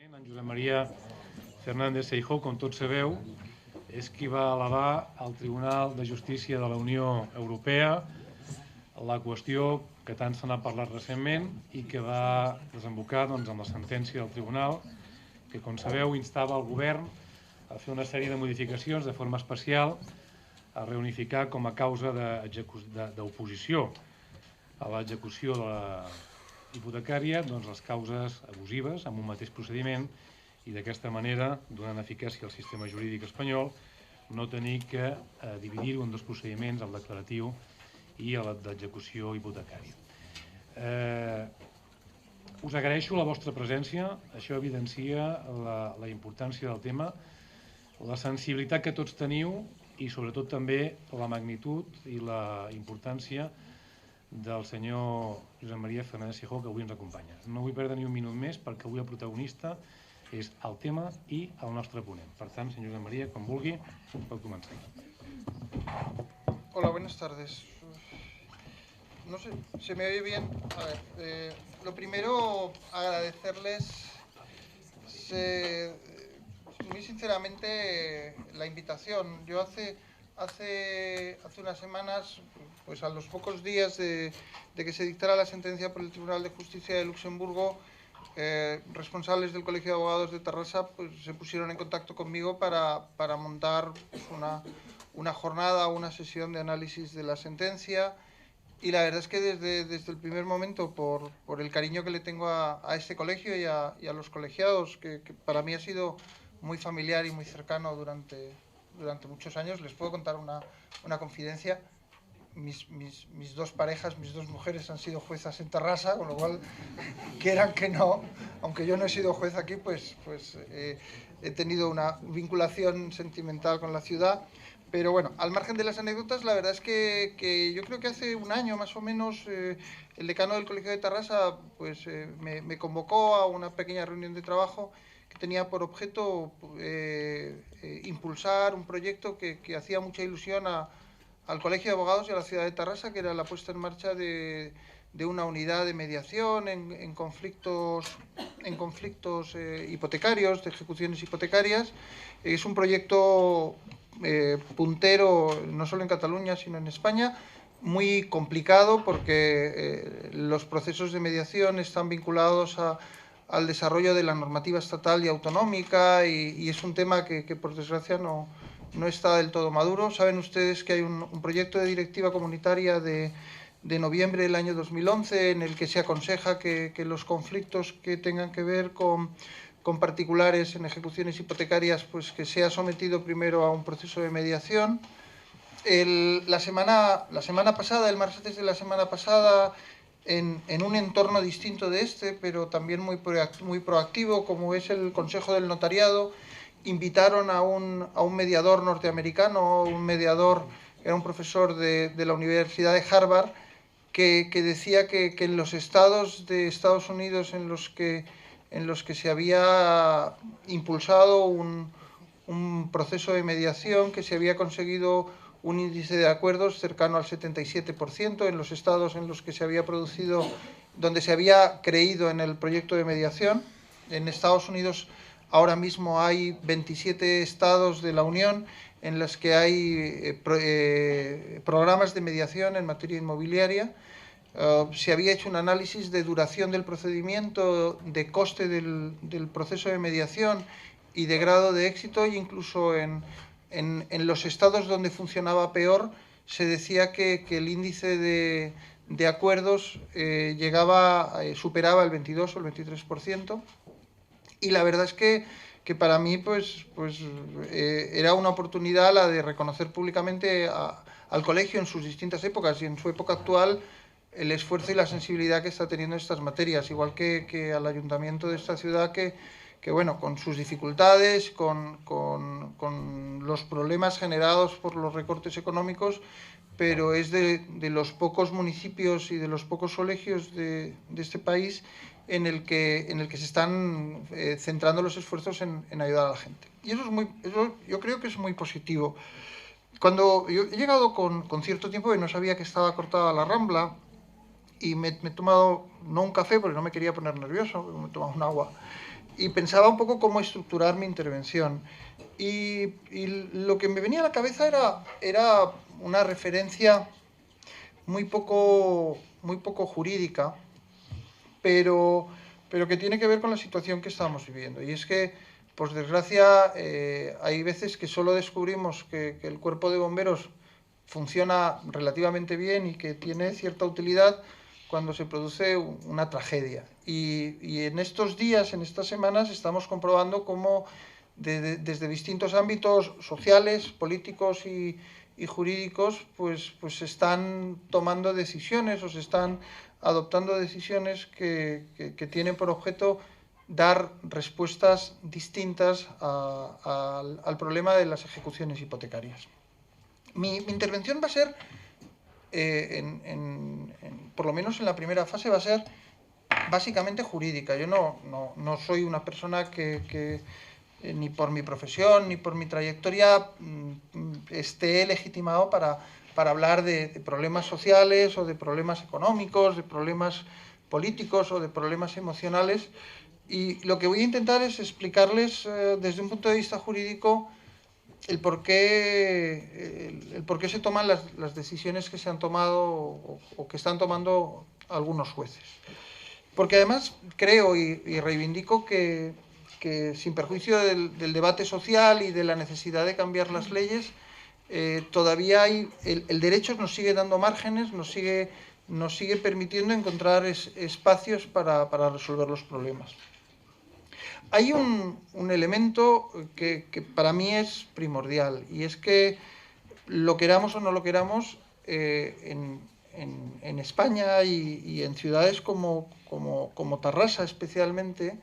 En Josep Maria Fernández Feijóo, com tots sabeu, és qui va elevar al Tribunal de Justícia de la Unió Europea la qüestió que tant se n'ha parlat recentment i que va desembocar amb la sentència del Tribunal que, com sabeu, instava el govern a fer una sèrie de modificacions de forma especial a reunificar com a causa d'oposició a l'execució de la hipotecària les causes abusives amb un mateix procediment i d'aquesta manera, donant eficàcia al sistema jurídic espanyol, no tenir que dividir-ho en dos procediments, el declaratiu i el d'execució hipotecària. Us agraeixo la vostra presència, això evidencia la importància del tema, la sensibilitat que tots teniu i sobretot també la magnitud i la importància del senyor Josep Maria Fernández Feijóo, que avui ens acompanya. No vull perdre ni un minut més perquè avui el protagonista és el tema i el nostre ponent. Per tant, senyor Josep Maria, quan vulgui, pot començar. Hola, buenas tardes. No sé, ¿se me oye bien? A ver, lo primero, agradecerles muy sinceramente la invitación. Yo hace unas semanas, pues a los pocos días de que se dictara la sentencia por el Tribunal de Justicia de Luxemburgo, responsables del Colegio de Abogados de Tarrasa pues, se pusieron en contacto conmigo para montar pues, una jornada, una sesión de análisis de la sentencia. Y la verdad es que desde el primer momento, por el cariño que le tengo a este colegio y a los colegiados, que para mí ha sido muy familiar y muy cercano durante muchos años, les puedo contar una confidencia. Mis dos parejas, mis dos mujeres han sido juezas en Tarrasa, con lo cual, quieran que no, aunque yo no he sido juez aquí, pues he tenido una vinculación sentimental con la ciudad. Pero bueno, al margen de las anécdotas, la verdad es que yo creo que hace un año más o menos el decano del Colegio de Tarrasa pues, me convocó a una pequeña reunión de trabajo que tenía por objeto impulsar un proyecto que hacía mucha ilusión al Colegio de Abogados y a la ciudad de Tarrasa, que era la puesta en marcha de una unidad de mediación en conflictos hipotecarios, de ejecuciones hipotecarias. Es un proyecto puntero no solo en Cataluña, sino en España, muy complicado porque los procesos de mediación están vinculados al desarrollo de la normativa estatal y autonómica y es un tema que por desgracia no está del todo maduro. Saben ustedes que hay un proyecto de directiva comunitaria de noviembre del año 2011 en el que se aconseja que los conflictos que tengan que ver con particulares en ejecuciones hipotecarias, pues que sea sometido primero a un proceso de mediación. La semana pasada, el martes de la semana pasada, en un entorno distinto de este, pero también muy proactivo, como es el Consejo del Notariado, invitaron a un mediador norteamericano, un mediador, era un profesor de la Universidad de Harvard, que decía que en los estados de Estados Unidos en los que se había impulsado un proceso de mediación, que se había conseguido un índice de acuerdos cercano al 77%, en los estados en los que se había producido, donde se había creído en el proyecto de mediación. En Estados Unidos ahora mismo hay 27 estados de la Unión en los que hay programas de mediación en materia inmobiliaria. Se había hecho un análisis de duración del procedimiento, de coste del proceso de mediación y de grado de éxito, e incluso en los estados donde funcionaba peor se decía que el índice de acuerdos superaba el 22 o el 23%. Y la verdad es que para mí pues era una oportunidad la de reconocer públicamente al colegio en sus distintas épocas y en su época actual el esfuerzo y la sensibilidad que está teniendo en estas materias, igual que al ayuntamiento de esta ciudad que bueno, con sus dificultades, con los problemas generados por los recortes económicos, pero es de los pocos municipios y de los pocos colegios de este país en el que se están centrando los esfuerzos en ayudar a la gente. Y eso yo creo que es muy positivo. Cuando yo he llegado con cierto tiempo y no sabía que estaba cortada la Rambla, y me he tomado, no un café porque no me quería poner nervioso, me he tomado un agua, y pensaba un poco cómo estructurar mi intervención. Y lo que me venía a la cabeza era una referencia muy poco jurídica, pero que tiene que ver con la situación que estamos viviendo. Y es que, por desgracia, hay veces que solo descubrimos que el cuerpo de bomberos funciona relativamente bien y que tiene cierta utilidad cuando se produce una tragedia. Y en estos días, en estas semanas, estamos comprobando cómo desde distintos ámbitos sociales, políticos y jurídicos, pues se están tomando decisiones o se están adoptando decisiones que tienen por objeto dar respuestas distintas al problema de las ejecuciones hipotecarias. Mi intervención va a ser, por lo menos en la primera fase, va a ser básicamente jurídica. Yo no soy una persona que ni por mi profesión ni por mi trayectoria esté legitimado para hablar de problemas sociales o de problemas económicos, de problemas políticos o de problemas emocionales. Y lo que voy a intentar es explicarles desde un punto de vista jurídico el por qué se toman las decisiones que se han tomado o que están tomando algunos jueces. Porque además creo y reivindico que sin perjuicio del debate social y de la necesidad de cambiar las leyes, todavía hay el derecho nos sigue dando márgenes, nos sigue permitiendo encontrar espacios para resolver los problemas. Hay un elemento que para mí es primordial, y es que, lo queramos o no lo queramos, en España y en ciudades como Tarrasa especialmente,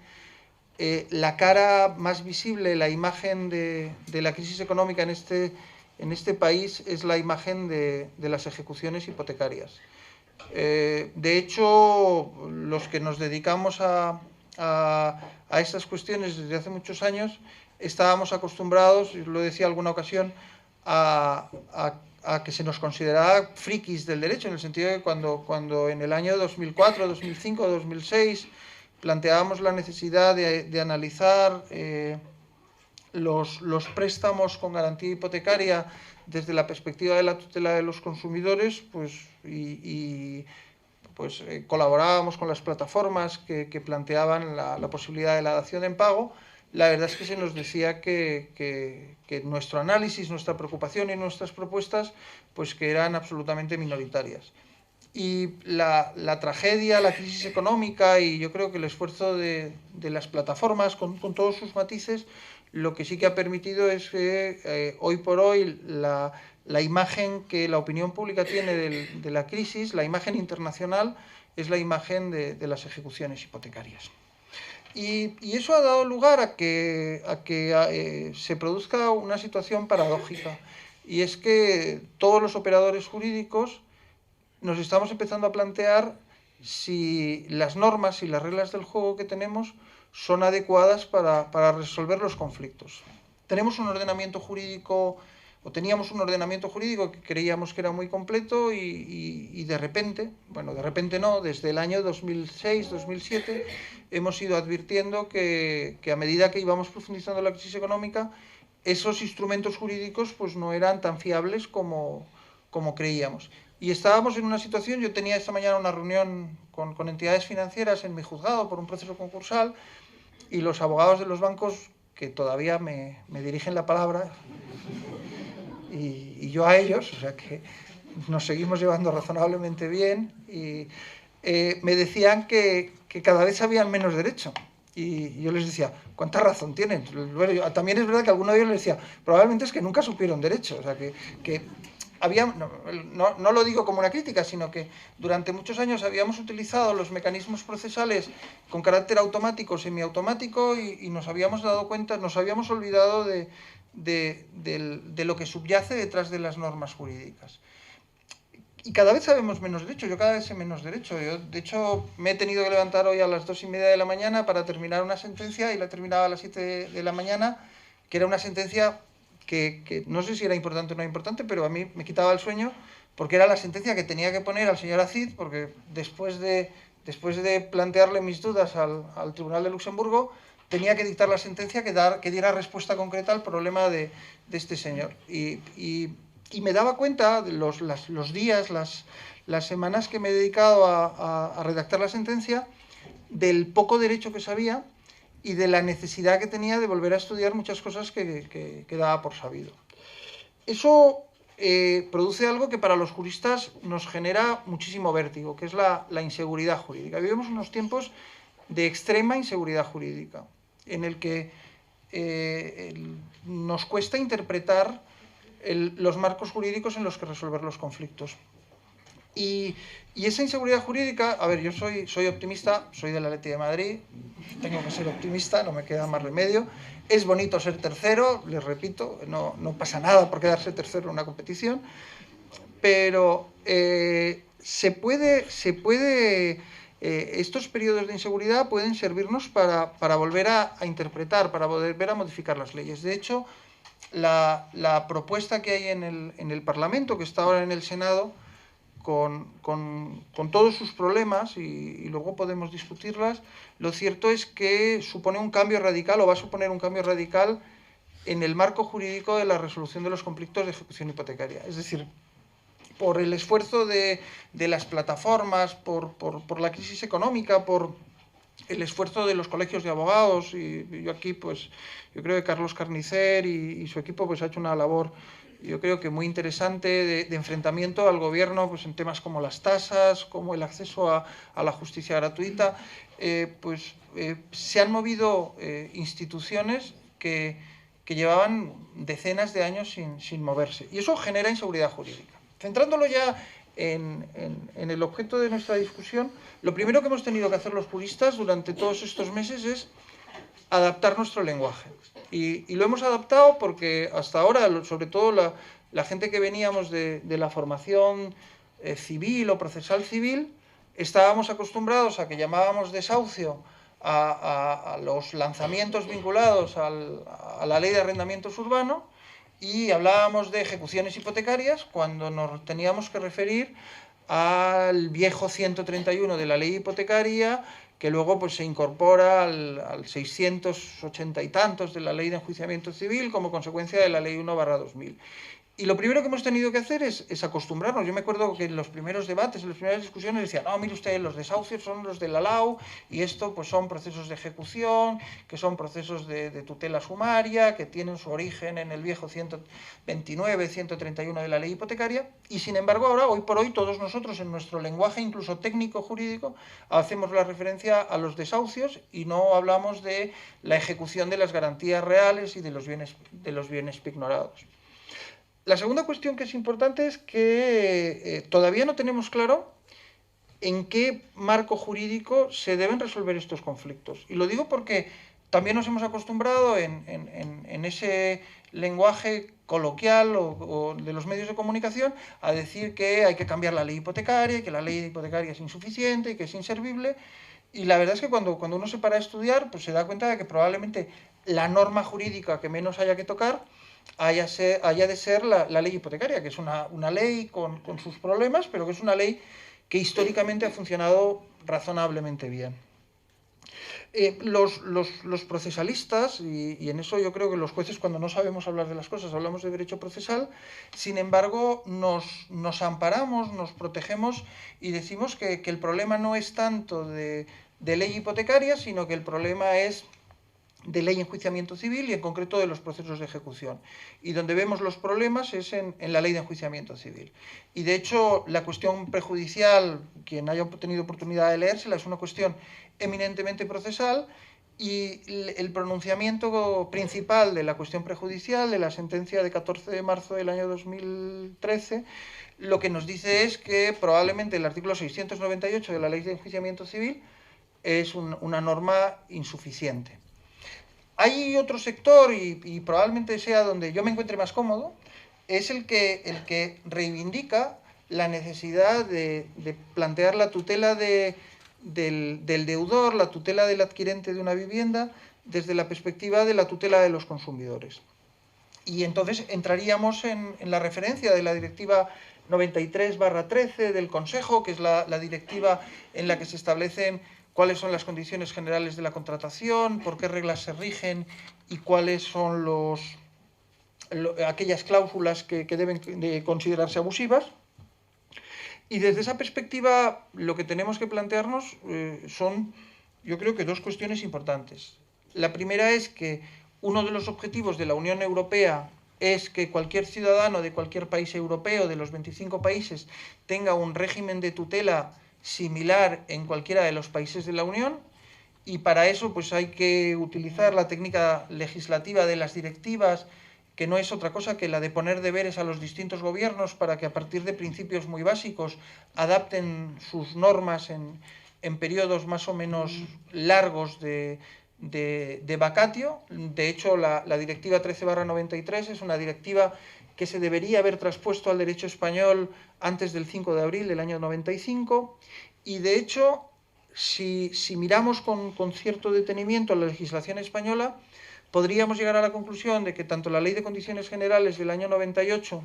la cara más visible, la imagen de la crisis económica en este país es la imagen de las ejecuciones hipotecarias. De hecho, los que nos dedicamos a estas cuestiones desde hace muchos años, estábamos acostumbrados, y lo decía alguna ocasión, a que se nos consideraba frikis del derecho, en el sentido de que cuando en el año 2004, 2005, 2006 planteábamos la necesidad de analizar los préstamos con garantía hipotecaria desde la perspectiva de la tutela de los consumidores, colaborábamos con las plataformas que planteaban la posibilidad de la dación en pago. La verdad es que se nos decía que nuestro análisis, nuestra preocupación y nuestras propuestas, pues que eran absolutamente minoritarias. Y la tragedia, la crisis económica y yo creo que el esfuerzo de las plataformas con todos sus matices, lo que sí que ha permitido es que hoy por hoy la imagen que la opinión pública tiene de la crisis, la imagen internacional, es la imagen de las ejecuciones hipotecarias. Y eso ha dado lugar a que se produzca una situación paradójica, y es que todos los operadores jurídicos nos estamos empezando a plantear si las normas y las reglas del juego que tenemos son adecuadas para resolver los conflictos. Tenemos un ordenamiento jurídico, o teníamos un ordenamiento jurídico que creíamos que era muy completo y de repente, bueno, de repente no, desde el año 2006-2007 hemos ido advirtiendo que a medida que íbamos profundizando la crisis económica, esos instrumentos jurídicos pues no eran tan fiables como creíamos. Y estábamos en una situación, yo tenía esta mañana una reunión con entidades financieras en mi juzgado por un proceso concursal, y los abogados de los bancos, que todavía me dirigen la palabra, y yo a ellos, o sea que nos seguimos llevando razonablemente bien, y me decían que cada vez sabían menos derecho. Y yo les decía, ¿cuánta razón tienen? Bueno, también es verdad que alguno de ellos les decía, probablemente es que nunca supieron derecho, o sea que había, no lo digo como una crítica, sino que durante muchos años habíamos utilizado los mecanismos procesales con carácter automático, semiautomático, y nos habíamos dado cuenta, nos habíamos olvidado de lo que subyace detrás de las normas jurídicas. Y cada vez sabemos menos derecho, yo cada vez sé menos derecho. Yo, de hecho, me he tenido que levantar hoy a las 2:30 de la mañana para terminar una sentencia, y la terminaba a las 7 de la mañana, que era una sentencia que no sé si era importante o no importante, pero a mí me quitaba el sueño, porque era la sentencia que tenía que poner al señor Acid, porque después de plantearle mis dudas al Tribunal de Luxemburgo, tenía que dictar la sentencia que diera respuesta concreta al problema de este señor. Y me daba cuenta de los días, las semanas que me he dedicado a redactar la sentencia, del poco derecho que sabía y de la necesidad que tenía de volver a estudiar muchas cosas que daba por sabido. Eso produce algo que para los juristas nos genera muchísimo vértigo, que es la inseguridad jurídica. Vivimos unos tiempos de extrema inseguridad jurídica, en el que nos cuesta interpretar los marcos jurídicos en los que resolver los conflictos. Y esa inseguridad jurídica, a ver, yo soy optimista, soy del Atleti de Madrid, tengo que ser optimista, no me queda más remedio. Es bonito ser tercero, les repito, no pasa nada por quedarse tercero en una competición, pero estos periodos de inseguridad pueden servirnos para volver a interpretar, para volver a modificar las leyes. De hecho, la propuesta que hay en el Parlamento, que está ahora en el Senado, con todos sus problemas, y luego podemos discutirlas, lo cierto es que supone un cambio radical, o va a suponer un cambio radical en el marco jurídico de la resolución de los conflictos de ejecución hipotecaria. Es decir, por el esfuerzo de las plataformas, por la crisis económica, por el esfuerzo de los colegios de abogados, y yo aquí, pues, yo creo que Carlos Carnicer y su equipo pues ha hecho una labor, yo creo que muy interesante, de enfrentamiento al gobierno, pues en temas como las tasas, como el acceso a la justicia gratuita. Se han movido instituciones que llevaban decenas de años sin moverse, y eso genera inseguridad jurídica. Centrándolo ya en el objeto de nuestra discusión, lo primero que hemos tenido que hacer los juristas durante todos estos meses es adaptar nuestro lenguaje. Y lo hemos adaptado porque hasta ahora, sobre todo la gente que veníamos de la formación civil o procesal civil, estábamos acostumbrados a que llamábamos desahucio a los lanzamientos vinculados a la ley de arrendamientos urbanos, y hablábamos de ejecuciones hipotecarias cuando nos teníamos que referir al viejo 131 de la ley hipotecaria, que luego pues se incorpora al 680 y tantos de la ley de enjuiciamiento civil como consecuencia de la ley 1/2000. Y lo primero que hemos tenido que hacer es acostumbrarnos. Yo me acuerdo que en los primeros debates, en las primeras discusiones, decían, no, mire usted, los desahucios son los de la LAU, y esto pues son procesos de ejecución, que son procesos de tutela sumaria, que tienen su origen en el viejo 129, 131 de la ley hipotecaria. Y sin embargo, ahora, hoy por hoy, todos nosotros en nuestro lenguaje, incluso técnico jurídico, hacemos la referencia a los desahucios y no hablamos de la ejecución de las garantías reales y de los bienes pignorados. La segunda cuestión que es importante es que todavía no tenemos claro en qué marco jurídico se deben resolver estos conflictos. Y lo digo porque también nos hemos acostumbrado en ese lenguaje coloquial o de los medios de comunicación a decir que hay que cambiar la ley hipotecaria, que la ley hipotecaria es insuficiente y que es inservible. Y la verdad es que cuando uno se para a estudiar, pues se da cuenta de que probablemente la norma jurídica que menos haya que tocar haya de ser la ley hipotecaria, que es una ley con sus problemas, pero que es una ley que históricamente ha funcionado razonablemente bien. Los procesalistas, y en eso yo creo que los jueces, cuando no sabemos hablar de las cosas, hablamos de derecho procesal, sin embargo nos amparamos, nos protegemos y decimos que el problema no es tanto de ley hipotecaria, sino que el problema es de ley de enjuiciamiento civil y en concreto de los procesos de ejecución. Y donde vemos los problemas es en la ley de enjuiciamiento civil. Y de hecho la cuestión prejudicial, quien haya tenido oportunidad de leérsela, es una cuestión eminentemente procesal, y el pronunciamiento principal de la cuestión prejudicial, de la sentencia de 14 de marzo del año 2013, lo que nos dice es que probablemente el artículo 698 de la ley de enjuiciamiento civil es una norma insuficiente. Hay otro sector, y probablemente sea donde yo me encuentre más cómodo, es el que reivindica la necesidad de plantear la tutela del deudor, la tutela del adquirente de una vivienda, desde la perspectiva de la tutela de los consumidores. Y entonces entraríamos en la referencia de la Directiva 93/13 del Consejo, que es la directiva en la que se establecen cuáles son las condiciones generales de la contratación, por qué reglas se rigen y cuáles son aquellas cláusulas que deben de considerarse abusivas. Y desde esa perspectiva lo que tenemos que plantearnos son, yo creo que dos cuestiones importantes. La primera es que uno de los objetivos de la Unión Europea es que cualquier ciudadano de cualquier país europeo, de los 25 países, tenga un régimen de tutela similar en cualquiera de los países de la Unión, y para eso pues hay que utilizar la técnica legislativa de las directivas, que no es otra cosa que la de poner deberes a los distintos gobiernos para que a partir de principios muy básicos adapten sus normas en periodos más o menos largos de vacatio. De hecho, la directiva 13/93 es una directiva que se debería haber traspuesto al derecho español antes del 5 de abril del año 95, y de hecho, si miramos con cierto detenimiento la legislación española, podríamos llegar a la conclusión de que tanto la Ley de Condiciones Generales del año 98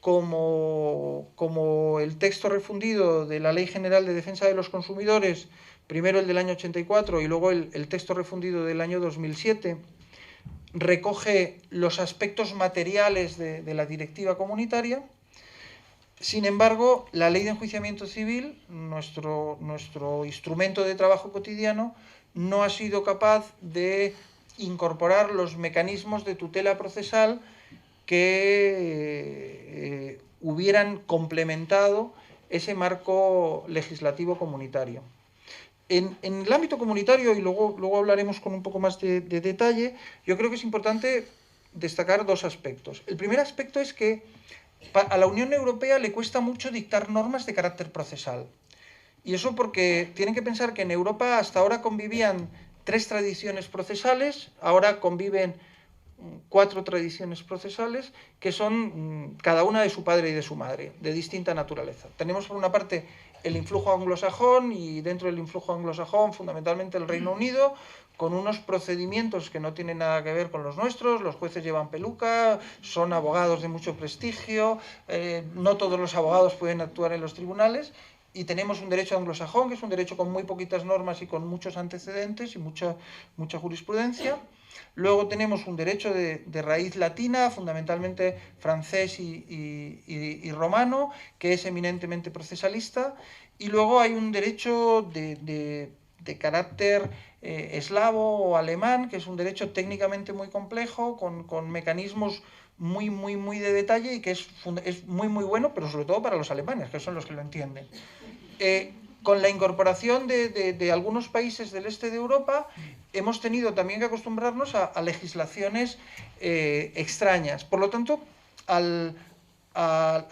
como el texto refundido de la Ley General de Defensa de los Consumidores, primero el del año 84 y luego el texto refundido del año 2007, recoge los aspectos materiales de la directiva comunitaria. Sin embargo, la Ley de Enjuiciamiento Civil, nuestro instrumento de trabajo cotidiano, no ha sido capaz de incorporar los mecanismos de tutela procesal que hubieran complementado ese marco legislativo comunitario. En el ámbito comunitario, y luego hablaremos con un poco más de detalle, yo creo que es importante destacar dos aspectos. El primer aspecto es que a la Unión Europea le cuesta mucho dictar normas de carácter procesal. Y eso porque tienen que pensar que en Europa hasta ahora convivían 3 tradiciones procesales, ahora conviven 4 tradiciones procesales que son cada una de su padre y de su madre, de distinta naturaleza. Tenemos por una parte el influjo anglosajón, y dentro del influjo anglosajón fundamentalmente el Reino Unido, con unos procedimientos que no tienen nada que ver con los nuestros. Los jueces llevan peluca, son abogados de mucho prestigio, no todos los abogados pueden actuar en los tribunales. Y tenemos un derecho anglosajón, que es un derecho con muy poquitas normas y con muchos antecedentes y mucha jurisprudencia. Luego tenemos un derecho de raíz latina, fundamentalmente francés y romano, que es eminentemente procesalista. Y luego hay un derecho de carácter eslavo o alemán, que es un derecho técnicamente muy complejo, con mecanismos muy de detalle, y que es muy bueno, pero sobre todo para los alemanes, que son los que lo entienden. Con la incorporación de algunos países del este de Europa, hemos tenido también que acostumbrarnos a legislaciones extrañas. Por lo tanto, al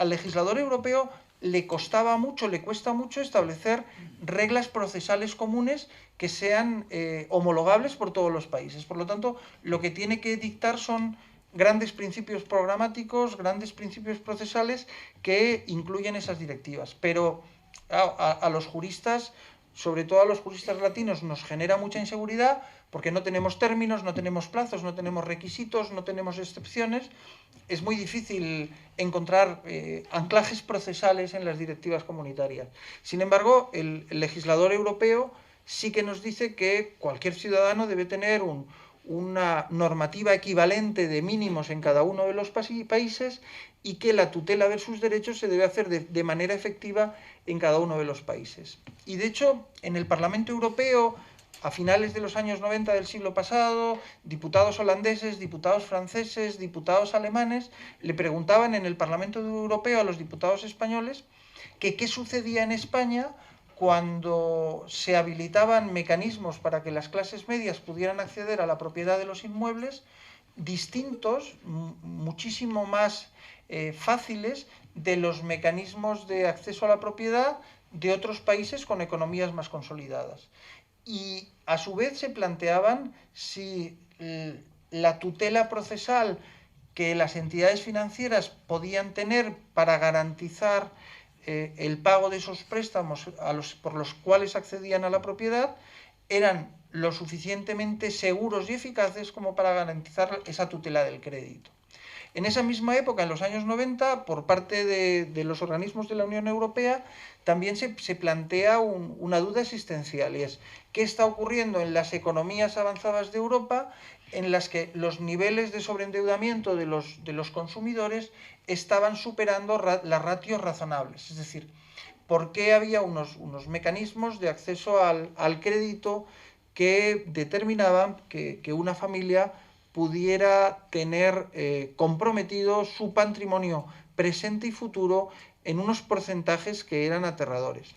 legislador europeo le cuesta mucho establecer reglas procesales comunes que sean homologables por todos los países. Por lo tanto, lo que tiene que dictar son grandes principios programáticos, grandes principios procesales que incluyen esas directivas. Pero a los juristas, sobre todo a los juristas latinos, nos genera mucha inseguridad porque no tenemos términos, no tenemos plazos, no tenemos requisitos, no tenemos excepciones. Es muy difícil encontrar anclajes procesales en las directivas comunitarias. Sin embargo, el legislador europeo sí que nos dice que cualquier ciudadano debe tener una normativa equivalente de mínimos en cada uno de los países, y que la tutela de sus derechos se debe hacer de manera efectiva en cada uno de los países. Y de hecho, en el Parlamento Europeo, a finales de los años 90 del siglo pasado, diputados holandeses, diputados franceses, diputados alemanes le preguntaban en el Parlamento Europeo a los diputados españoles que qué sucedía en España cuando se habilitaban mecanismos para que las clases medias pudieran acceder a la propiedad de los inmuebles distintos, muchísimo más fáciles de los mecanismos de acceso a la propiedad de otros países con economías más consolidadas. Y a su vez se planteaban si la tutela procesal que las entidades financieras podían tener para garantizar el pago de esos préstamos por los cuales accedían a la propiedad eran lo suficientemente seguros y eficaces como para garantizar esa tutela del crédito. En esa misma época, en los años 90, por parte de los organismos de la Unión Europea, también se plantea una duda existencial, y es ¿qué está ocurriendo en las economías avanzadas de Europa en las que los niveles de sobreendeudamiento de los consumidores estaban superando las ratios razonables? Es decir, ¿por qué había unos mecanismos de acceso al crédito que determinaban que una familia pudiera tener comprometido su patrimonio presente y futuro en unos porcentajes que eran aterradores?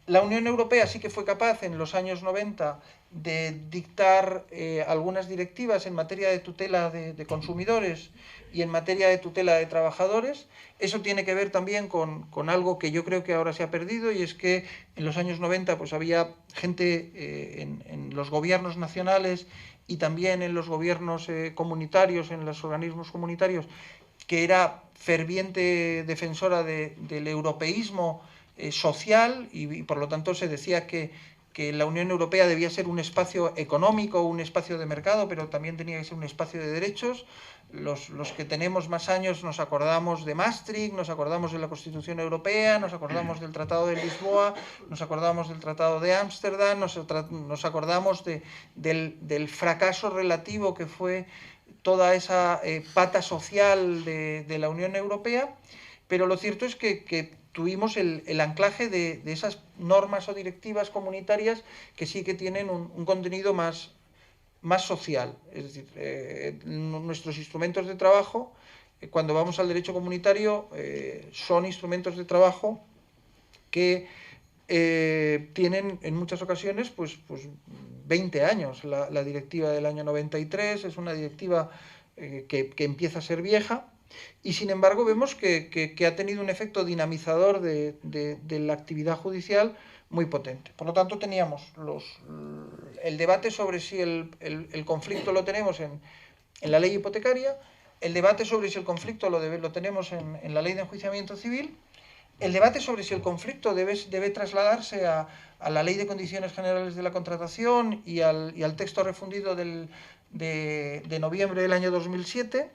La Unión Europea sí que fue capaz en los años 90 de dictar algunas directivas en materia de tutela de consumidores y en materia de tutela de trabajadores. Eso tiene que ver también con algo que yo creo que ahora se ha perdido, y es que en los años 90 pues había gente en los gobiernos nacionales y también en los gobiernos comunitarios, en los organismos comunitarios, que era ferviente defensora del europeísmo social, y por lo tanto se decía que la Unión Europea debía ser un espacio económico, un espacio de mercado, pero también tenía que ser un espacio de derechos. Los que tenemos más años nos acordamos de Maastricht, nos acordamos de la Constitución Europea, nos acordamos del Tratado de Lisboa, nos acordamos del Tratado de Ámsterdam, nos acordamos del fracaso relativo que fue toda esa pata social de la Unión Europea, pero lo cierto es que tuvimos el anclaje de esas normas o directivas comunitarias que sí que tienen un contenido más social. Es decir, nuestros instrumentos de trabajo, cuando vamos al derecho comunitario, son instrumentos de trabajo que tienen en muchas ocasiones pues 20 años. La directiva del año 93 es una directiva que empieza a ser vieja, y sin embargo vemos que ha tenido un efecto dinamizador de la actividad judicial muy potente. Por lo tanto, teníamos el debate sobre si el conflicto lo tenemos en la ley hipotecaria, el debate sobre si el conflicto lo tenemos en la ley de enjuiciamiento civil, el debate sobre si el conflicto debe trasladarse a la Ley de Condiciones Generales de la Contratación y al texto refundido de noviembre del año 2007,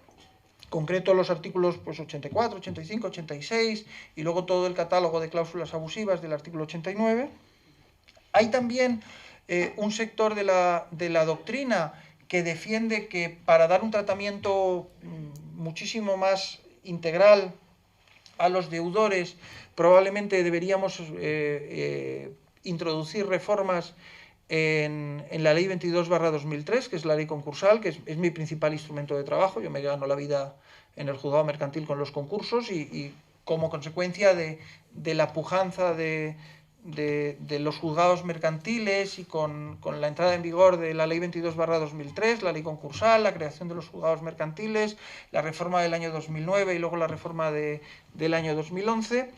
concreto los artículos pues, 84, 85, 86, y luego todo el catálogo de cláusulas abusivas del artículo 89. Hay también un sector de la doctrina que defiende que para dar un tratamiento muchísimo más integral a los deudores probablemente deberíamos introducir reformas en la ley 22/2003, que es la ley concursal, que es mi principal instrumento de trabajo. Yo me gano la vida en el juzgado mercantil con los concursos, y como consecuencia de la pujanza de los juzgados mercantiles y con la entrada en vigor de la ley 22/2003, la ley concursal, la creación de los juzgados mercantiles, la reforma del año 2009 y luego la reforma del año 2011,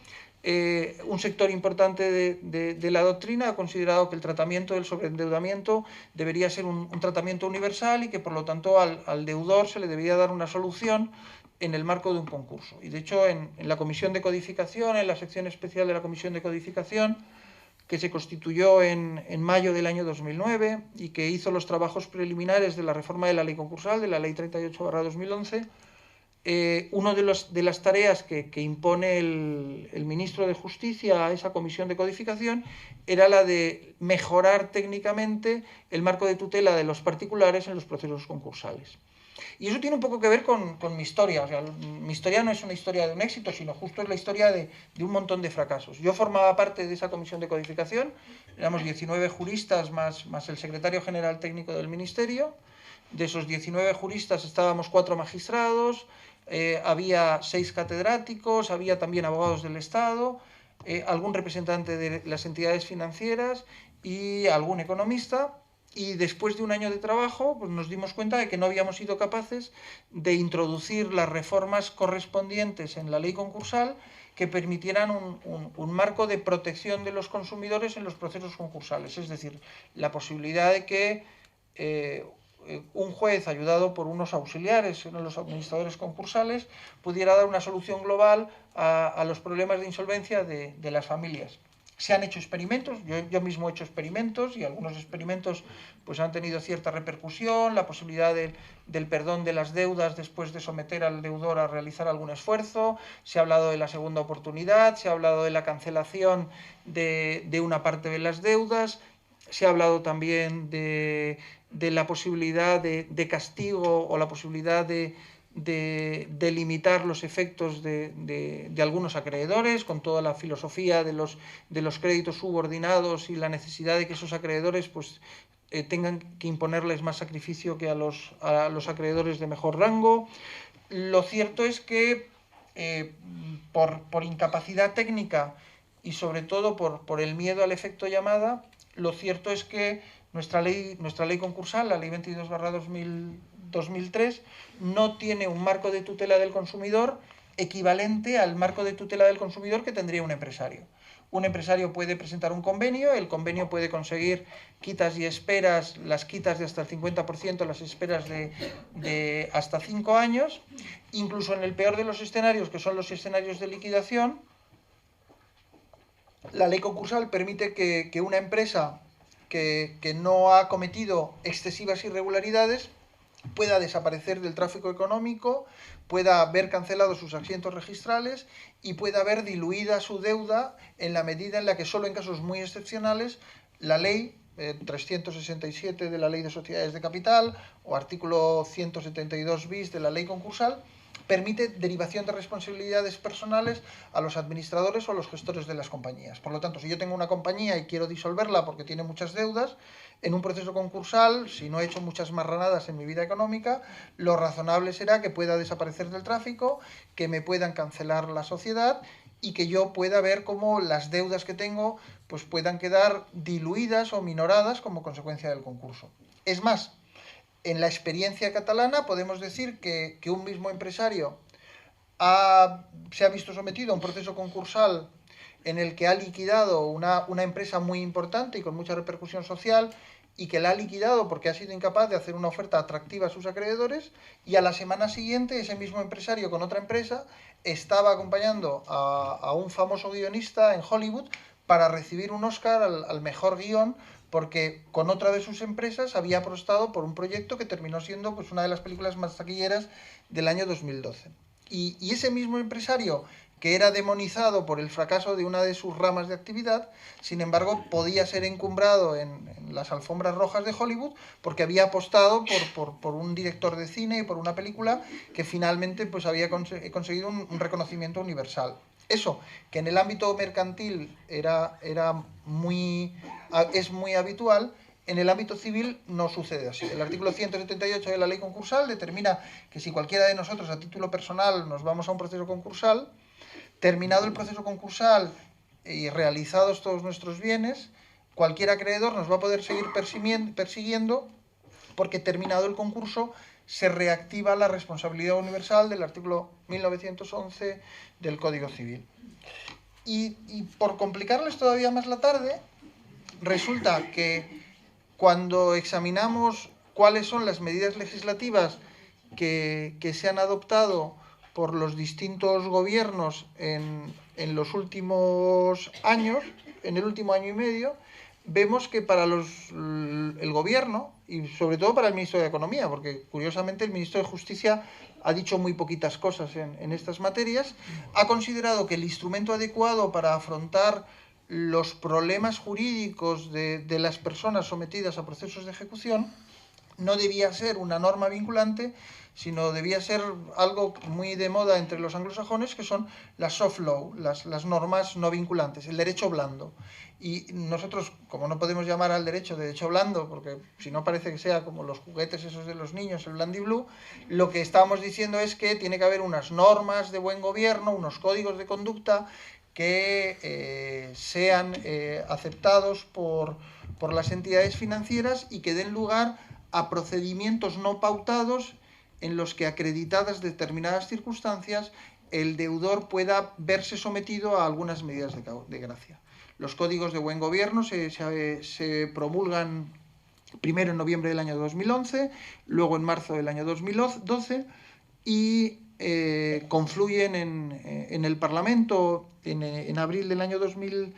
un sector importante de la doctrina ha considerado que el tratamiento del sobreendeudamiento debería ser un tratamiento universal, y que por lo tanto al deudor se le debería dar una solución en el marco de un concurso. Y de hecho en la Comisión de Codificación, en la sección especial de la Comisión de Codificación, que se constituyó en mayo del año 2009 y que hizo los trabajos preliminares de la reforma de la ley concursal, de la ley 38/2011, una de las tareas que impone el ministro de Justicia a esa Comisión de Codificación era la de mejorar técnicamente el marco de tutela de los particulares en los procesos concursales. Y eso tiene un poco que ver con mi historia. O sea, mi historia no es una historia de un éxito, sino justo es la historia de un montón de fracasos. Yo formaba parte de esa Comisión de Codificación, éramos 19 juristas más el secretario general técnico del Ministerio. De esos 19 juristas estábamos 4 magistrados, había 6 catedráticos, había también abogados del Estado, algún representante de las entidades financieras y algún economista. Y después de un año de trabajo pues nos dimos cuenta de que no habíamos sido capaces de introducir las reformas correspondientes en la ley concursal que permitieran un marco de protección de los consumidores en los procesos concursales. Es decir, la posibilidad de que un juez, ayudado por unos auxiliares, los administradores concursales, pudiera dar una solución global a los problemas de insolvencia de las familias. Se han hecho experimentos, yo mismo he hecho experimentos y algunos experimentos pues han tenido cierta repercusión, la posibilidad del perdón de las deudas después de someter al deudor a realizar algún esfuerzo, se ha hablado de la segunda oportunidad, se ha hablado de la cancelación de una parte de las deudas, se ha hablado también de la posibilidad de castigo o la posibilidad de limitar los efectos de algunos acreedores, con toda la filosofía de los créditos subordinados y la necesidad de que esos acreedores pues, tengan que imponerles más sacrificio que a los acreedores de mejor rango. Lo cierto es que por incapacidad técnica y sobre todo por el miedo al efecto llamada, lo cierto es que nuestra ley concursal, la ley 22/2003, no tiene un marco de tutela del consumidor equivalente al marco de tutela del consumidor que tendría un empresario. Un empresario puede presentar un convenio, el convenio puede conseguir quitas y esperas, las quitas de hasta el 50%, las esperas de hasta 5 años, incluso en el peor de los escenarios, que son los escenarios de liquidación. La ley concursal permite que una empresa que no ha cometido excesivas irregularidades pueda desaparecer del tráfico económico, pueda haber cancelado sus asientos registrales y pueda haber diluida su deuda en la medida en la que solo en casos muy excepcionales la ley 367 de la Ley de Sociedades de Capital o artículo 172 bis de la ley concursal permite derivación de responsabilidades personales a los administradores o a los gestores de las compañías. Por lo tanto, si yo tengo una compañía y quiero disolverla porque tiene muchas deudas, en un proceso concursal, si no he hecho muchas marranadas en mi vida económica, lo razonable será que pueda desaparecer del tráfico, que me puedan cancelar la sociedad y que yo pueda ver cómo las deudas que tengo pues puedan quedar diluidas o minoradas como consecuencia del concurso. Es más, en la experiencia catalana podemos decir que un mismo empresario se ha visto sometido a un proceso concursal en el que ha liquidado una empresa muy importante y con mucha repercusión social y que la ha liquidado porque ha sido incapaz de hacer una oferta atractiva a sus acreedores, y a la semana siguiente ese mismo empresario con otra empresa estaba acompañando a un famoso guionista en Hollywood para recibir un Oscar al mejor guión, porque con otra de sus empresas había apostado por un proyecto que terminó siendo pues, una de las películas más taquilleras del año 2012. Y ese mismo empresario, que era demonizado por el fracaso de una de sus ramas de actividad, sin embargo, podía ser encumbrado en las alfombras rojas de Hollywood porque había apostado por un director de cine y por una película que finalmente pues, había conseguido un reconocimiento universal. Eso, que en el ámbito mercantil es muy habitual, en el ámbito civil no sucede así. El artículo 178 de la ley concursal determina que si cualquiera de nosotros a título personal nos vamos a un proceso concursal, terminado el proceso concursal y realizados todos nuestros bienes, cualquier acreedor nos va a poder seguir persiguiendo porque terminado el concurso se reactiva la responsabilidad universal del artículo 1911 del Código Civil. Y por complicarles todavía más la tarde, resulta que cuando examinamos cuáles son las medidas legislativas que se han adoptado por los distintos gobiernos en los últimos años, en el último año y medio, vemos que para el gobierno, y sobre todo para el ministro de Economía, porque curiosamente el ministro de Justicia ha dicho muy poquitas cosas en estas materias, ha considerado que el instrumento adecuado para afrontar los problemas jurídicos de las personas sometidas a procesos de ejecución no debía ser una norma vinculante, sino debía ser algo muy de moda entre los anglosajones, que son las soft law, las normas no vinculantes, el derecho blando. Y nosotros, como no podemos llamar al derecho blando, porque si no parece que sea como los juguetes esos de los niños, el blandiblue, lo que estamos diciendo es que tiene que haber unas normas de buen gobierno, unos códigos de conducta que sean aceptados por las entidades financieras y que den lugar a procedimientos no pautados en los que, acreditadas determinadas circunstancias, el deudor pueda verse sometido a algunas medidas de gracia. Los códigos de buen gobierno se promulgan primero en noviembre del año 2011, luego en marzo del año 2012 y confluyen en el Parlamento en abril del año 2013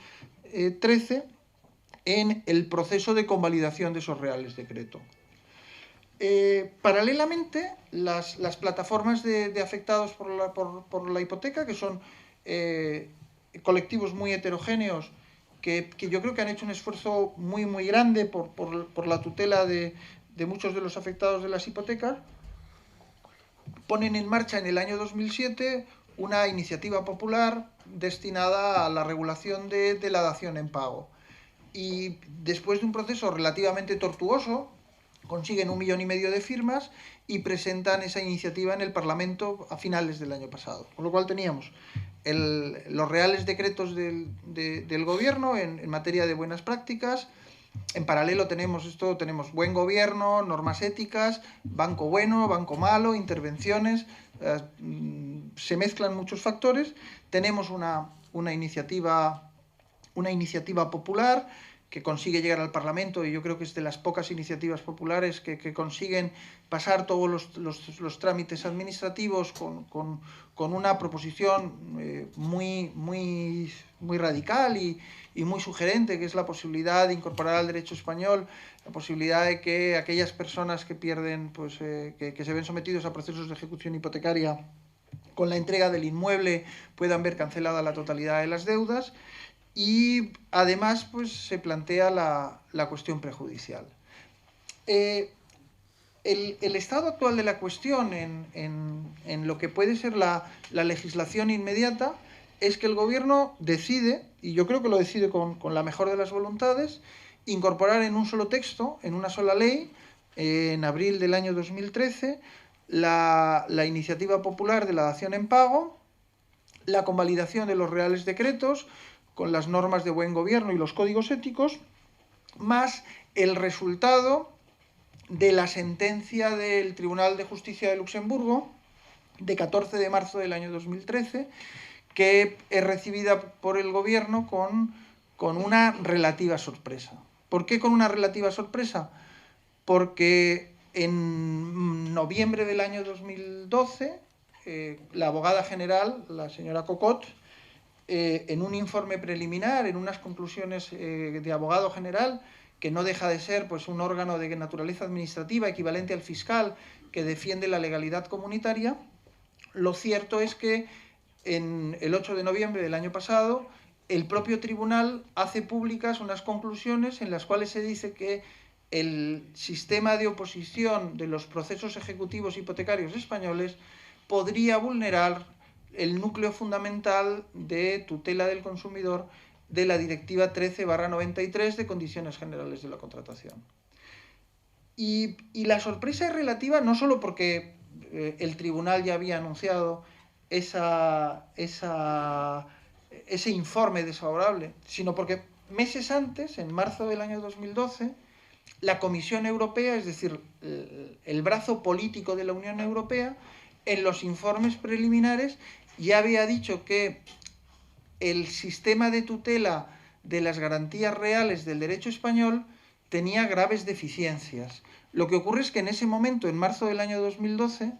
2013 en el proceso de convalidación de esos reales decretos. Paralelamente, las plataformas de afectados por la hipoteca, que son colectivos muy heterogéneos, que yo creo que han hecho un esfuerzo muy grande por la tutela de muchos de los afectados de las hipotecas, ponen en marcha en el año 2007 una iniciativa popular destinada a la regulación de la dación en pago. Y después de un proceso relativamente tortuoso, consiguen 1,5 millones de firmas y presentan esa iniciativa en el Parlamento a finales del año pasado. Con lo cual teníamos los reales decretos del gobierno en materia de buenas prácticas. En paralelo tenemos buen gobierno, normas éticas, banco bueno, banco malo, intervenciones. Se mezclan muchos factores. Tenemos una iniciativa popular que consigue llegar al Parlamento, y yo creo que es de las pocas iniciativas populares que consiguen pasar todos los trámites administrativos con una proposición muy radical y muy sugerente, que es la posibilidad de incorporar al derecho español la posibilidad de que aquellas personas que pierden, que se ven sometidos a procesos de ejecución hipotecaria con la entrega del inmueble puedan ver cancelada la totalidad de las deudas. Y además se plantea la cuestión prejudicial. El estado actual de la cuestión en lo que puede ser la legislación inmediata es que el gobierno decide, y yo creo que lo decide con la mejor de las voluntades, incorporar en un solo texto, en una sola ley, en abril del año 2013, la iniciativa popular de la dación en pago, la convalidación de los reales decretos, con las normas de buen gobierno y los códigos éticos, más el resultado de la sentencia del Tribunal de Justicia de Luxemburgo de 14 de marzo del año 2013, que es recibida por el gobierno con una relativa sorpresa. ¿Por qué con una relativa sorpresa? Porque en noviembre del año 2012, la abogada general, la señora Cocot, en un informe preliminar, en unas conclusiones de abogado general, que no deja de ser un órgano de naturaleza administrativa equivalente al fiscal que defiende la legalidad comunitaria, lo cierto es que el 8 de noviembre del año pasado el propio tribunal hace públicas unas conclusiones en las cuales se dice que el sistema de oposición de los procesos ejecutivos hipotecarios españoles podría vulnerar el núcleo fundamental de tutela del consumidor de la Directiva 13/93 de Condiciones Generales de la Contratación. Y la sorpresa es relativa no solo porque el tribunal ya había anunciado ese informe desfavorable, sino porque meses antes, en marzo del año 2012, la Comisión Europea, es decir, el brazo político de la Unión Europea, en los informes preliminares ya había dicho que el sistema de tutela de las garantías reales del derecho español tenía graves deficiencias. Lo que ocurre es que en ese momento, en marzo del año 2012,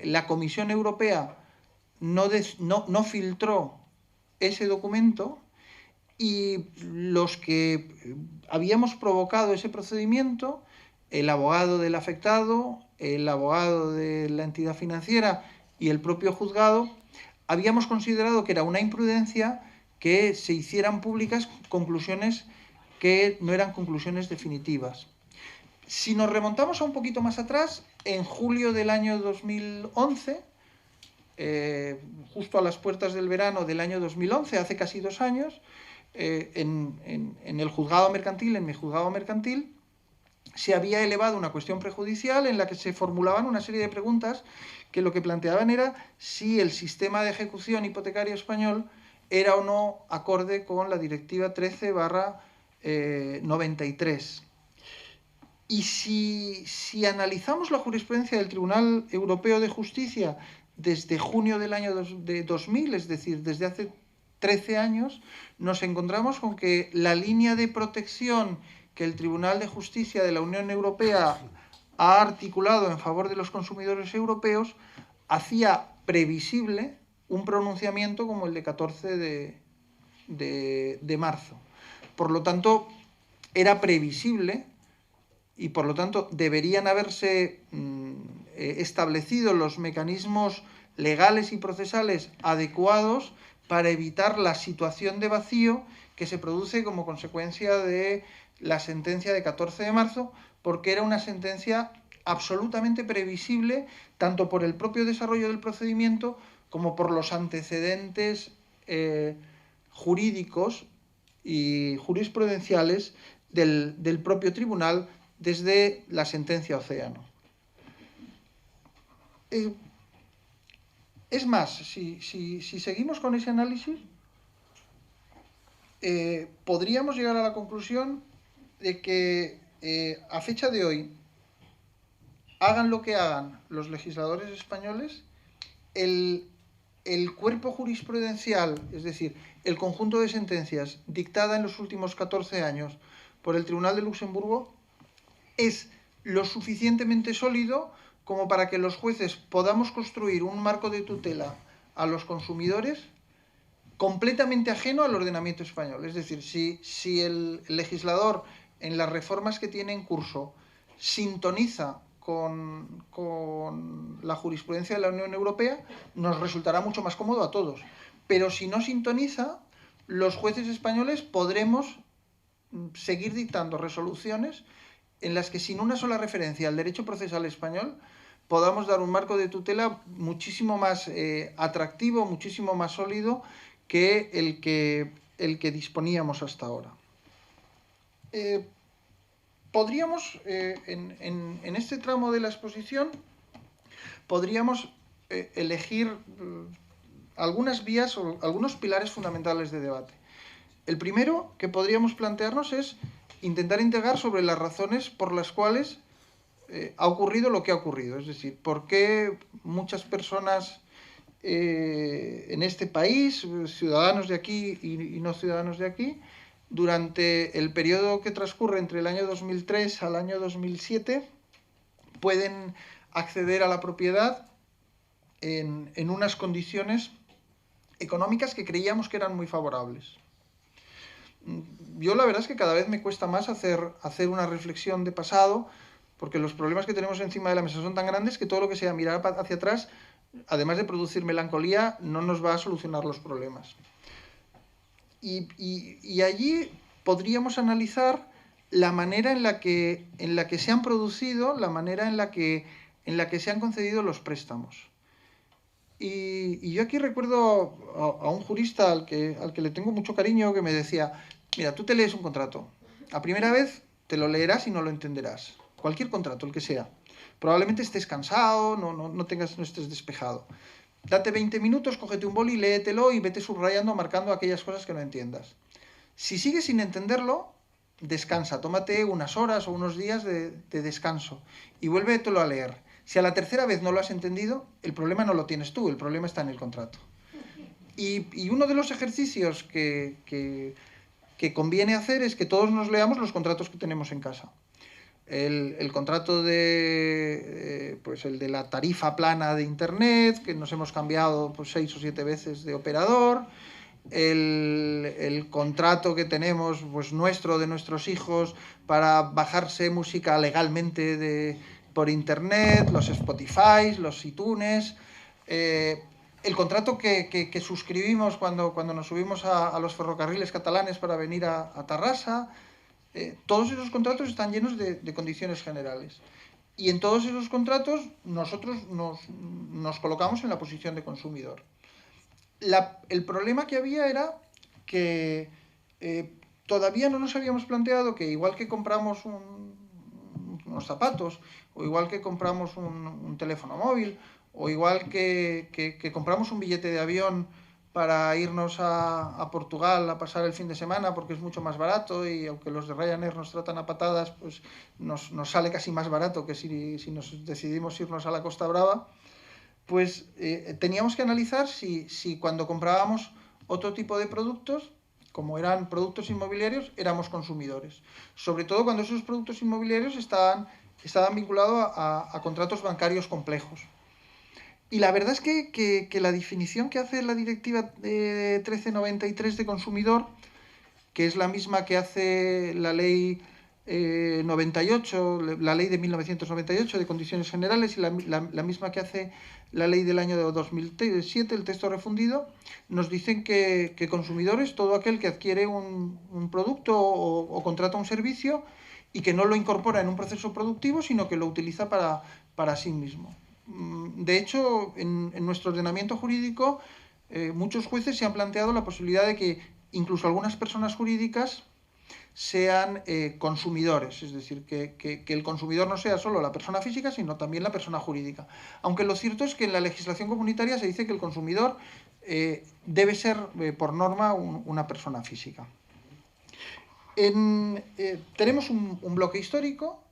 la Comisión Europea no filtró ese documento, y los que habíamos provocado ese procedimiento, el abogado del afectado, el abogado de la entidad financiera y el propio juzgado, habíamos considerado que era una imprudencia que se hicieran públicas conclusiones que no eran conclusiones definitivas. Si nos remontamos a un poquito más atrás, en julio del año 2011, justo a las puertas del verano del año 2011, hace casi 2 años, en el juzgado mercantil, en mi juzgado mercantil, se había elevado una cuestión prejudicial en la que se formulaban una serie de preguntas que lo que planteaban era si el sistema de ejecución hipotecario español era o no acorde con la Directiva 13/93. Y si analizamos la jurisprudencia del Tribunal Europeo de Justicia desde junio del año 2000, es decir, desde hace 13 años, nos encontramos con que la línea de protección que el Tribunal de Justicia de la Unión Europea ha articulado en favor de los consumidores europeos hacía previsible un pronunciamiento como el de 14 de marzo. Por lo tanto, era previsible y por lo tanto deberían haberse establecido los mecanismos legales y procesales adecuados para evitar la situación de vacío que se produce como consecuencia de la sentencia de 14 de marzo, porque era una sentencia absolutamente previsible, tanto por el propio desarrollo del procedimiento como por los antecedentes jurídicos y jurisprudenciales del propio tribunal desde la sentencia Océano. Es más, si seguimos con ese análisis, podríamos llegar a la conclusión de que a fecha de hoy, hagan lo que hagan los legisladores españoles, el cuerpo jurisprudencial, es decir, el conjunto de sentencias dictada en los últimos 14 años por el Tribunal de Luxemburgo, es lo suficientemente sólido como para que los jueces podamos construir un marco de tutela a los consumidores completamente ajeno al ordenamiento español. Es decir, si el legislador en las reformas que tiene en curso sintoniza con la jurisprudencia de la Unión Europea, nos resultará mucho más cómodo a todos. Pero si no sintoniza, los jueces españoles podremos seguir dictando resoluciones en las que sin una sola referencia al derecho procesal español podamos dar un marco de tutela muchísimo más atractivo, muchísimo más sólido que el que disponíamos hasta ahora. Podríamos, en este tramo de la exposición, podríamos elegir algunas vías o algunos pilares fundamentales de debate. El primero que podríamos plantearnos es intentar indagar sobre las razones por las cuales ha ocurrido lo que ha ocurrido. Es decir, por qué muchas personas en este país, ciudadanos de aquí y no ciudadanos de aquí, durante el periodo que transcurre entre el año 2003 al año 2007, pueden acceder a la propiedad en unas condiciones económicas que creíamos que eran muy favorables. Yo la verdad es que cada vez me cuesta más hacer una reflexión de pasado, porque los problemas que tenemos encima de la mesa son tan grandes que todo lo que sea mirar hacia atrás, además de producir melancolía, no nos va a solucionar los problemas. Y allí podríamos analizar la manera en la que se han producido, la manera en la que se han concedido los préstamos. Y yo aquí recuerdo a un jurista al que le tengo mucho cariño, que me decía: mira, tú te lees un contrato, a primera vez te lo leerás y no lo entenderás, cualquier contrato, el que sea. Probablemente estés cansado, no estés despejado. Date 20 minutos, cógete un boli, léetelo y vete subrayando, marcando aquellas cosas que no entiendas. Si sigues sin entenderlo, descansa, tómate unas horas o unos días de descanso y vuélvetelo a leer. Si a la tercera vez no lo has entendido, el problema no lo tienes tú, el problema está en el contrato. Y uno de los ejercicios que conviene hacer es que todos nos leamos los contratos que tenemos en casa. El contrato pues el de la tarifa plana de internet, que nos hemos cambiado pues 6 o 7 veces de operador, el contrato que tenemos pues nuestro, de nuestros hijos, para bajarse música legalmente por internet, los Spotify, los iTunes, el contrato que suscribimos cuando nos subimos a los ferrocarriles catalanes para venir a Tarrasa. Todos esos contratos están llenos de condiciones generales. Y en todos esos contratos nosotros nos colocamos en la posición de consumidor. El problema que había era que todavía no nos habíamos planteado que, igual que compramos unos zapatos, o igual que compramos un teléfono móvil, o igual que compramos un billete de avión para irnos a Portugal a pasar el fin de semana porque es mucho más barato, y aunque los de Ryanair nos tratan a patadas, pues nos sale casi más barato que si nos decidimos irnos a la Costa Brava, pues teníamos que analizar si cuando comprábamos otro tipo de productos, como eran productos inmobiliarios, éramos consumidores. Sobre todo cuando esos productos inmobiliarios estaban vinculados a contratos bancarios complejos. Y la verdad es que la definición que hace la Directiva 1393 de consumidor, que es la misma que hace la Ley 98, la Ley de 1998 de Condiciones Generales, y la misma que hace la Ley del año 2007, el texto refundido, nos dicen que consumidor es todo aquel que adquiere un producto o contrata un servicio y que no lo incorpora en un proceso productivo, sino que lo utiliza para sí mismo. De hecho, en nuestro ordenamiento jurídico, muchos jueces se han planteado la posibilidad de que incluso algunas personas jurídicas sean consumidores, es decir, que el consumidor no sea solo la persona física, sino también la persona jurídica. Aunque lo cierto es que en la legislación comunitaria se dice que el consumidor debe ser, por norma, una persona física. Tenemos un bloque histórico,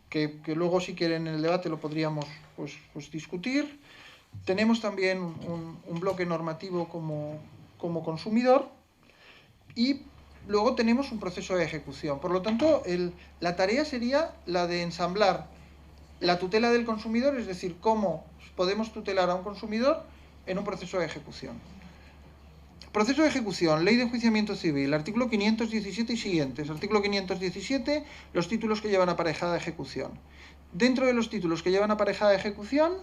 que luego, si quieren, en el debate lo podríamos pues discutir. Tenemos también un bloque normativo como consumidor, y luego tenemos un proceso de ejecución. Por lo tanto, la tarea sería la de ensamblar la tutela del consumidor, es decir, cómo podemos tutelar a un consumidor en un proceso de ejecución. Proceso de ejecución, Ley de Enjuiciamiento Civil, artículo 517 y siguientes. Artículo 517, los títulos que llevan aparejada ejecución. Dentro de los títulos que llevan aparejada ejecución,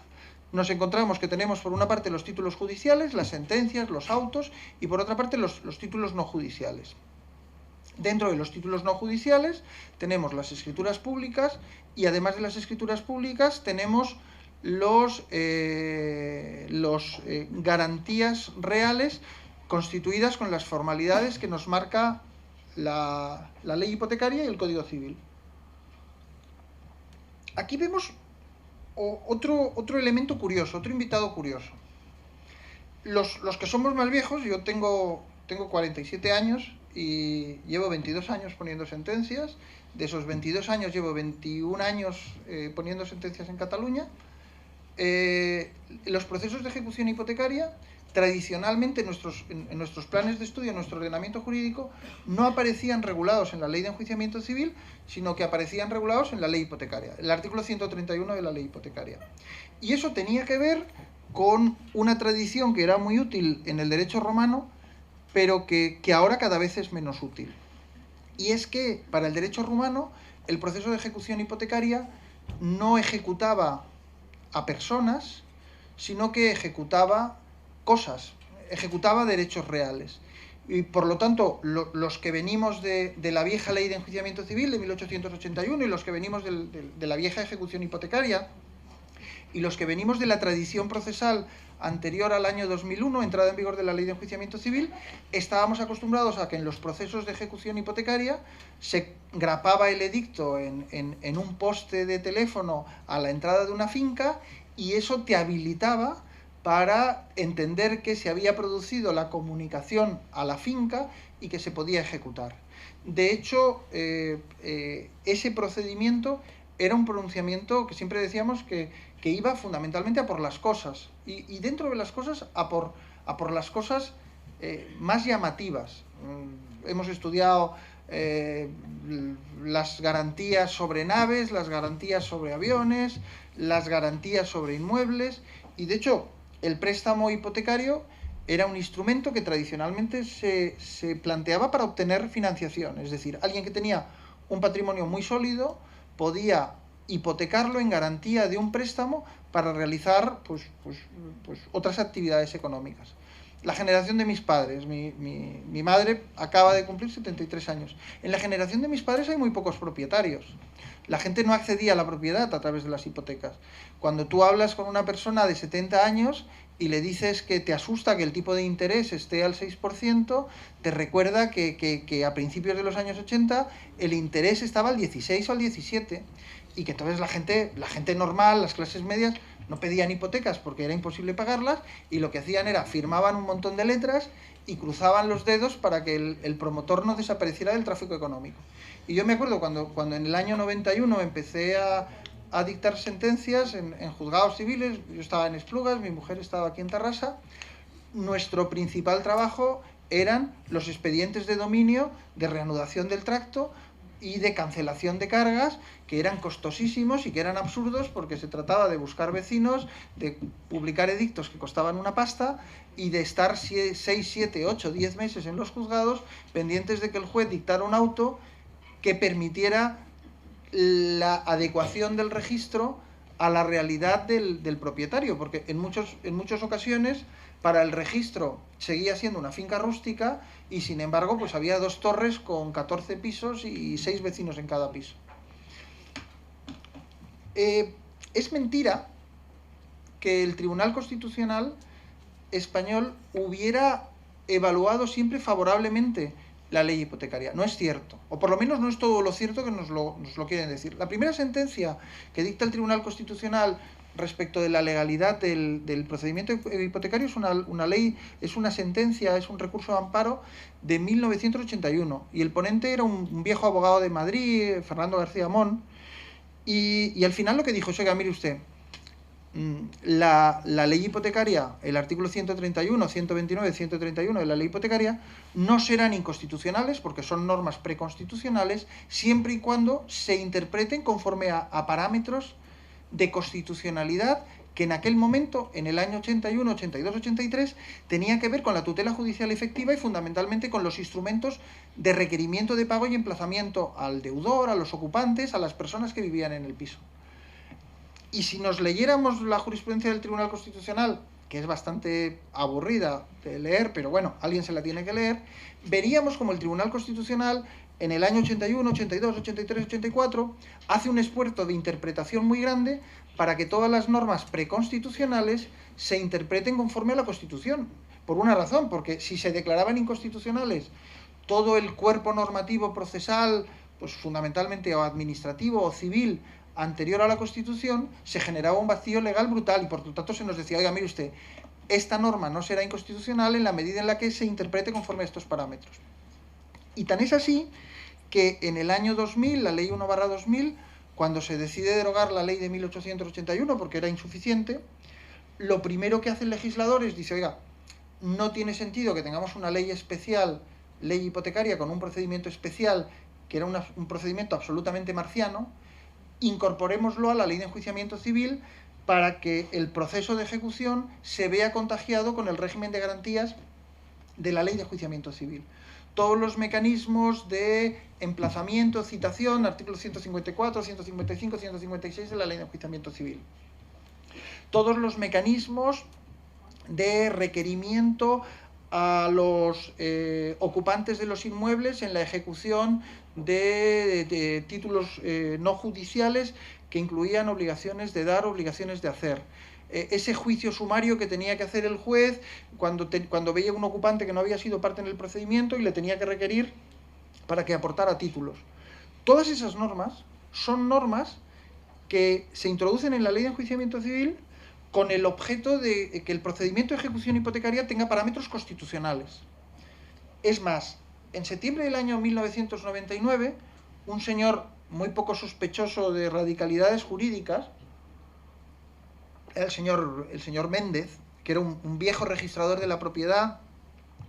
nos encontramos que tenemos por una parte los títulos judiciales, las sentencias, los autos, y por otra parte los títulos no judiciales. Dentro de los títulos no judiciales tenemos las escrituras públicas, y además de las escrituras públicas tenemos los garantías reales constituidas con las formalidades que nos marca la ley hipotecaria y el Código Civil. Aquí vemos otro elemento curioso, otro invitado curioso. Los que somos más viejos, yo tengo 47 años y llevo 22 años poniendo sentencias. De esos 22 años llevo 21 años poniendo sentencias en Cataluña. Los procesos de ejecución hipotecaria, tradicionalmente en nuestros planes de estudio, en nuestro ordenamiento jurídico, no aparecían regulados en la Ley de Enjuiciamiento Civil, sino que aparecían regulados en la Ley hipotecaria, el artículo 131 de la Ley hipotecaria. Y eso tenía que ver con una tradición que era muy útil en el derecho romano, pero que ahora cada vez es menos útil. Y es que para el derecho romano el proceso de ejecución hipotecaria no ejecutaba a personas, sino que ejecutaba cosas, ejecutaba derechos reales. Y por lo tanto, los que venimos de la vieja Ley de Enjuiciamiento Civil de 1881 y los que venimos de la vieja ejecución hipotecaria y los que venimos de la tradición procesal anterior al año 2001, entrada en vigor de la Ley de Enjuiciamiento Civil, estábamos acostumbrados a que en los procesos de ejecución hipotecaria se grapaba el edicto en un poste de teléfono a la entrada de una finca, y eso te habilitaba para entender que se había producido la comunicación a la finca y que se podía ejecutar. De hecho, ese procedimiento era un pronunciamiento que siempre decíamos que iba fundamentalmente a por las cosas, y dentro de las cosas a por las cosas más llamativas. Hemos estudiado las garantías sobre naves, las garantías sobre aviones, las garantías sobre inmuebles, y de hecho el préstamo hipotecario era un instrumento que tradicionalmente se planteaba para obtener financiación. Es decir, alguien que tenía un patrimonio muy sólido podía hipotecarlo en garantía de un préstamo para realizar pues otras actividades económicas. La generación de mis padres, mi madre acaba de cumplir 73 años. En la generación de mis padres hay muy pocos propietarios. La gente no accedía a la propiedad a través de las hipotecas. Cuando tú hablas con una persona de 70 años y le dices que te asusta que el tipo de interés esté al 6%, te recuerda que a principios de los años 80 el interés estaba al 16 o al 17%, y que entonces la gente normal, las clases medias, no pedían hipotecas porque era imposible pagarlas, y lo que hacían era firmaban un montón de letras y cruzaban los dedos para que el promotor no desapareciera del tráfico económico. Y yo me acuerdo cuando en el año 91 empecé a dictar sentencias en juzgados civiles. Yo estaba en Esplugas, mi mujer estaba aquí en Tarrasa. Nuestro principal trabajo eran los expedientes de dominio de reanudación del tracto, y de cancelación de cargas, que eran costosísimos y que eran absurdos porque se trataba de buscar vecinos, de publicar edictos que costaban una pasta y de estar 6, 7, 8, 10 meses en los juzgados pendientes de que el juez dictara un auto que permitiera la adecuación del registro a la realidad del propietario, porque en muchas ocasiones para el registro seguía siendo una finca rústica y sin embargo pues había 2 torres con 14 pisos y 6 vecinos en cada piso. Es mentira que el Tribunal Constitucional español hubiera evaluado siempre favorablemente la ley hipotecaria. No es cierto, o por lo menos no es todo lo cierto que nos lo quieren decir. La primera sentencia que dicta el Tribunal Constitucional respecto de la legalidad del procedimiento hipotecario es una sentencia, es un recurso de amparo de 1981, y el ponente era un viejo abogado de Madrid, Fernando García Mon, y al final lo que dijo es: oiga, mire usted, la ley hipotecaria, el artículo 131, 129, 131 de la ley hipotecaria no serán inconstitucionales porque son normas preconstitucionales siempre y cuando se interpreten conforme a parámetros de constitucionalidad que en aquel momento, en el año 81, 82, 83, tenía que ver con la tutela judicial efectiva y fundamentalmente con los instrumentos de requerimiento de pago y emplazamiento al deudor, a los ocupantes, a las personas que vivían en el piso. Y si nos leyéramos la jurisprudencia del Tribunal Constitucional, que es bastante aburrida de leer, pero bueno, alguien se la tiene que leer, veríamos como el Tribunal Constitucional en el año 81, 82, 83, 84 hace un esfuerzo de interpretación muy grande para que todas las normas preconstitucionales se interpreten conforme a la Constitución. Por una razón, porque si se declaraban inconstitucionales todo el cuerpo normativo procesal, pues fundamentalmente o administrativo o civil, anterior a la Constitución, se generaba un vacío legal brutal y por lo tanto se nos decía: oiga, mire usted, esta norma no será inconstitucional en la medida en la que se interprete conforme a estos parámetros. Y tan es así que en el año 2000, la ley 1/2000, cuando se decide derogar la ley de 1881 porque era insuficiente, lo primero que hace el legislador es dice: oiga, no tiene sentido que tengamos una ley especial, ley hipotecaria con un procedimiento especial, que era un procedimiento absolutamente marciano, incorporémoslo a la ley de enjuiciamiento civil para que el proceso de ejecución se vea contagiado con el régimen de garantías de la ley de enjuiciamiento civil. Todos los mecanismos de emplazamiento, citación, artículos 154, 155, 156 de la ley de enjuiciamiento civil. Todos los mecanismos de requerimiento a los ocupantes de los inmuebles en la ejecución de títulos no judiciales que incluían obligaciones de dar, obligaciones de hacer. Ese juicio sumario que tenía que hacer el juez cuando veía un ocupante que no había sido parte en el procedimiento y le tenía que requerir para que aportara títulos. Todas esas normas son normas que se introducen en la ley de enjuiciamiento civil con el objeto de que el procedimiento de ejecución hipotecaria tenga parámetros constitucionales. Es más, en septiembre del año 1999, un señor muy poco sospechoso de radicalidades jurídicas, el señor Méndez, que era un viejo registrador de la propiedad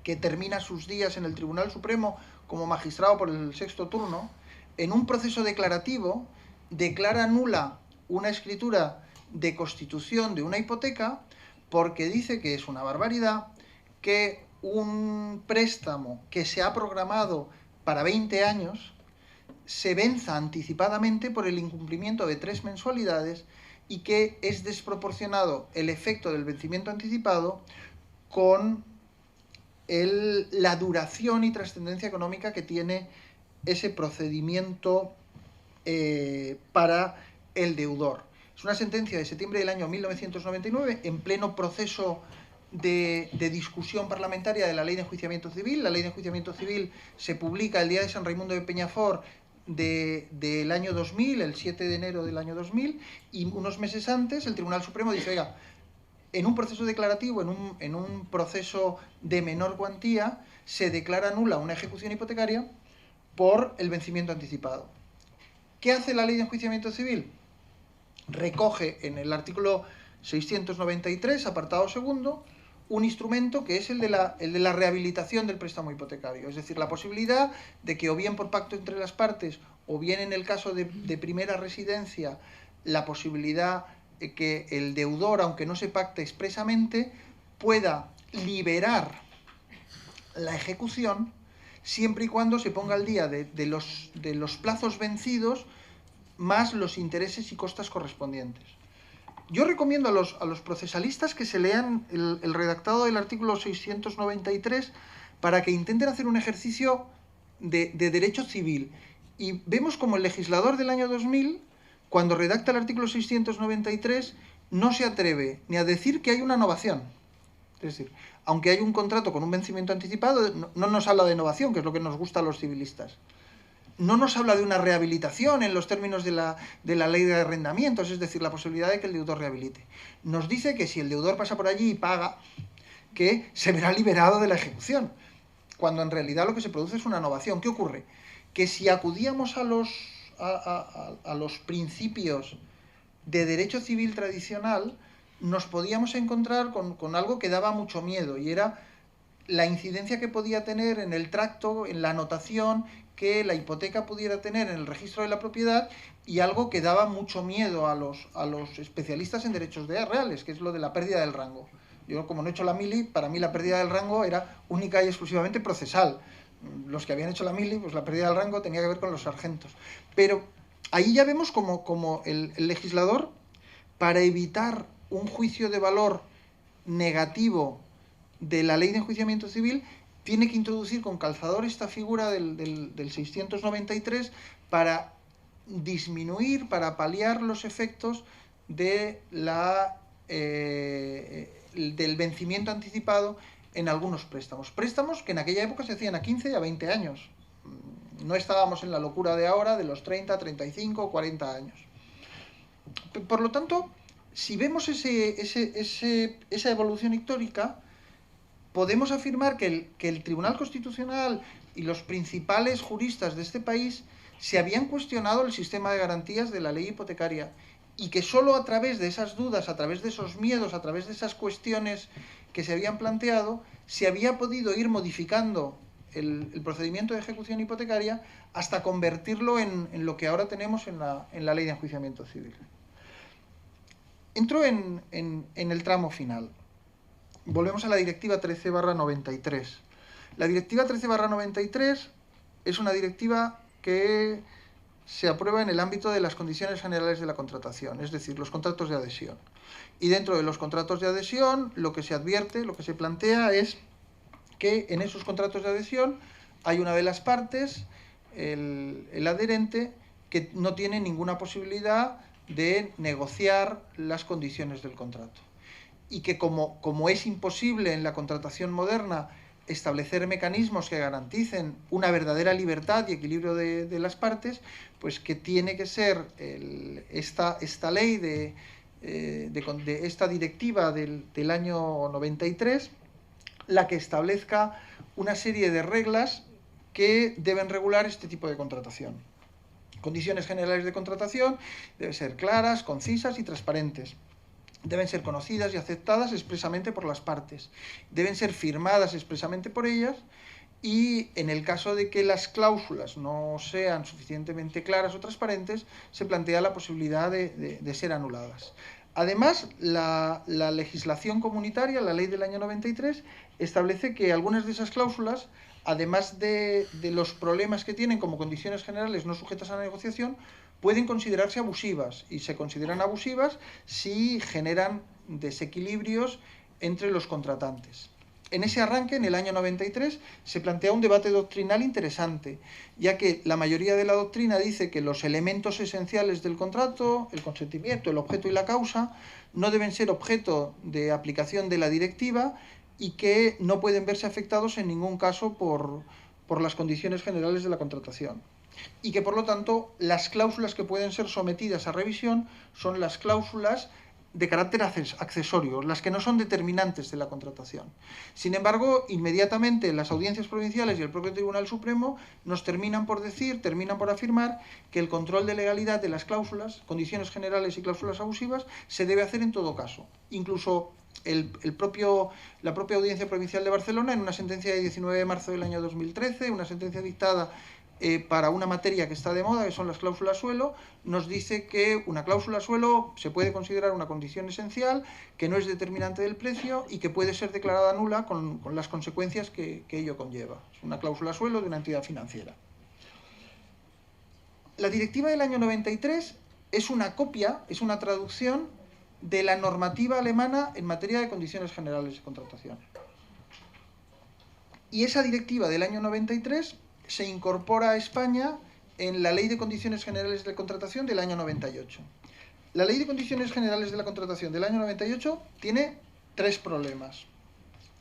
que termina sus días en el Tribunal Supremo como magistrado por el 6º turno, en un proceso declarativo declara nula una escritura de constitución de una hipoteca porque dice que es una barbaridad que un préstamo que se ha programado para 20 años se venza anticipadamente por el incumplimiento de 3 mensualidades y que es desproporcionado el efecto del vencimiento anticipado con la duración y trascendencia económica que tiene ese procedimiento para el deudor. Es una sentencia de septiembre del año 1999, en pleno proceso de discusión parlamentaria de la Ley de Enjuiciamiento Civil. La Ley de Enjuiciamiento Civil se publica el día de San Raimundo de Peñafort del año 2000, el 7 de enero del año 2000, y unos meses antes el Tribunal Supremo dice: oiga, en un proceso declarativo, en un proceso de menor cuantía, se declara nula una ejecución hipotecaria por el vencimiento anticipado. ¿Qué hace la Ley de Enjuiciamiento Civil? Recoge en el artículo 693, apartado segundo, un instrumento que es el de la rehabilitación del préstamo hipotecario, es decir, la posibilidad de que o bien por pacto entre las partes o bien en el caso de primera residencia, la posibilidad de que el deudor, aunque no se pacte expresamente, pueda liberar la ejecución siempre y cuando se ponga al día de los plazos vencidos más los intereses y costas correspondientes. Yo recomiendo a los procesalistas que se lean el redactado del artículo 693 para que intenten hacer un ejercicio de derecho civil. Y vemos como el legislador del año 2000, cuando redacta el artículo 693, no se atreve ni a decir que hay una novación. Es decir, aunque hay un contrato con un vencimiento anticipado, no nos habla de novación, que es lo que nos gusta a los civilistas. No nos habla de una rehabilitación en los términos de la ley de arrendamientos, es decir, la posibilidad de que el deudor rehabilite. Nos dice que si el deudor pasa por allí y paga, que se verá liberado de la ejecución, cuando en realidad lo que se produce es una novación. ¿Qué ocurre? Que si acudíamos a los principios de derecho civil tradicional, nos podíamos encontrar con algo que daba mucho miedo, y era la incidencia que podía tener en el tracto, en la anotación que la hipoteca pudiera tener en el registro de la propiedad, y algo que daba mucho miedo a los especialistas en derechos reales, que es lo de la pérdida del rango. Yo, como no he hecho la mili, para mí la pérdida del rango era única y exclusivamente procesal. Los que habían hecho la mili, pues la pérdida del rango tenía que ver con los sargentos. Pero ahí ya vemos como el legislador, para evitar un juicio de valor negativo de la ley de enjuiciamiento civil, tiene que introducir con calzador esta figura del 693 para disminuir, para paliar los efectos de del vencimiento anticipado en algunos préstamos. Préstamos que en aquella época se hacían a 15 y a 20 años. No estábamos en la locura de ahora de los 30, 35, 40 años. Por lo tanto, si vemos esa evolución histórica, podemos afirmar que el Tribunal Constitucional y los principales juristas de este país se habían cuestionado el sistema de garantías de la ley hipotecaria, y que solo a través de esas dudas, a través de esos miedos, a través de esas cuestiones que se habían planteado, se había podido ir modificando el procedimiento de ejecución hipotecaria hasta convertirlo en lo que ahora tenemos en la ley de enjuiciamiento civil. Entro en el tramo final. Volvemos a la Directiva 13/93. La Directiva 13/93 es una directiva que se aprueba en el ámbito de las condiciones generales de la contratación, es decir, los contratos de adhesión. Y dentro de los contratos de adhesión, lo que se advierte, lo que se plantea es que en esos contratos de adhesión hay una de las partes, el adherente, que no tiene ninguna posibilidad de negociar las condiciones del contrato. Y que como es imposible en la contratación moderna establecer mecanismos que garanticen una verdadera libertad y equilibrio de las partes, pues que tiene que ser esta ley esta directiva del año 93 la que establezca una serie de reglas que deben regular este tipo de contratación. Condiciones generales de contratación deben ser claras, concisas y transparentes. Deben ser conocidas y aceptadas expresamente por las partes. Deben ser firmadas expresamente por ellas, y en el caso de que las cláusulas no sean suficientemente claras o transparentes, se plantea la posibilidad de ser anuladas. Además, la legislación comunitaria, la ley del año 93, establece que algunas de esas cláusulas, además de los problemas que tienen como condiciones generales no sujetas a la negociación, pueden considerarse abusivas, y se consideran abusivas si generan desequilibrios entre los contratantes. En ese arranque, en el año 93, se plantea un debate doctrinal interesante, ya que la mayoría de la doctrina dice que los elementos esenciales del contrato, el consentimiento, el objeto y la causa, no deben ser objeto de aplicación de la directiva, y que no pueden verse afectados en ningún caso por las condiciones generales de la contratación. Y que, por lo tanto, las cláusulas que pueden ser sometidas a revisión son las cláusulas de carácter accesorio, las que no son determinantes de la contratación. Sin embargo, inmediatamente las audiencias provinciales y el propio Tribunal Supremo nos terminan por afirmar que el control de legalidad de las cláusulas, condiciones generales y cláusulas abusivas, se debe hacer en todo caso. Incluso la propia Audiencia Provincial de Barcelona, en una sentencia de 19 de marzo del año 2013, una sentencia dictada para una materia que está de moda, que son las cláusulas suelo, nos dice que una cláusula suelo se puede considerar una condición esencial, que no es determinante del precio y que puede ser declarada nula con las consecuencias que ello conlleva. Es una cláusula suelo de una entidad financiera. La directiva del año 93 es una copia, es una traducción de la normativa alemana en materia de condiciones generales de contratación. Y esa directiva del año 93 se incorpora a España en la Ley de Condiciones Generales de Contratación del año 98. La Ley de Condiciones Generales de la Contratación del año 98 tiene 3 problemas.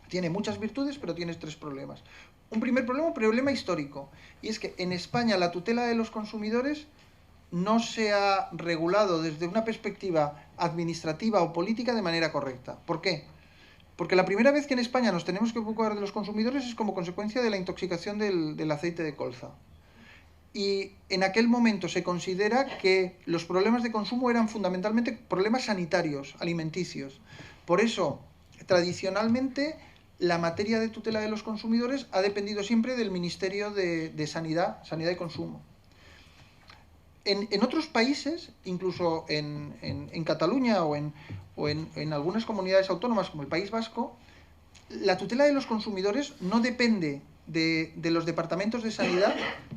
Tiene muchas virtudes, pero tiene 3 problemas. Un primer problema, un problema histórico, y es que en España la tutela de los consumidores no se ha regulado desde una perspectiva administrativa o política de manera correcta. ¿Por qué? Porque la primera vez que en España nos tenemos que ocupar de los consumidores es como consecuencia de la intoxicación del aceite de colza. Y en aquel momento se considera que los problemas de consumo eran fundamentalmente problemas sanitarios, alimenticios. Por eso, tradicionalmente, la materia de tutela de los consumidores ha dependido siempre del Ministerio de Sanidad y Consumo. En otros países, incluso en Cataluña o en algunas comunidades autónomas como el País Vasco, la tutela de los consumidores no depende de los departamentos de sanidad,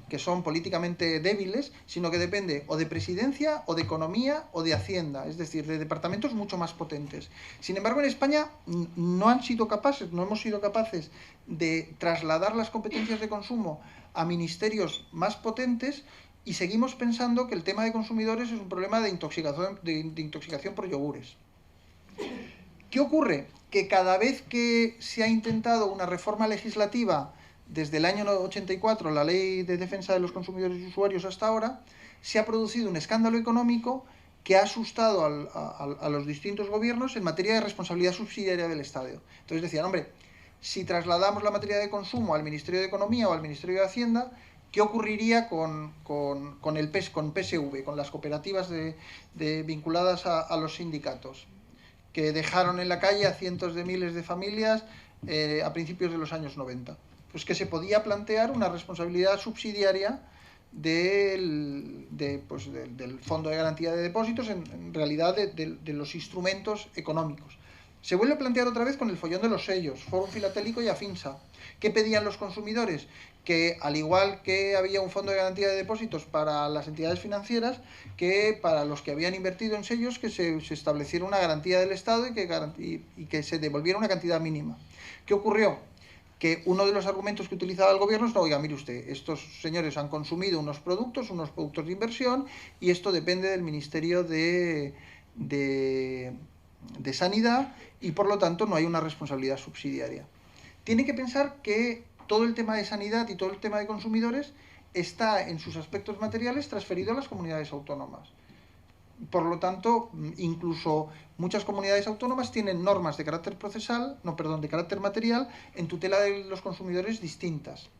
que son políticamente débiles, sino que depende o de presidencia, o de economía, o de hacienda, es decir, de departamentos mucho más potentes. Sin embargo, en España no hemos sido capaces de trasladar las competencias de consumo a ministerios más potentes, y seguimos pensando que el tema de consumidores es un problema de intoxicación por yogures. ¿Qué ocurre? Que cada vez que se ha intentado una reforma legislativa desde el año 84, la Ley de Defensa de los Consumidores y Usuarios, hasta ahora, se ha producido un escándalo económico que ha asustado a los distintos gobiernos en materia de responsabilidad subsidiaria del Estado. Entonces decían, hombre, si trasladamos la materia de consumo al Ministerio de Economía o al Ministerio de Hacienda, ¿qué ocurriría con PSV, con las cooperativas vinculadas a los sindicatos, que dejaron en la calle a cientos de miles de familias a principios de los años 90? Pues que se podía plantear una responsabilidad subsidiaria del Fondo de Garantía de Depósitos, en realidad de los instrumentos económicos. Se vuelve a plantear otra vez con el follón de los sellos, Fórum Filatélico y Afinsa. ¿Qué pedían los consumidores? Que al igual que había un fondo de garantía de depósitos para las entidades financieras, que para los que habían invertido en sellos, que se estableciera una garantía del Estado y que se devolviera una cantidad mínima. ¿Qué ocurrió? Que uno de los argumentos que utilizaba el gobierno es, no, oiga, mire usted, estos señores han consumido unos productos de inversión, y esto depende del Ministerio de Sanidad, y por lo tanto no hay una responsabilidad subsidiaria. Tiene que pensar que todo el tema de sanidad y todo el tema de consumidores está en sus aspectos materiales transferido a las comunidades autónomas. Por lo tanto, incluso muchas comunidades autónomas tienen normas de carácter de carácter material en tutela de los consumidores distintas.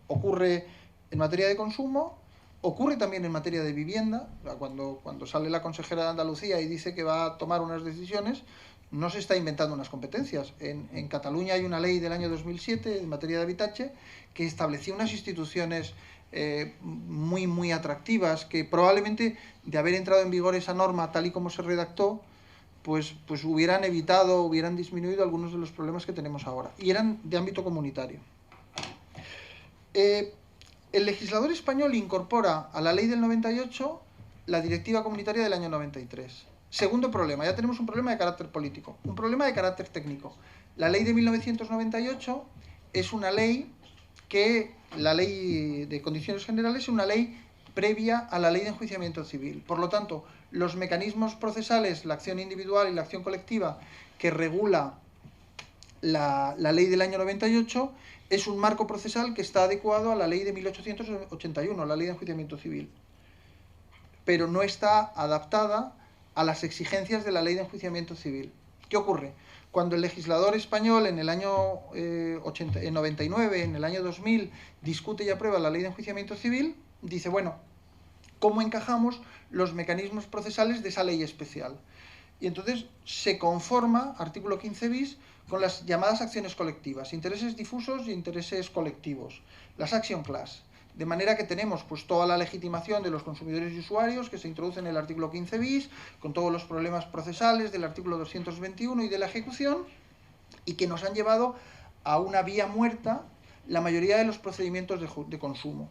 Ocurre en materia de consumo, ocurre también en materia de vivienda. Cuando sale la consejera de Andalucía y dice que va a tomar unas decisiones, no se está inventando unas competencias. En Cataluña hay una ley del año 2007 en materia de habitatge que establecía unas instituciones muy atractivas, que probablemente, de haber entrado en vigor esa norma tal y como se redactó, pues hubieran evitado, hubieran disminuido algunos de los problemas que tenemos ahora, y eran de ámbito comunitario. El legislador español incorpora a la ley del 98 la directiva comunitaria del año 93. Segundo problema, ya tenemos un problema de carácter político, un problema de carácter técnico. La ley de 1998 es una ley la ley de condiciones generales es una ley previa a la ley de enjuiciamiento civil. Por lo tanto, los mecanismos procesales, la acción individual y la acción colectiva que regula la ley del año 98, es un marco procesal que está adecuado a la ley de 1881, la ley de enjuiciamiento civil, pero no está adaptada a las exigencias de la ley de enjuiciamiento civil. ¿Qué ocurre? Cuando el legislador español en el año 99, en el año 2000, discute y aprueba la ley de enjuiciamiento civil, dice, bueno, ¿cómo encajamos los mecanismos procesales de esa ley especial? Y entonces se conforma, artículo 15 bis, con las llamadas acciones colectivas, intereses difusos y intereses colectivos, las action class, de manera que tenemos pues toda la legitimación de los consumidores y usuarios que se introduce en el artículo 15 bis, con todos los problemas procesales del artículo 221 y de la ejecución, y que nos han llevado a una vía muerta la mayoría de los procedimientos de consumo.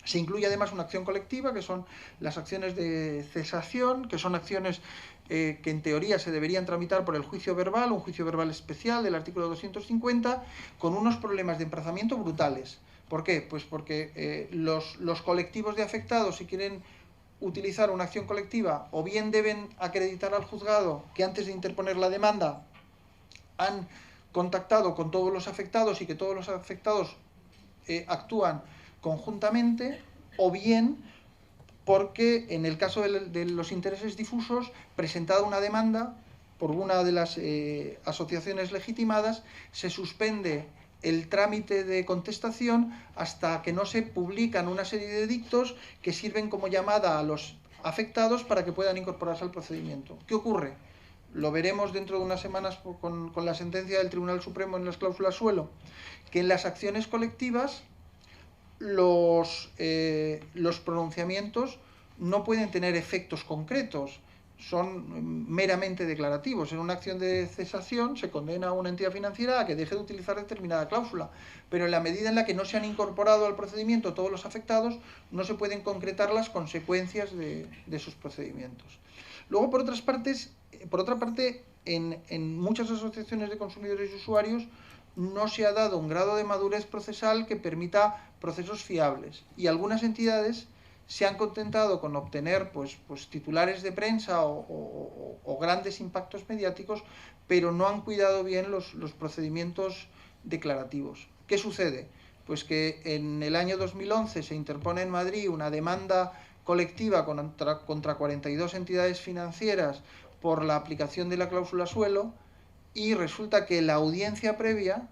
Se incluye además una acción colectiva, que son las acciones de cesación, que son acciones que en teoría se deberían tramitar por el juicio verbal, un juicio verbal especial del artículo 250, con unos problemas de emplazamiento brutales. ¿Por qué? Pues porque los colectivos de afectados, si quieren utilizar una acción colectiva, o bien deben acreditar al juzgado que antes de interponer la demanda han contactado con todos los afectados y que todos los afectados actúan conjuntamente, o bien porque en el caso de los intereses difusos, presentada una demanda por una de las asociaciones legitimadas, se suspende el trámite de contestación hasta que no se publican una serie de edictos que sirven como llamada a los afectados para que puedan incorporarse al procedimiento. ¿Qué ocurre? Lo veremos dentro de unas semanas con la sentencia del Tribunal Supremo en las cláusulas suelo, que en las acciones colectivas los pronunciamientos no pueden tener efectos concretos, son meramente declarativos. En una acción de cesación se condena a una entidad financiera a que deje de utilizar determinada cláusula, pero en la medida en la que no se han incorporado al procedimiento todos los afectados, no se pueden concretar las consecuencias de esos procedimientos. Luego, por otra parte, en muchas asociaciones de consumidores y usuarios no se ha dado un grado de madurez procesal que permita procesos fiables, y algunas entidades se han contentado con obtener pues titulares de prensa o grandes impactos mediáticos, pero no han cuidado bien los procedimientos declarativos. ¿Qué sucede? Pues que en el año 2011 se interpone en Madrid una demanda colectiva contra 42 entidades financieras por la aplicación de la cláusula suelo, y resulta que la audiencia previa,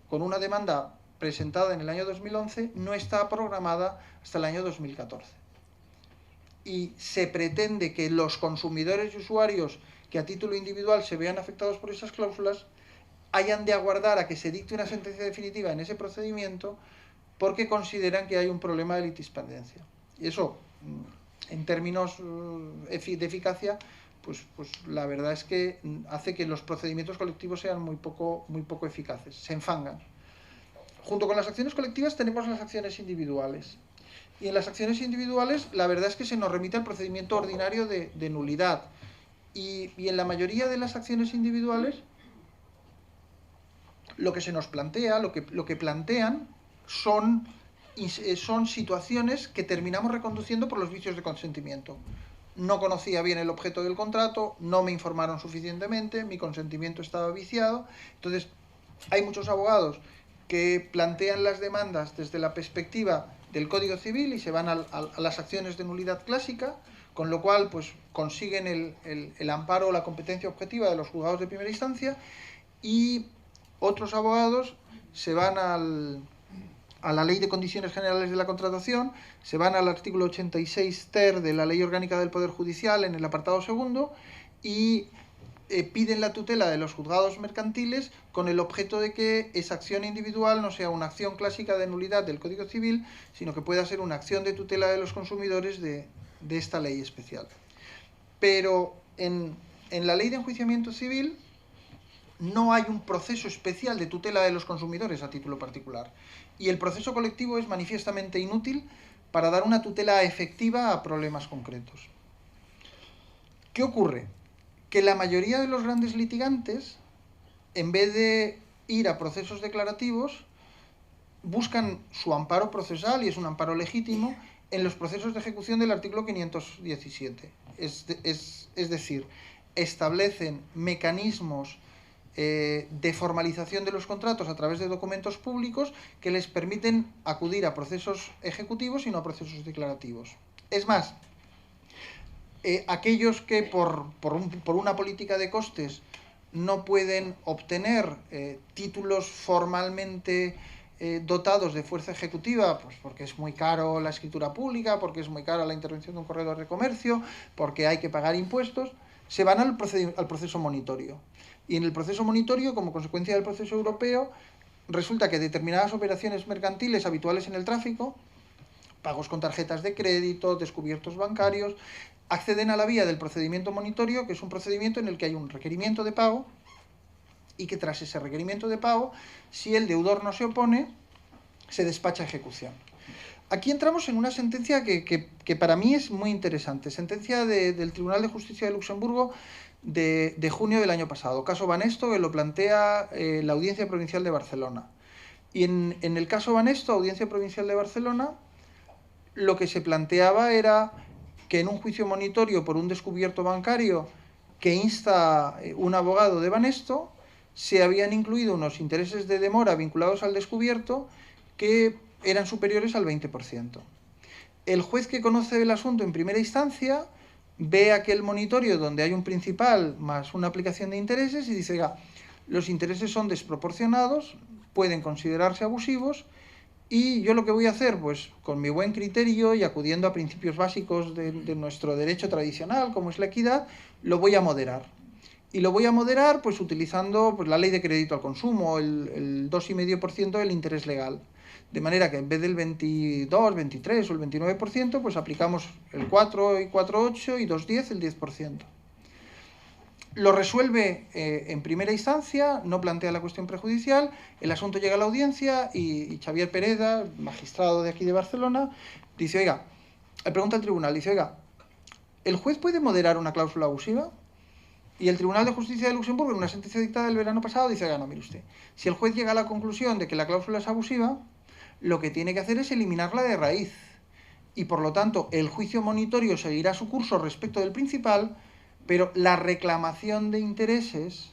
con una demanda presentada en el año 2011, no está programada hasta el año 2014. Y se pretende que los consumidores y usuarios que a título individual se vean afectados por esas cláusulas hayan de aguardar a que se dicte una sentencia definitiva en ese procedimiento, porque consideran que hay un problema de litispendencia. Y eso, en términos de eficacia, pues la verdad es que hace que los procedimientos colectivos sean muy poco eficaces, se enfangan. Junto con las acciones colectivas tenemos las acciones individuales. Y en las acciones individuales la verdad es que se nos remite al procedimiento ordinario de nulidad. Y en la mayoría de las acciones individuales lo que se nos plantea, lo que plantean son situaciones que terminamos reconduciendo por los vicios de consentimiento. No conocía bien el objeto del contrato, no me informaron suficientemente, mi consentimiento estaba viciado. Entonces, hay muchos abogados que plantean las demandas desde la perspectiva del Código Civil y se van a las acciones de nulidad clásica, con lo cual pues consiguen el amparo o la competencia objetiva de los juzgados de primera instancia, y otros abogados se van a la Ley de Condiciones Generales de la Contratación, se van al artículo 86 ter de la Ley Orgánica del Poder Judicial en el apartado segundo y piden la tutela de los juzgados mercantiles con el objeto de que esa acción individual no sea una acción clásica de nulidad del Código Civil, sino que pueda ser una acción de tutela de los consumidores de esta ley especial. Pero en la Ley de Enjuiciamiento Civil no hay un proceso especial de tutela de los consumidores a título particular, y el proceso colectivo es manifiestamente inútil para dar una tutela efectiva a problemas concretos. ¿Qué ocurre? Que la mayoría de los grandes litigantes, en vez de ir a procesos declarativos, buscan su amparo procesal, y es un amparo legítimo, en los procesos de ejecución del artículo 517. Es decir, establecen mecanismos de formalización de los contratos a través de documentos públicos que les permiten acudir a procesos ejecutivos y no a procesos declarativos. Es más, aquellos que por una política de costes no pueden obtener títulos formalmente dotados de fuerza ejecutiva, pues porque es muy caro la escritura pública, porque es muy cara la intervención de un corredor de comercio, porque hay que pagar impuestos, se van al proceso monitorio. Y en el proceso monitorio, como consecuencia del proceso europeo, resulta que determinadas operaciones mercantiles habituales en el tráfico pagos con tarjetas de crédito, descubiertos bancarios, acceden a la vía del procedimiento monitorio, que es un procedimiento en el que hay un requerimiento de pago y que tras ese requerimiento de pago, si el deudor no se opone, se despacha a ejecución. Aquí entramos en una sentencia que para mí es muy interesante, sentencia del Tribunal de Justicia de Luxemburgo de junio del año pasado, caso Banesto, que lo plantea la Audiencia Provincial de Barcelona. Y en el caso Banesto, Audiencia Provincial de Barcelona, lo que se planteaba era que en un juicio monitorio por un descubierto bancario que insta un abogado de Banesto, se habían incluido unos intereses de demora vinculados al descubierto que eran superiores al 20%. El juez que conoce el asunto en primera instancia ve aquel monitorio donde hay un principal más una aplicación de intereses y dice, oiga, los intereses son desproporcionados, pueden considerarse abusivos y yo lo que voy a hacer, pues con mi buen criterio y acudiendo a principios básicos de nuestro derecho tradicional, como es la equidad, lo voy a moderar. Y lo voy a moderar pues utilizando pues, la ley de crédito al consumo, el 2,5% del interés legal. De manera que en vez del 22, 23 o el 29%, pues aplicamos el 4 y 4,8 y 2,10 el 10%. Lo resuelve en primera instancia, no plantea la cuestión prejudicial, el asunto llega a la audiencia y Xavier Pereda, magistrado de aquí de Barcelona, dice, oiga, le pregunta al tribunal, dice, oiga, ¿el juez puede moderar una cláusula abusiva? Y el Tribunal de Justicia de Luxemburgo, en una sentencia dictada el verano pasado, dice, oiga, no, mire usted, si el juez llega a la conclusión de que la cláusula es abusiva, lo que tiene que hacer es eliminarla de raíz. Y por lo tanto, el juicio monitorio seguirá su curso respecto del principal, pero la reclamación de intereses,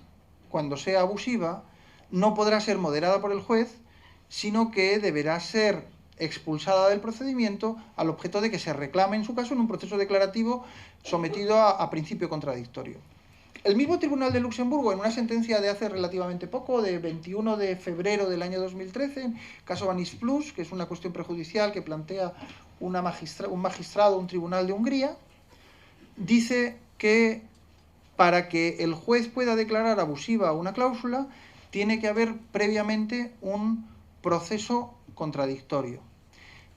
cuando sea abusiva, no podrá ser moderada por el juez, sino que deberá ser expulsada del procedimiento al objeto de que se reclame, en su caso, en un proceso declarativo sometido a principio contradictorio. El mismo Tribunal de Luxemburgo, en una sentencia de hace relativamente poco, de 21 de febrero del año 2013, caso Banis Plus, que es una cuestión prejudicial que plantea un magistrado, un tribunal de Hungría, dice que para que el juez pueda declarar abusiva una cláusula, tiene que haber previamente un proceso contradictorio.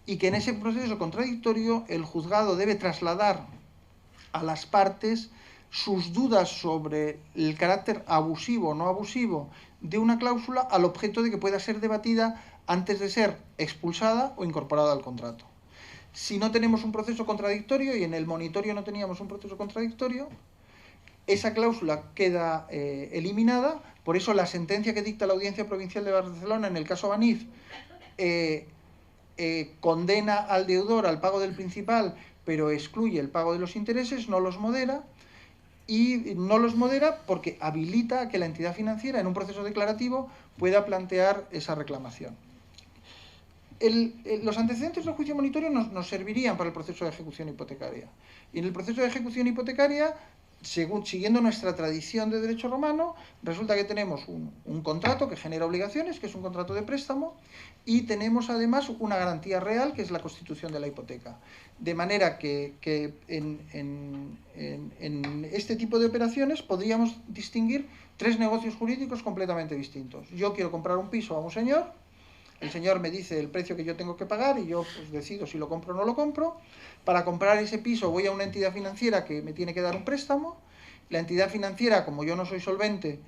Y que en ese proceso contradictorio el juzgado debe trasladar a las partes sus dudas sobre el carácter abusivo o no abusivo de una cláusula al objeto de que pueda ser debatida antes de ser expulsada o incorporada al contrato. Si no tenemos un proceso contradictorio, y en el monitorio no teníamos un proceso contradictorio, esa cláusula queda eliminada. Por eso la sentencia que dicta la Audiencia Provincial de Barcelona en el caso Banif condena al deudor al pago del principal, pero excluye el pago de los intereses, no los modera, y no los modera porque habilita a que la entidad financiera en un proceso declarativo pueda plantear esa reclamación. Los antecedentes del juicio monitorio nos servirían para el proceso de ejecución hipotecaria. Y en el proceso de ejecución hipotecaria, siguiendo nuestra tradición de derecho romano, resulta que tenemos un contrato que genera obligaciones, que es un contrato de préstamo, y tenemos además una garantía real, que es la constitución de la hipoteca. De manera que en este tipo de operaciones podríamos distinguir tres negocios jurídicos completamente distintos. Yo quiero comprar un piso a un señor, el señor me dice el precio que yo tengo que pagar y yo pues, decido si lo compro o no lo compro. Para comprar ese piso voy a una entidad financiera que me tiene que dar un préstamo. La entidad financiera, como yo no soy solvente,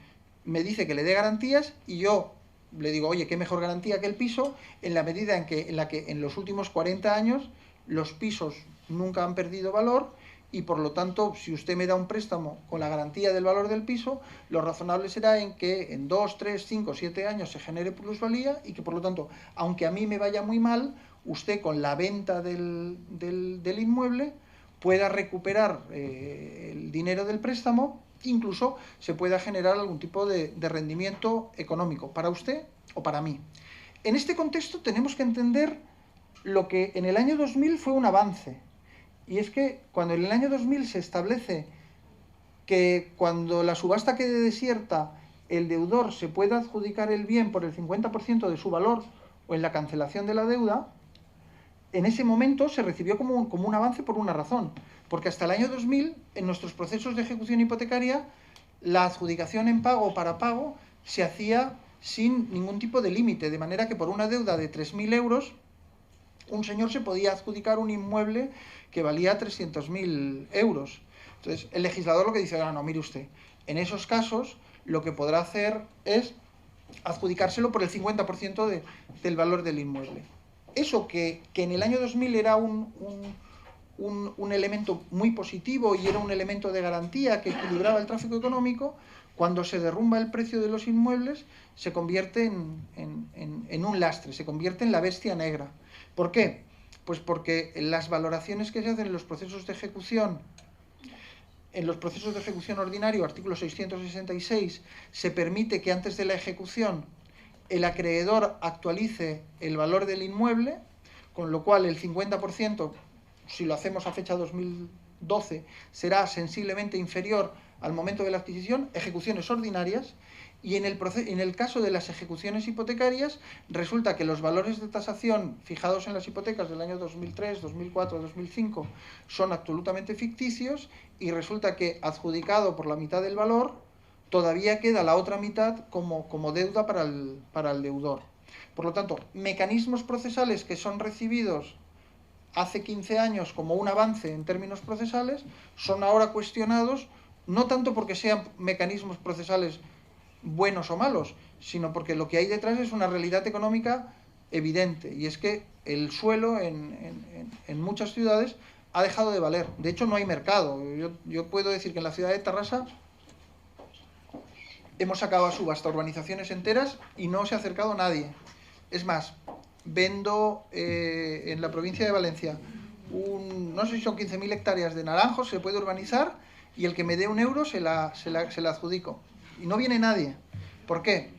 me dice que le dé garantías y yo le digo, oye, qué mejor garantía que el piso, en la medida en la que en los últimos 40 años los pisos nunca han perdido valor y por lo tanto, si usted me da un préstamo con la garantía del valor del piso, lo razonable será en que en 2, 3, 5, 7 años se genere plusvalía y que por lo tanto, aunque a mí me vaya muy mal, usted con la venta del inmueble pueda recuperar el dinero del préstamo, incluso se pueda generar algún tipo de rendimiento económico para usted o para mí. En este contexto tenemos que entender lo que en el año 2000 fue un avance. Y es que cuando en el año 2000 se establece que cuando la subasta quede desierta, el deudor se pueda adjudicar el bien por el 50% de su valor o en la cancelación de la deuda, en ese momento se recibió como un avance por una razón. Porque hasta el año 2000, en nuestros procesos de ejecución hipotecaria, la adjudicación en pago o para pago se hacía sin ningún tipo de límite, de manera que por una deuda de 3.000 euros, un señor se podía adjudicar un inmueble que valía 300.000 euros. Entonces, el legislador lo que dice, no, mire usted, en esos casos lo que podrá hacer es adjudicárselo por el 50% del valor del inmueble. Eso que en el año 2000 era un elemento muy positivo y era un elemento de garantía que equilibraba el tráfico económico, cuando se derrumba el precio de los inmuebles, se convierte en un lastre, se convierte en la bestia negra. ¿Por qué? Pues porque las valoraciones que se hacen en los procesos de ejecución, ordinario, artículo 666, se permite que antes de la ejecución el acreedor actualice el valor del inmueble, con lo cual el 50%, si lo hacemos a fecha 2012, será sensiblemente inferior al momento de la adquisición, ejecuciones ordinarias, y en el caso de las ejecuciones hipotecarias, resulta que los valores de tasación fijados en las hipotecas del año 2003, 2004, 2005 son absolutamente ficticios, y resulta que adjudicado por la mitad del valor, todavía queda la otra mitad como deuda para el deudor. Por lo tanto, mecanismos procesales que son recibidos hace 15 años como un avance en términos procesales, son ahora cuestionados, no tanto porque sean mecanismos procesales buenos o malos, sino porque lo que hay detrás es una realidad económica evidente, y es que el suelo en muchas ciudades ha dejado de valer. De hecho, no hay mercado. Yo puedo decir que en la ciudad de Tarrasa hemos sacado a subasta urbanizaciones enteras y no se ha acercado nadie. Es más, vendo en la provincia de Valencia, no sé si son 15.000 hectáreas de naranjos, se puede urbanizar, y el que me dé €1 se la adjudico. Y no viene nadie. ¿Por qué?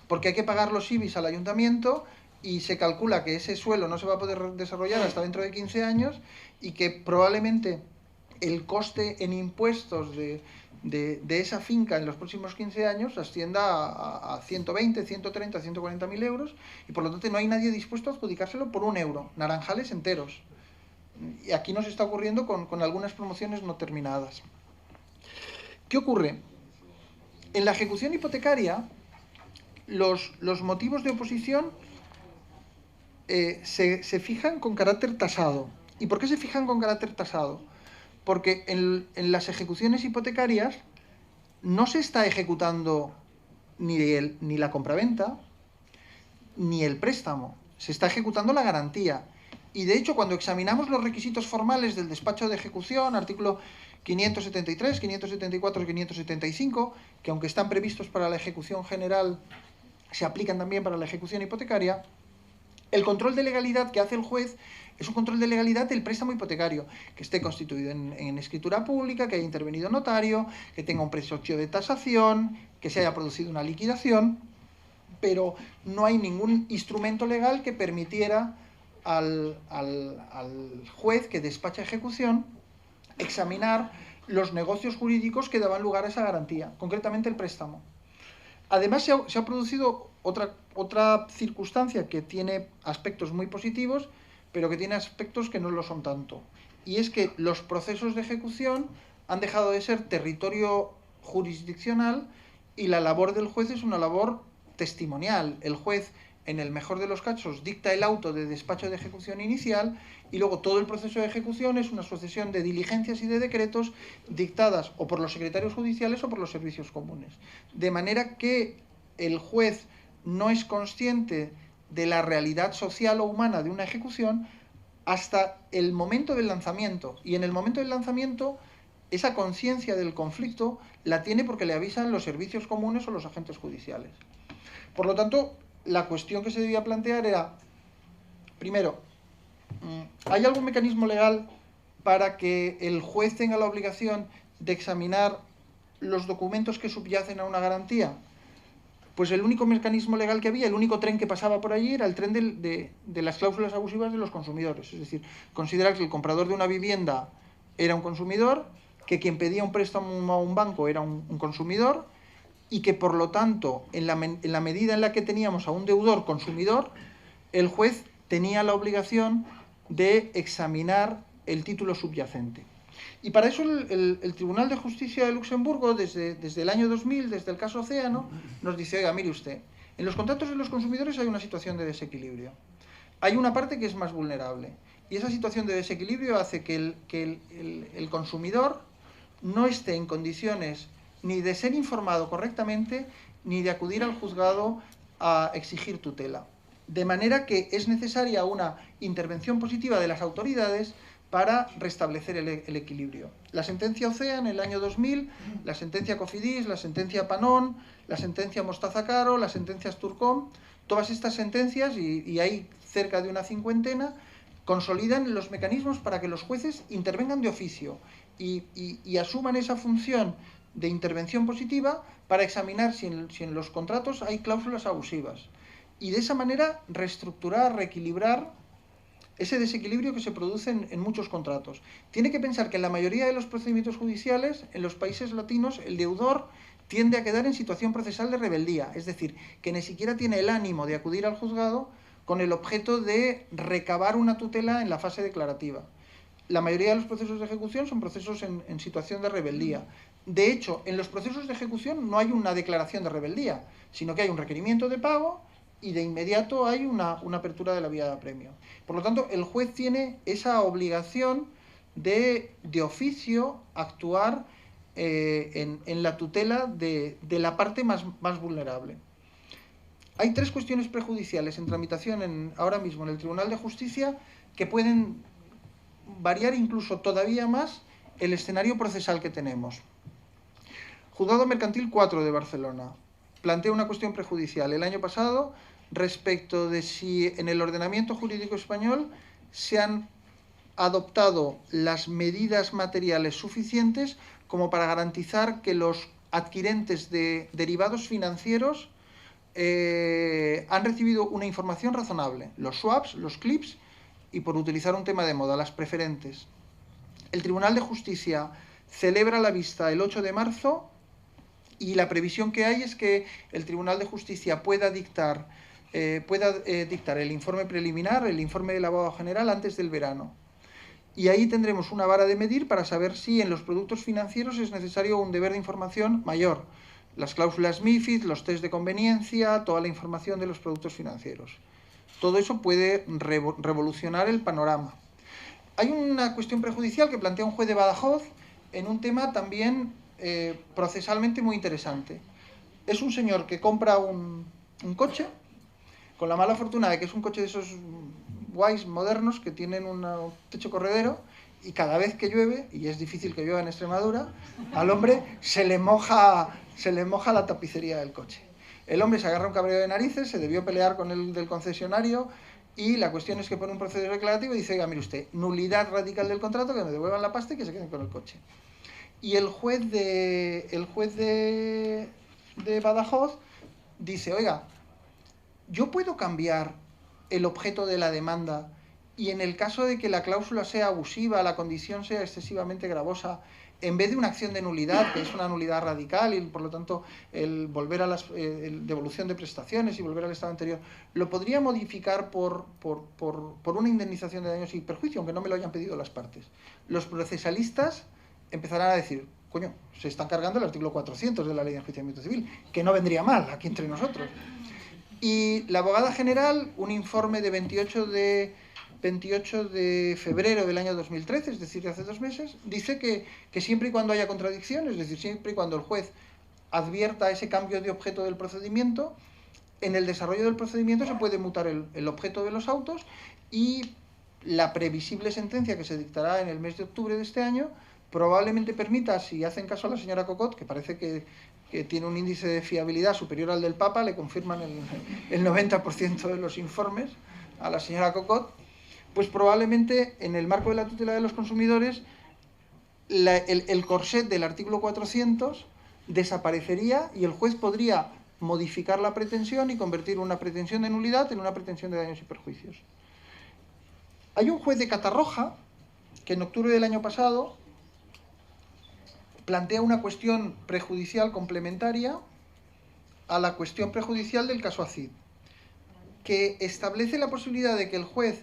Porque hay que pagar los IBIs al ayuntamiento, y se calcula que ese suelo no se va a poder desarrollar hasta dentro de 15 años, y que probablemente el coste en impuestos de esa finca en los próximos 15 años ascienda a 120, 130, 140.000 euros, y por lo tanto no hay nadie dispuesto a adjudicárselo por €1, naranjales enteros. Y aquí nos está ocurriendo con algunas promociones no terminadas. ¿Qué ocurre? En la ejecución hipotecaria, los motivos de oposición se fijan con carácter tasado. ¿Y por qué se fijan con carácter tasado? Porque en las ejecuciones hipotecarias no se está ejecutando ni la compraventa ni el préstamo, se está ejecutando la garantía. Y de hecho, cuando examinamos los requisitos formales del despacho de ejecución, artículo 573, 574 y 575, que aunque están previstos para la ejecución general, se aplican también para la ejecución hipotecaria, el control de legalidad que hace el juez es un control de legalidad del préstamo hipotecario, que esté constituido en escritura pública, que haya intervenido notario, que tenga un precio de tasación, que se haya producido una liquidación, pero no hay ningún instrumento legal que permitiera al juez que despacha ejecución examinar los negocios jurídicos que daban lugar a esa garantía, concretamente el préstamo. Además, se ha producido otra circunstancia que tiene aspectos muy positivos, pero que tiene aspectos que no lo son tanto. Y es que los procesos de ejecución han dejado de ser territorio jurisdiccional, y la labor del juez es una labor testimonial. El juez, en el mejor de los casos, dicta el auto de despacho de ejecución inicial, y luego todo el proceso de ejecución es una sucesión de diligencias y de decretos dictadas o por los secretarios judiciales o por los servicios comunes. De manera que el juez no es consciente de la realidad social o humana de una ejecución hasta el momento del lanzamiento. Y en el momento del lanzamiento, esa conciencia del conflicto la tiene porque le avisan los servicios comunes o los agentes judiciales. Por lo tanto, la cuestión que se debía plantear era, primero, ¿hay algún mecanismo legal para que el juez tenga la obligación de examinar los documentos que subyacen a una garantía? Pues el único mecanismo legal que había, el único tren que pasaba por allí, era el tren de las cláusulas abusivas de los consumidores. Es decir, considerar que el comprador de una vivienda era un consumidor, que quien pedía un préstamo a un banco era un consumidor, y que por lo tanto, en la medida en la que teníamos a un deudor consumidor, el juez tenía la obligación de examinar el título subyacente. Y para eso el Tribunal de Justicia de Luxemburgo, desde el año 2000, desde el caso Océano, nos dice, oiga, mire usted, en los contratos de los consumidores hay una situación de desequilibrio. hay una parte que es más vulnerable. Y esa situación de desequilibrio hace que el consumidor no esté en condiciones ni de ser informado correctamente, ni de acudir al juzgado a exigir tutela. De manera que es necesaria una intervención positiva de las autoridades para restablecer el equilibrio. La sentencia Ocea en el año 2000, la sentencia Cofidis, la sentencia Panón, la sentencia Mostaza Caro, la sentencia Asturcom, todas estas sentencias, y hay cerca de una cincuentena, consolidan los mecanismos para que los jueces intervengan de oficio y asuman esa función de intervención positiva para examinar si en los contratos hay cláusulas abusivas. Y de esa manera reestructurar, reequilibrar ese desequilibrio que se produce en muchos contratos. Tiene que pensar que en la mayoría de los procedimientos judiciales, en los países latinos, el deudor tiende a quedar en situación procesal de rebeldía, es decir, que ni siquiera tiene el ánimo de acudir al juzgado con el objeto de recabar una tutela en la fase declarativa. La mayoría de los procesos de ejecución son procesos en situación de rebeldía. De hecho, en los procesos de ejecución no hay una declaración de rebeldía, sino que hay un requerimiento de pago y de inmediato hay una apertura de la vía de apremio. Por lo tanto, el juez tiene esa obligación de oficio actuar en la tutela de la parte más vulnerable. Hay 3 cuestiones prejudiciales en tramitación ahora mismo en el Tribunal de Justicia que pueden variar incluso todavía más el escenario procesal que tenemos. Juzgado Mercantil 4 de Barcelona plantea una cuestión prejudicial el año pasado respecto de si en el ordenamiento jurídico español se han adoptado las medidas materiales suficientes como para garantizar que los adquirentes de derivados financieros han recibido una información razonable, los swaps, los clips y, por utilizar un tema de moda, las preferentes. El Tribunal de Justicia celebra la vista el 8 de marzo y la previsión que hay es que el Tribunal de Justicia pueda dictar el informe preliminar, el informe del abogado general antes del verano. Y ahí tendremos una vara de medir para saber si en los productos financieros es necesario un deber de información mayor. Las cláusulas MiFID, los test de conveniencia, toda la información de los productos financieros. Todo eso puede revolucionar el panorama. Hay una cuestión prejudicial que plantea un juez de Badajoz en un tema también procesalmente muy interesante. Es un señor que compra un coche con la mala fortuna de que es un coche de esos guays modernos que tienen un techo corredero y cada vez que llueve, y es difícil que llueva en Extremadura, al hombre se le moja la tapicería del coche. El hombre se agarra un cabreo de narices, se debió pelear con el del concesionario y la cuestión es que pone un procedimiento declarativo y dice, oiga, mire usted, nulidad radical del contrato, que me devuelvan la pasta y que se queden con el coche. Y el juez de Badajoz dice, oiga, ¿yo puedo cambiar el objeto de la demanda y en el caso de que la cláusula sea abusiva, la condición sea excesivamente gravosa, en vez de una acción de nulidad, que es una nulidad radical y por lo tanto el volver a la devolución de prestaciones y volver al estado anterior, lo podría modificar por una indemnización de daños y perjuicio, aunque no me lo hayan pedido las partes? Los procesalistas empezarán a decir, coño, se está cargando el artículo 400 de la Ley de Enjuiciamiento Civil, que no vendría mal aquí entre nosotros. Y la abogada general, un informe de 28 de febrero del año 2013, es decir, de hace 2 meses, dice que siempre y cuando haya contradicción, es decir, siempre y cuando el juez advierta ese cambio de objeto del procedimiento, en el desarrollo del procedimiento se puede mutar el objeto de los autos y la previsible sentencia que se dictará en el mes de octubre de este año probablemente permita, si hacen caso a la señora Cocot, que parece que tiene un índice de fiabilidad superior al del Papa, le confirman el 90% de los informes a la señora Cocot, pues probablemente en el marco de la tutela de los consumidores el corset del artículo 400 desaparecería y el juez podría modificar la pretensión y convertir una pretensión de nulidad en una pretensión de daños y perjuicios. Hay un juez de Catarroja que en octubre del año pasado plantea una cuestión prejudicial complementaria a la cuestión prejudicial del caso ACID, que establece la posibilidad de que el juez,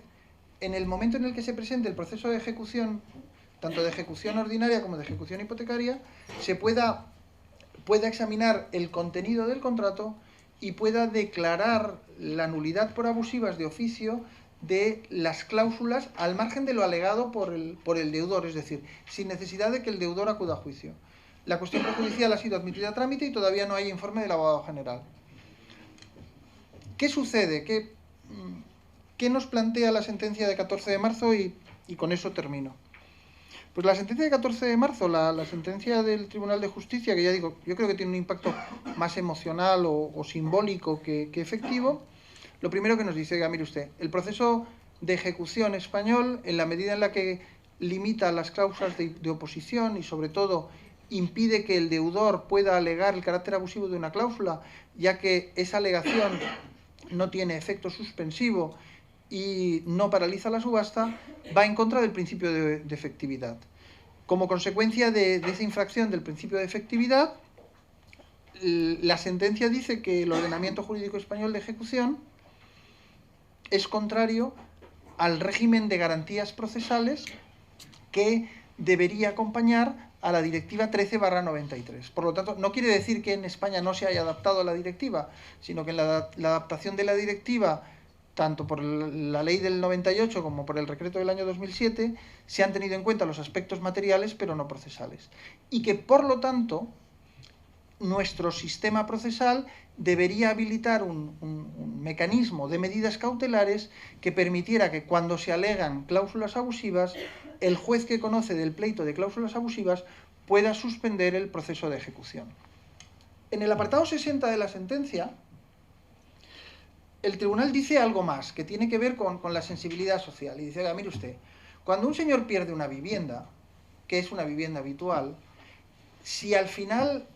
en el momento en el que se presente el proceso de ejecución, tanto de ejecución ordinaria como de ejecución hipotecaria, se pueda examinar el contenido del contrato y pueda declarar la nulidad por abusivas de oficio de las cláusulas al margen de lo alegado por el deudor, es decir, sin necesidad de que el deudor acuda a juicio. La cuestión prejudicial ha sido admitida a trámite y todavía no hay informe del abogado general. ¿Qué sucede? ¿Qué nos plantea la sentencia de 14 de marzo? Y con eso termino. Pues la sentencia de 14 de marzo, la sentencia del Tribunal de Justicia, que ya digo, yo creo que tiene un impacto más emocional o simbólico que efectivo, lo primero que nos dice, oiga, mire usted, el proceso de ejecución español, en la medida en la que limita las cláusulas de oposición y sobre todo impide que el deudor pueda alegar el carácter abusivo de una cláusula, ya que esa alegación no tiene efecto suspensivo y no paraliza la subasta, va en contra del principio de efectividad. Como consecuencia de esa infracción del principio de efectividad, la sentencia dice que el ordenamiento jurídico español de ejecución es contrario al régimen de garantías procesales que debería acompañar a la Directiva 13/93. Por lo tanto, no quiere decir que en España no se haya adaptado a la directiva, sino que en la adaptación de la directiva, tanto por la ley del 98 como por el decreto del año 2007, se han tenido en cuenta los aspectos materiales pero no procesales. Y que, por lo tanto, nuestro sistema procesal debería habilitar un mecanismo de medidas cautelares que permitiera que cuando se alegan cláusulas abusivas, el juez que conoce del pleito de cláusulas abusivas pueda suspender el proceso de ejecución. En el apartado 60 de la sentencia, el tribunal dice algo más, que tiene que ver con la sensibilidad social. Y dice, oiga, mire usted, cuando un señor pierde una vivienda, que es una vivienda habitual, si al final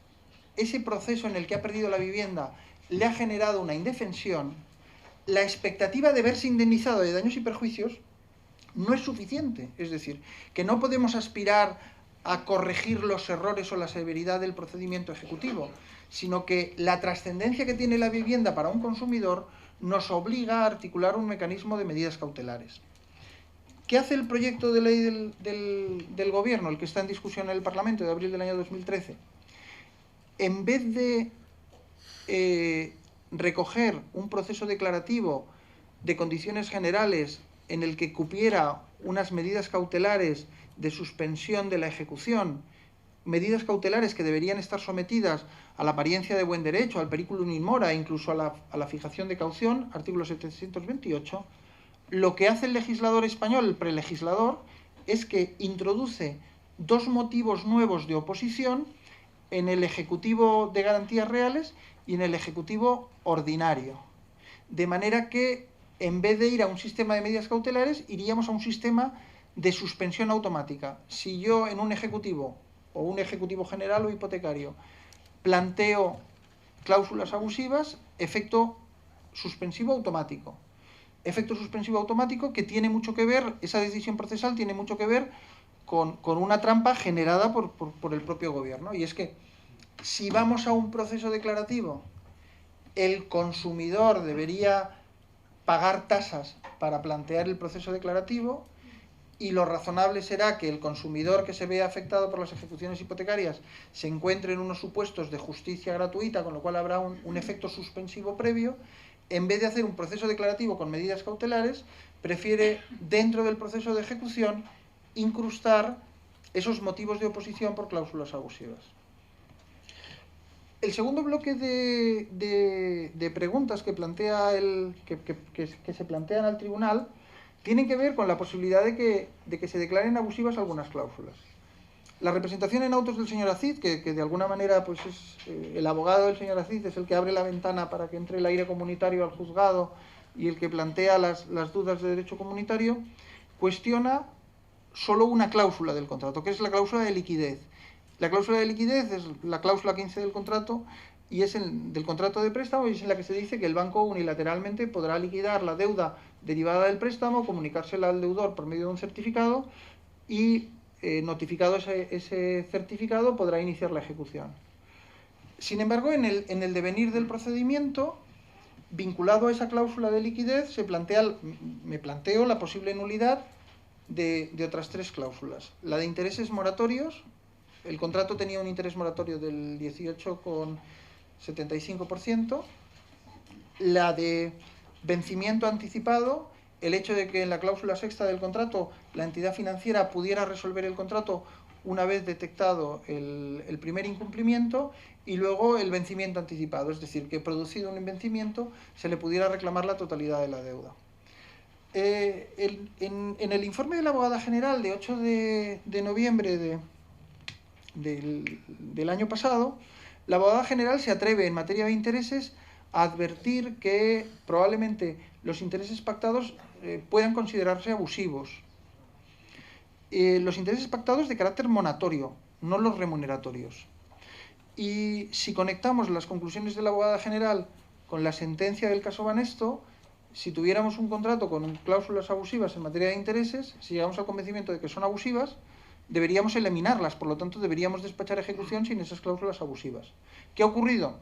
ese proceso en el que ha perdido la vivienda le ha generado una indefensión, la expectativa de verse indemnizado de daños y perjuicios no es suficiente. Es decir, que no podemos aspirar a corregir los errores o la severidad del procedimiento ejecutivo, sino que la trascendencia que tiene la vivienda para un consumidor nos obliga a articular un mecanismo de medidas cautelares. ¿Qué hace el proyecto de ley del Gobierno, el que está en discusión en el Parlamento de abril del año 2013? En vez de recoger un proceso declarativo de condiciones generales en el que cupiera unas medidas cautelares de suspensión de la ejecución, medidas cautelares que deberían estar sometidas a la apariencia de buen derecho, al periculum in mora e incluso a la fijación de caución, artículo 728, lo que hace el legislador español, el prelegislador, es que introduce dos motivos nuevos de oposición en el Ejecutivo de Garantías Reales y en el Ejecutivo Ordinario. De manera que, en vez de ir a un sistema de medidas cautelares, iríamos a un sistema de suspensión automática. Si yo en un Ejecutivo, o un Ejecutivo general o hipotecario, planteo cláusulas abusivas, efecto suspensivo automático. Efecto suspensivo automático que tiene mucho que ver, esa decisión procesal tiene mucho que ver con una trampa generada por el propio gobierno. Y es que si vamos a un proceso declarativo, el consumidor debería pagar tasas para plantear el proceso declarativo y lo razonable será que el consumidor que se vea afectado por las ejecuciones hipotecarias se encuentre en unos supuestos de justicia gratuita, con lo cual habrá un efecto suspensivo previo. En vez de hacer un proceso declarativo con medidas cautelares, prefiere dentro del proceso de ejecución incrustar esos motivos de oposición por cláusulas abusivas. El segundo bloque de preguntas que se plantean al tribunal tienen que ver con la posibilidad de que se declaren abusivas algunas cláusulas. La representación en autos del señor Acid, que de alguna manera pues es el abogado del señor Acid, es el que abre la ventana para que entre el aire comunitario al juzgado y el que plantea las dudas de derecho comunitario, cuestiona solo una cláusula del contrato, que es la cláusula de liquidez. La cláusula de liquidez es la cláusula 15 del contrato y es del contrato de préstamo, y es en la que se dice que el banco unilateralmente podrá liquidar la deuda derivada del préstamo, comunicársela al deudor por medio de un certificado y notificado ese certificado podrá iniciar la ejecución. Sin embargo, en el devenir del procedimiento, vinculado a esa cláusula de liquidez, me planteo la posible nulidad de otras tres cláusulas. La de intereses moratorios. El contrato tenía un interés moratorio del 18,75%. La de vencimiento anticipado el hecho de que en la cláusula sexta del contrato la entidad financiera pudiera resolver el contrato una vez detectado el primer incumplimiento, y luego el vencimiento anticipado, es decir, que producido un vencimiento se le pudiera reclamar la totalidad de la deuda. En el informe de la abogada general de 8 de noviembre del año pasado, la abogada general se atreve en materia de intereses a advertir que probablemente los intereses pactados puedan considerarse abusivos. Los intereses pactados de carácter monatorio, no los remuneratorios. Y si conectamos las conclusiones de la abogada general con la sentencia del caso Banesto, si tuviéramos un contrato con cláusulas abusivas en materia de intereses, si llegamos al convencimiento de que son abusivas, deberíamos eliminarlas, por lo tanto deberíamos despachar ejecución sin esas cláusulas abusivas. ¿Qué ha ocurrido?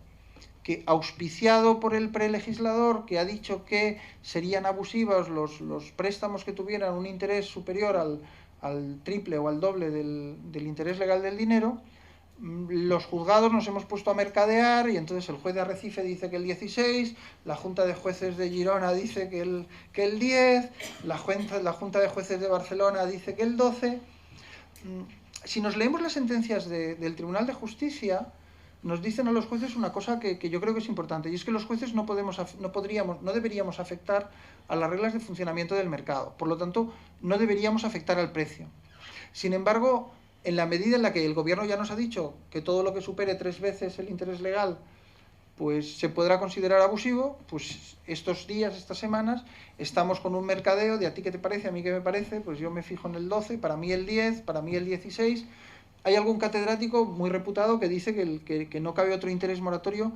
Que auspiciado por el prelegislador, que ha dicho que serían abusivos los préstamos que tuvieran un interés superior al triple o al doble del interés legal del dinero, los juzgados nos hemos puesto a mercadear, y entonces el juez de Arrecife dice que el 16, la Junta de Jueces de Girona dice que el 10, la Junta de Jueces de Barcelona dice que el 12. Si nos leemos las sentencias del Tribunal de Justicia, nos dicen a los jueces una cosa que yo creo que es importante, y es que los jueces no deberíamos afectar a las reglas de funcionamiento del mercado, por lo tanto no deberíamos afectar al precio. Sin embargo, en la medida en la que el gobierno ya nos ha dicho que todo lo que supere 3 veces el interés legal pues se podrá considerar abusivo, pues estos días, estas semanas, estamos con un mercadeo de a ti qué te parece, a mí qué me parece, pues yo me fijo en el 12, para mí el 10, para mí el 16. Hay algún catedrático muy reputado que dice que no cabe otro interés moratorio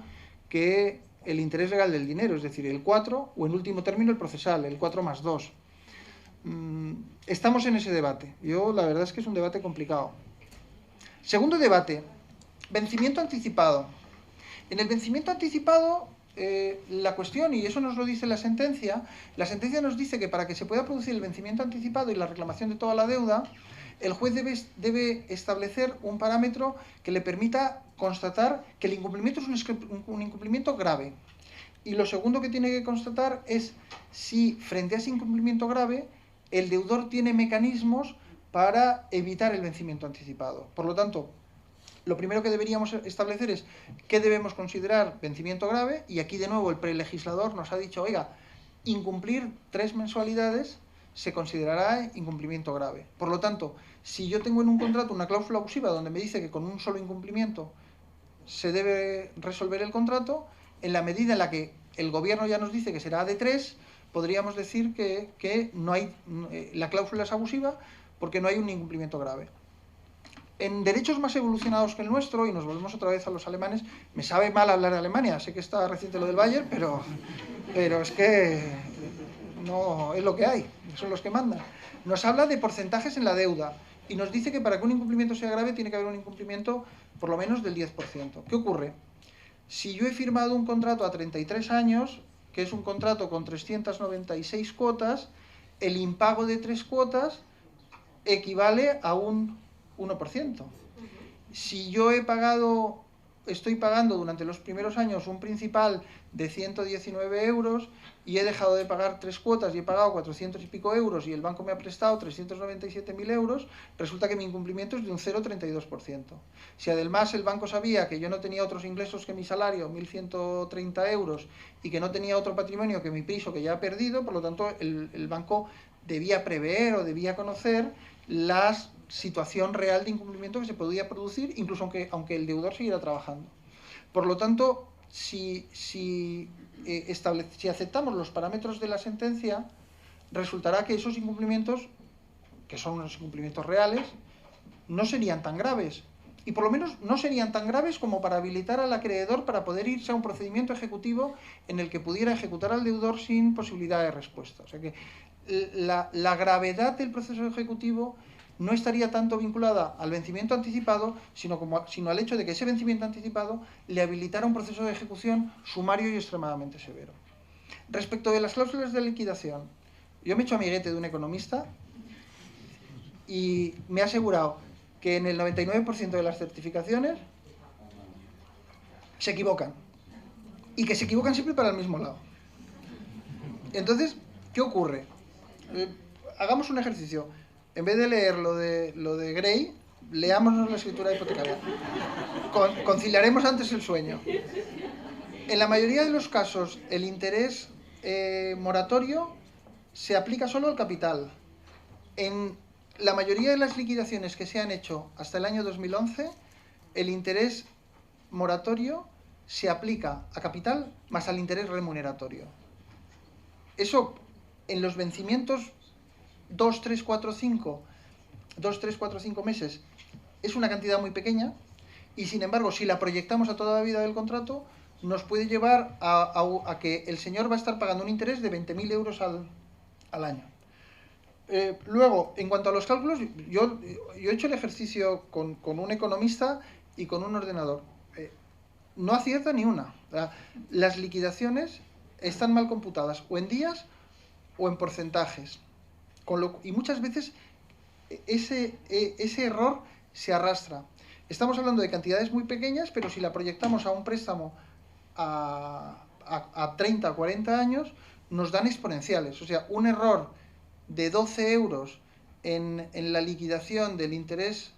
que el interés legal del dinero, es decir, el 4, o en último término el procesal, el 4+2. Estamos en ese debate. La verdad es que es un debate complicado. Segundo debate, vencimiento anticipado. En el vencimiento anticipado, la cuestión, y eso nos lo dice la sentencia nos dice que para que se pueda producir el vencimiento anticipado y la reclamación de toda la deuda, el juez debe establecer un parámetro que le permita constatar que el incumplimiento es un incumplimiento grave. Y lo segundo que tiene que constatar es si, frente a ese incumplimiento grave, el deudor tiene mecanismos para evitar el vencimiento anticipado. Por lo tanto, lo primero que deberíamos establecer es qué debemos considerar vencimiento grave, y aquí de nuevo el prelegislador nos ha dicho, oiga, incumplir 3 mensualidades se considerará incumplimiento grave. Por lo tanto, si yo tengo en un contrato una cláusula abusiva donde me dice que con un solo incumplimiento se debe resolver el contrato, en la medida en la que el gobierno ya nos dice que será de 3, podríamos decir que no hay, la cláusula es abusiva porque no hay un incumplimiento grave. En derechos más evolucionados que el nuestro, y nos volvemos otra vez a los alemanes, me sabe mal hablar de Alemania, sé que está reciente lo del Bayern, pero es que no es lo que hay, son los que mandan. Nos habla de porcentajes en la deuda y nos dice que para que un incumplimiento sea grave tiene que haber un incumplimiento por lo menos del 10%. ¿Qué ocurre? Si yo he firmado un contrato a 33 años, que es un contrato con 396 cuotas, el impago de 3 cuotas equivale a un 1%. Si yo estoy pagando durante los primeros años un principal de 119 euros y he dejado de pagar 3 cuotas y he pagado 400 y pico euros y el banco me ha prestado 397.000 euros, resulta que mi incumplimiento es de un 0,32%. Si además el banco sabía que yo no tenía otros ingresos que mi salario, 1.130 euros, y que no tenía otro patrimonio que mi piso que ya ha perdido, por lo tanto el banco debía prever o debía conocer la situación real de incumplimiento que se podía producir, incluso aunque el deudor siguiera trabajando. Por lo tanto, si aceptamos los parámetros de la sentencia, resultará que esos incumplimientos, que son unos incumplimientos reales, no serían tan graves. Y por lo menos no serían tan graves como para habilitar al acreedor para poder irse a un procedimiento ejecutivo en el que pudiera ejecutar al deudor sin posibilidad de respuesta. O sea que la gravedad del proceso ejecutivo no estaría tanto vinculada al vencimiento anticipado, sino al hecho de que ese vencimiento anticipado le habilitara un proceso de ejecución sumario y extremadamente severo. Respecto de las cláusulas de liquidación, yo me he hecho amiguete de un economista y me ha asegurado que en el 99% de las certificaciones se equivocan, y que se equivocan siempre para el mismo lado. Entonces, ¿qué ocurre? Hagamos un ejercicio. En vez de leer lo de Gray, leámonos la escritura hipotecaria. Conciliaremos antes el sueño. En la mayoría de los casos, el interés moratorio se aplica solo al capital. En la mayoría de las liquidaciones que se han hecho hasta el año 2011, el interés moratorio se aplica a capital más al interés remuneratorio. Eso, en los vencimientos 2, 3, 4, 5 meses, es una cantidad muy pequeña, y sin embargo, si la proyectamos a toda la vida del contrato, nos puede llevar a que el señor va a estar pagando un interés de 20.000 euros al año. Luego, en cuanto a los cálculos, yo he hecho el ejercicio con un economista y con un ordenador. No acierta ni una. Las liquidaciones están mal computadas, o en días o en porcentajes. Y muchas veces ese error se arrastra. Estamos hablando de cantidades muy pequeñas, pero si la proyectamos a un préstamo a 30 o 40 años, nos dan exponenciales. O sea, un error de 12 euros en la liquidación del interés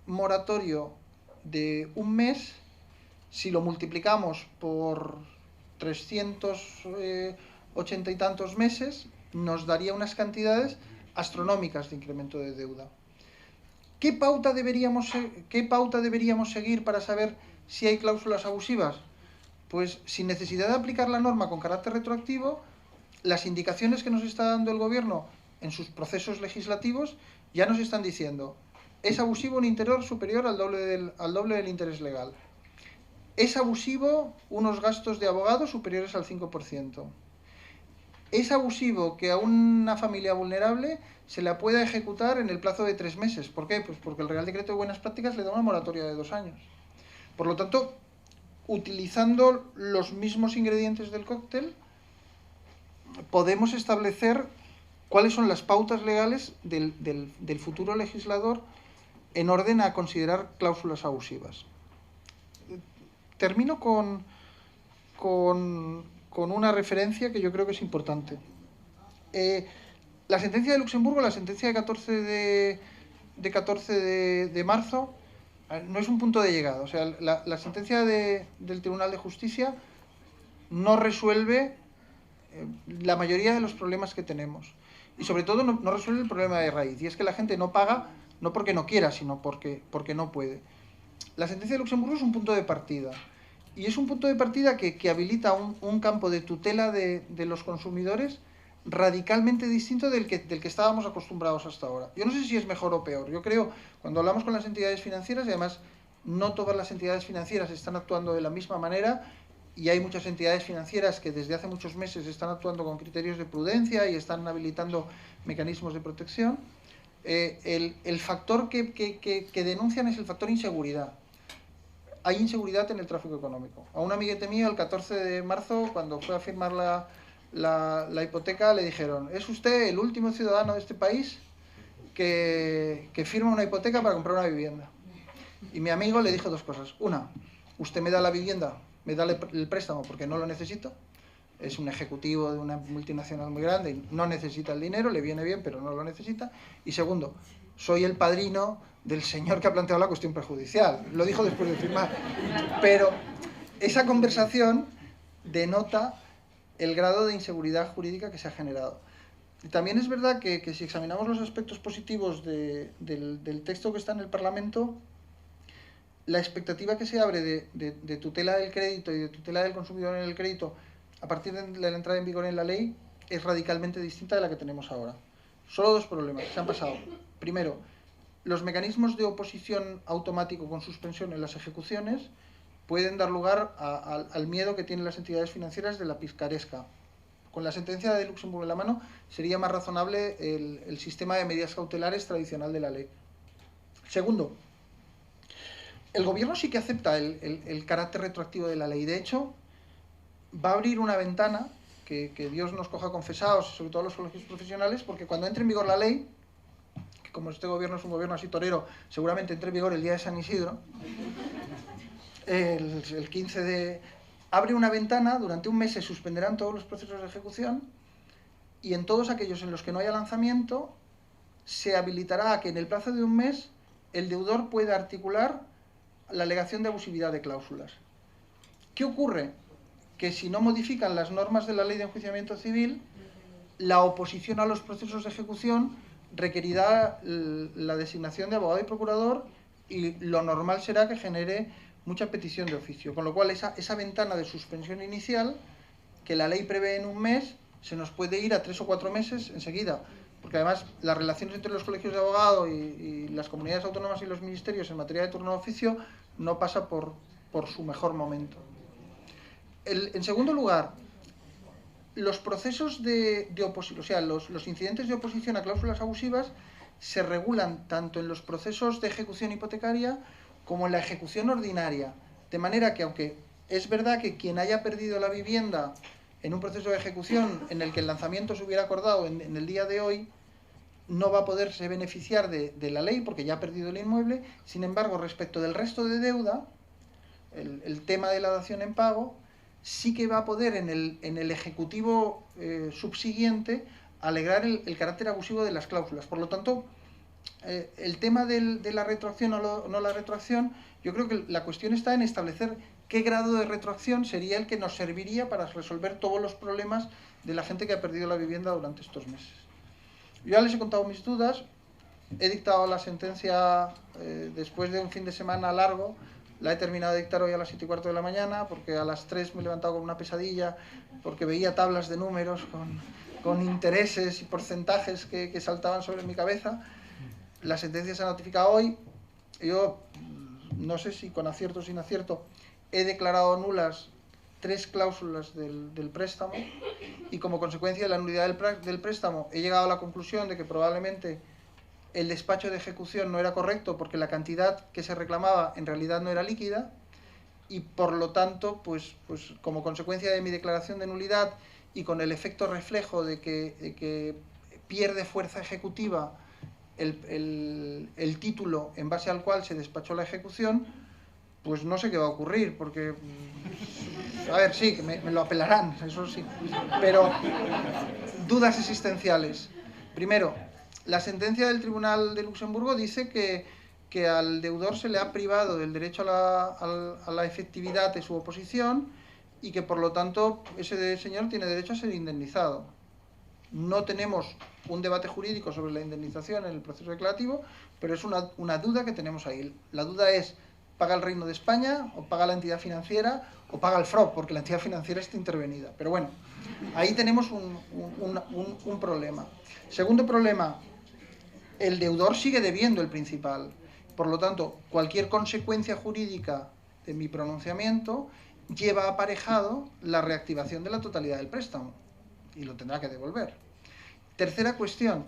moratorio de un mes, si lo multiplicamos por 380 y tantos meses, nos daría unas cantidades astronómicas de incremento de deuda. ¿Qué pauta deberíamos seguir para saber si hay cláusulas abusivas? Pues sin necesidad de aplicar la norma con carácter retroactivo, las indicaciones que nos está dando el gobierno en sus procesos legislativos ya nos están diciendo: es abusivo un interés superior al doble del interés legal. Es abusivo unos gastos de abogado superiores al 5%. Es abusivo que a una familia vulnerable se la pueda ejecutar en el plazo de 3 meses. ¿Por qué? Pues porque el Real Decreto de Buenas Prácticas le da una moratoria de 2 años. Por lo tanto, utilizando los mismos ingredientes del cóctel, podemos establecer cuáles son las pautas legales del futuro legislador en orden a considerar cláusulas abusivas. Termino con una referencia que yo creo que es importante. La sentencia de Luxemburgo, la sentencia de 14 de marzo, no es un punto de llegada. O sea, la sentencia del Tribunal de Justicia no resuelve la mayoría de los problemas que tenemos. Y sobre todo no resuelve el problema de raíz. Y es que la gente no paga, no porque no quiera, sino porque no puede. La sentencia de Luxemburgo es un punto de partida. Y es un punto de partida que habilita un campo de tutela de los consumidores radicalmente distinto del que estábamos acostumbrados hasta ahora. Yo no sé si es mejor o peor. Yo creo, cuando hablamos con las entidades financieras, y además no todas las entidades financieras están actuando de la misma manera, y hay muchas entidades financieras que desde hace muchos meses están actuando con criterios de prudencia y están habilitando mecanismos de protección, el factor que denuncian es el factor inseguridad. Hay inseguridad en el tráfico económico. A un amiguete mío, el 14 de marzo, cuando fue a firmar la hipoteca, le dijeron: es usted el último ciudadano de este país que firma una hipoteca para comprar una vivienda. Y mi amigo le dijo 2 cosas. Una: usted me da la vivienda, me da el préstamo porque no lo necesito. Es un ejecutivo de una multinacional muy grande y no necesita el dinero, le viene bien, pero no lo necesita. Y segundo, soy el padrino del señor que ha planteado la cuestión prejudicial. Lo dijo después de firmar. Pero esa conversación denota el grado de inseguridad jurídica que se ha generado. Y también es verdad que si examinamos los aspectos positivos del texto que está en el Parlamento, la expectativa que se abre de tutela del crédito y de tutela del consumidor en el crédito a partir de la entrada en vigor en la ley es radicalmente distinta de la que tenemos ahora. Solo 2 problemas que se han pasado. Primero, los mecanismos de oposición automático con suspensión en las ejecuciones pueden dar lugar al miedo que tienen las entidades financieras de la picaresca. Con la sentencia de Luxemburgo en la mano, sería más razonable el sistema de medidas cautelares tradicional de la ley. Segundo, el gobierno sí que acepta el carácter retroactivo de la ley. De hecho, va a abrir una ventana, que Dios nos coja confesados, sobre todo a los colegios profesionales, porque cuando entre en vigor la ley, que como este gobierno es un gobierno así torero, seguramente entre en vigor el día de San Isidro, el 15 de... abre una ventana, durante un mes se suspenderán todos los procesos de ejecución, y en todos aquellos en los que no haya lanzamiento se habilitará a que en el plazo de un mes el deudor pueda articular la alegación de abusividad de cláusulas. ¿Qué ocurre? Que si no modifican las normas de la Ley de Enjuiciamiento Civil, la oposición a los procesos de ejecución requerirá la designación de abogado y procurador, y lo normal será que genere mucha petición de oficio, con lo cual esa ventana de suspensión inicial que la ley prevé en un mes se nos puede ir a 3 o 4 meses enseguida, porque además las relaciones entre los colegios de abogados y las comunidades autónomas y los ministerios en materia de turno de oficio no pasa por su mejor momento. En segundo lugar, los procesos de oposición, o sea, los incidentes de oposición a cláusulas abusivas se regulan tanto en los procesos de ejecución hipotecaria como en la ejecución ordinaria, de manera que, aunque es verdad que quien haya perdido la vivienda en un proceso de ejecución en el que el lanzamiento se hubiera acordado en el día de hoy, no va a poderse beneficiar de la ley porque ya ha perdido el inmueble. Sin embargo, respecto del resto de deuda, el tema de la dación en pago, sí que va a poder en el ejecutivo subsiguiente alegar el carácter abusivo de las cláusulas. Por lo tanto, el tema de la retroacción o no la retroacción, yo creo que la cuestión está en establecer qué grado de retroacción sería el que nos serviría para resolver todos los problemas de la gente que ha perdido la vivienda durante estos meses. Yo ya les he contado mis dudas, he dictado la sentencia después de un fin de semana largo. La he terminado de dictar hoy a las 7:15 de la mañana, porque a las 3 me he levantado con una pesadilla, porque veía tablas de números con intereses y porcentajes que saltaban sobre mi cabeza. La sentencia se ha notificado hoy. Yo, no sé si con acierto o sin acierto, he declarado nulas 3 cláusulas del préstamo, y como consecuencia de la nulidad del préstamo he llegado a la conclusión de que probablemente el despacho de ejecución no era correcto porque la cantidad que se reclamaba en realidad no era líquida, y por lo tanto, pues como consecuencia de mi declaración de nulidad y con el efecto reflejo de que pierde fuerza ejecutiva el título en base al cual se despachó la ejecución, pues no sé qué va a ocurrir, porque, a ver, sí, que me lo apelarán, eso sí, pero dudas existenciales. Primero, la sentencia del Tribunal de Luxemburgo dice que al deudor se le ha privado del derecho a la efectividad de su oposición, y que por lo tanto ese señor tiene derecho a ser indemnizado. No tenemos un debate jurídico sobre la indemnización en el proceso declarativo, pero es una duda que tenemos ahí. La duda es: ¿paga el Reino de España, o paga la entidad financiera, o paga el FROB, porque la entidad financiera está intervenida? Pero bueno, ahí tenemos un problema. Segundo problema, el deudor sigue debiendo el principal. Por lo tanto, cualquier consecuencia jurídica de mi pronunciamiento lleva aparejado la reactivación de la totalidad del préstamo, y lo tendrá que devolver. Tercera cuestión: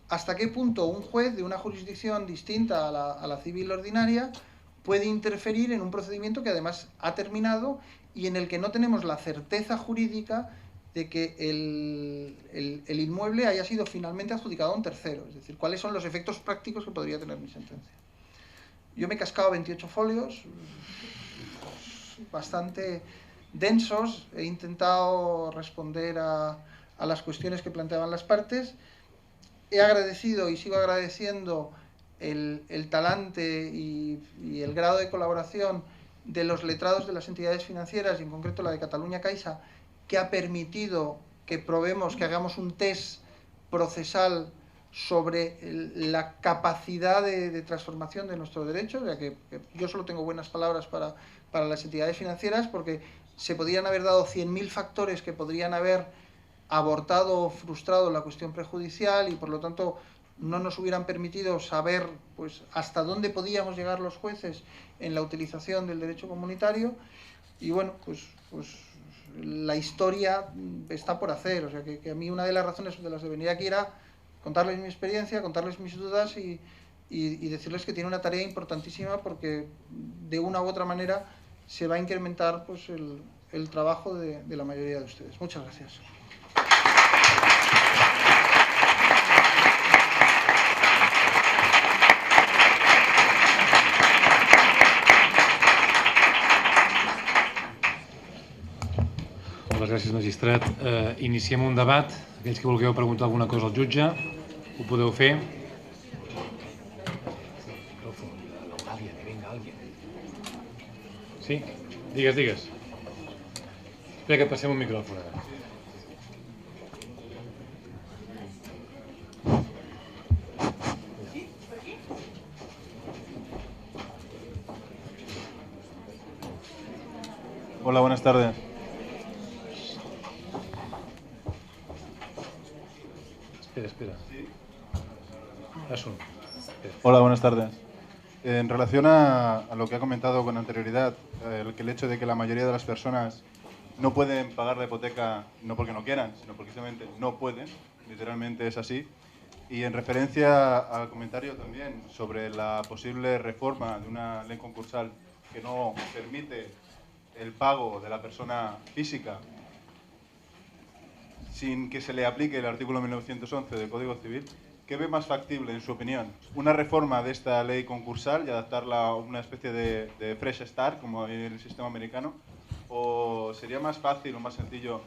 ¿hasta qué punto un juez de una jurisdicción distinta a la civil ordinaria puede interferir en un procedimiento que además ha terminado y en el que no tenemos la certeza jurídica de que el inmueble haya sido finalmente adjudicado a un tercero? Es decir, ¿cuáles son los efectos prácticos que podría tener mi sentencia? Yo me he cascado 28 folios, bastante densos. He intentado responder a las cuestiones que planteaban las partes. He agradecido y sigo agradeciendo el talante y el grado de colaboración de los letrados de las entidades financieras, y en concreto la de Catalunya Caixa, que ha permitido que probemos, que hagamos un test procesal sobre la capacidad de transformación de nuestro derecho, ya que yo solo tengo buenas palabras para las entidades financieras, porque se podrían haber dado 100.000 factores que podrían haber abortado o frustrado la cuestión prejudicial, y por lo tanto no nos hubieran permitido saber pues hasta dónde podíamos llegar los jueces en la utilización del derecho comunitario. Y bueno, pues la historia está por hacer. O sea que a mí una de las razones de las de venir aquí era contarles mi experiencia, contarles mis dudas y decirles que tiene una tarea importantísima, porque de una u otra manera se va a incrementar pues el trabajo de la mayoría de ustedes. Muchas gracias. Moltes gràcies, magistrat. Iniciem un debat Aquells que vulgueu preguntar alguna cosa al jutge, ho podeu fer. Sí? Digues, digues. Espera que et passem un micròfon ara. Hola, buenas tardes. Espera. Hola, buenas tardes. En relación a lo que ha comentado con anterioridad, el hecho de que la mayoría de las personas no pueden pagar la hipoteca no porque no quieran, sino porque simplemente no pueden, literalmente es así. Y en referencia al comentario también sobre la posible reforma de una ley concursal que no permite el pago de la persona física sin que se le aplique el artículo 1911 del Código Civil, ¿qué ve más factible, en su opinión? ¿Una reforma de esta ley concursal y adaptarla a una especie de fresh start, como en el sistema americano? ¿O sería más fácil o más sencillo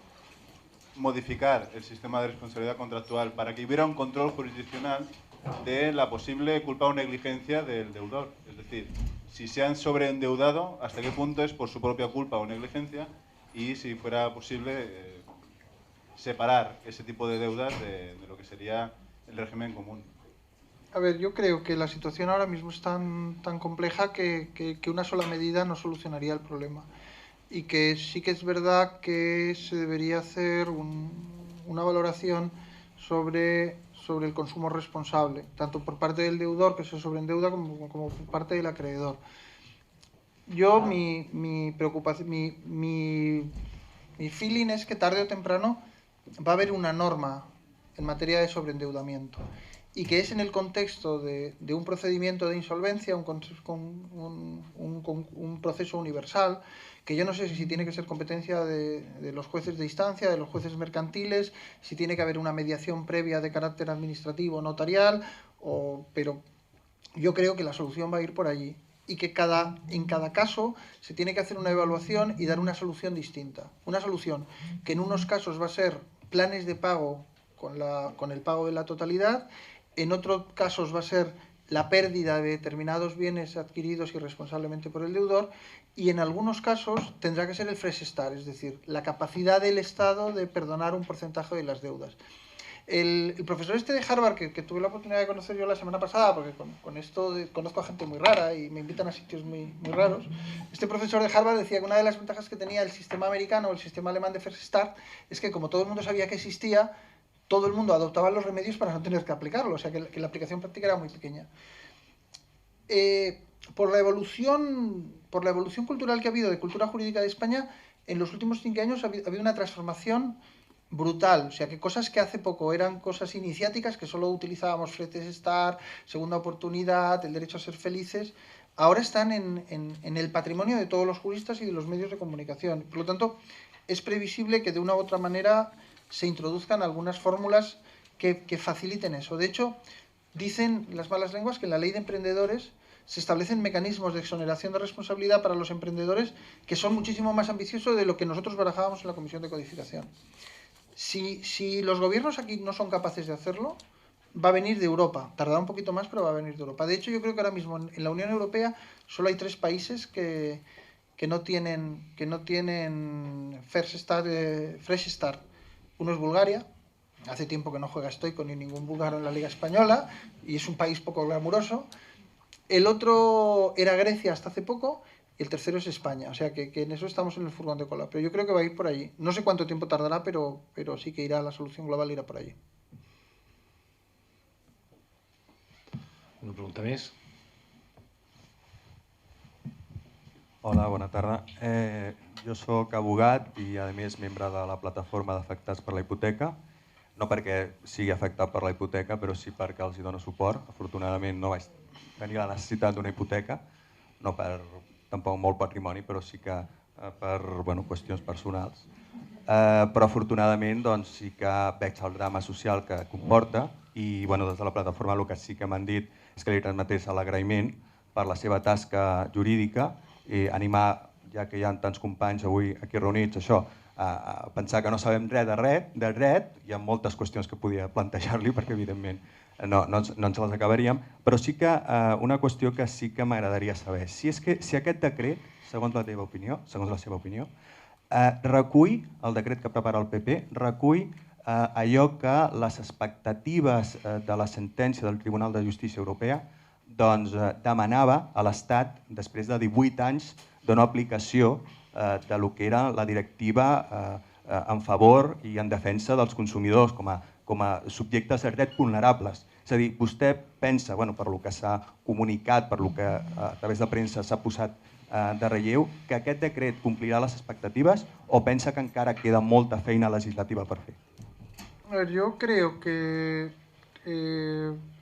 modificar el sistema de responsabilidad contractual para que hubiera un control jurisdiccional de la posible culpa o negligencia del deudor? Es decir, si se han sobreendeudado, ¿hasta qué punto es por su propia culpa o negligencia? Y si fuera posible separar ese tipo de deudas de lo que sería el régimen común. A ver, yo creo que la situación ahora mismo es tan compleja que una sola medida no solucionaría el problema. Y que sí que es verdad que se debería hacer una valoración sobre el consumo responsable, tanto por parte del deudor que se sobreendeuda como por parte del acreedor. Yo, mi preocupación, mi feeling es que tarde o temprano va a haber una norma en materia de sobreendeudamiento y que es en el contexto de un procedimiento de insolvencia, un proceso universal, que yo no sé si tiene que ser competencia de los jueces de instancia, de los jueces mercantiles, si tiene que haber una mediación previa de carácter administrativo o notarial, pero yo creo que la solución va a ir por allí y que en cada caso se tiene que hacer una evaluación y dar una solución distinta. Una solución que en unos casos va a ser planes de pago con el pago de la totalidad, en otros casos va a ser la pérdida de determinados bienes adquiridos irresponsablemente por el deudor, y en algunos casos tendrá que ser el fresh start, es decir, la capacidad del Estado de perdonar un porcentaje de las deudas. El profesor este de Harvard, que tuve la oportunidad de conocer yo la semana pasada, porque con esto conozco a gente muy rara y me invitan a sitios muy raros, este profesor de Harvard decía que una de las ventajas que tenía el sistema americano o el sistema alemán de First Start es que como todo el mundo sabía que existía, todo el mundo adoptaba los remedios para no tener que aplicarlo, o sea que la aplicación práctica era muy pequeña. Por la evolución cultural que ha habido de cultura jurídica de España, en los últimos 5 años ha habido una transformación brutal, o sea que cosas que hace poco eran cosas iniciáticas, que solo utilizábamos Fresh Start, segunda oportunidad, el derecho a ser felices, ahora están en el patrimonio de todos los juristas y de los medios de comunicación. Por lo tanto, es previsible que de una u otra manera se introduzcan algunas fórmulas que faciliten eso. De hecho, dicen las malas lenguas que en la ley de emprendedores se establecen mecanismos de exoneración de responsabilidad para los emprendedores que son muchísimo más ambiciosos de lo que nosotros barajábamos en la Comisión de Codificación. Si los gobiernos aquí no son capaces de hacerlo, va a venir de Europa. Tardará un poquito más, pero va a venir de Europa. De hecho, yo creo que ahora mismo en la Unión Europea solo hay 3 países que no tienen Fresh Start. Uno es Bulgaria. Hace tiempo que no juega Stoico ni ningún búlgaro en la Liga Española y es un país poco glamuroso. El otro era Grecia hasta hace poco y el tercero es España. O sea que en eso estamos en el furgón de cola. Pero yo creo que va a ir por allí. No sé cuánto tiempo tardará, pero sí que irá, la solución global irá por allí. Una pregunta més? Hola, bona tarda. Jo sóc abogat i, a més, membre de la plataforma d'afectats per la hipoteca. No perquè sigui afectat per la hipoteca, però sí perquè els hi dono suport. Afortunadament no vaig tenir la necessitat d'una hipoteca, no per tampoc molt patrimoni, però sí que per qüestions personals. Però afortunadament sí que veig el drama social que comporta i des de la plataforma el que sí que m'han dit és que li transmetés l'agraïment per la seva tasca jurídica i animar ja que hi ha tants companys avui aquí reunits, això, pensar que no sabem res de res, hi ha moltes qüestions que podia plantejar-li perquè evidentment no ens les acabaríem, però sí que una qüestió que sí que m'agradaria saber, si aquest decret, segons la seva opinió, recull, el decret que prepara el PP, recull allò que les expectatives de la sentència del Tribunal de Justícia Europea demanava a l'Estat després de 18 anys de no aplicació de lo que era la directiva en favor i en defensa dels consumidors com a subjectes de dret vulnerables. És a dir, vostè pensa, per lo que s'ha comunicat, per lo que a través de premsa s'ha posat de relleu, que aquest decret complirà les expectatives o pensa que encara queda molta feina legislativa per fer? A ver, yo creo que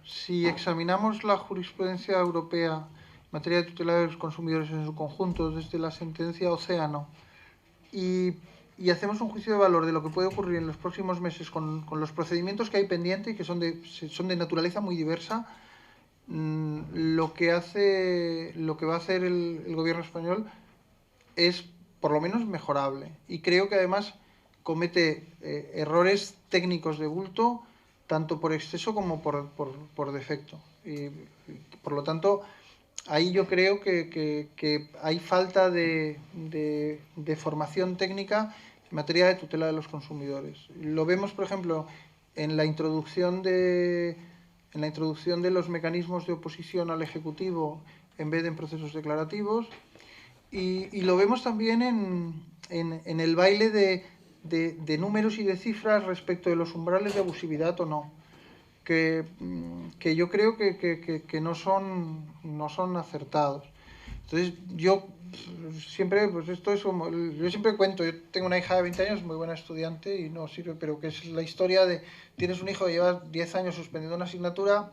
si examinamos la jurisprudencia europea en materia de tutela de los consumidores en su conjunto, desde la sentencia Océano, y hacemos un juicio de valor de lo que puede ocurrir en los próximos meses con los procedimientos que hay pendientes y que son de naturaleza muy diversa, lo que va a hacer el gobierno español es por lo menos mejorable. Y creo que además comete errores técnicos de bulto, tanto por exceso como por defecto. Y por lo tanto, ahí yo creo que hay falta de formación técnica en materia de tutela de los consumidores. Lo vemos, por ejemplo, en la introducción de los mecanismos de oposición al Ejecutivo en vez de en procesos declarativos, y lo vemos también en el baile de números y de cifras respecto de los umbrales de abusividad o no, que yo creo que no son acertados. Entonces yo siempre, yo siempre cuento, yo tengo una hija de 20 años, muy buena estudiante y no sirve, pero que es la historia de, tienes un hijo que lleva 10 años suspendiendo una asignatura,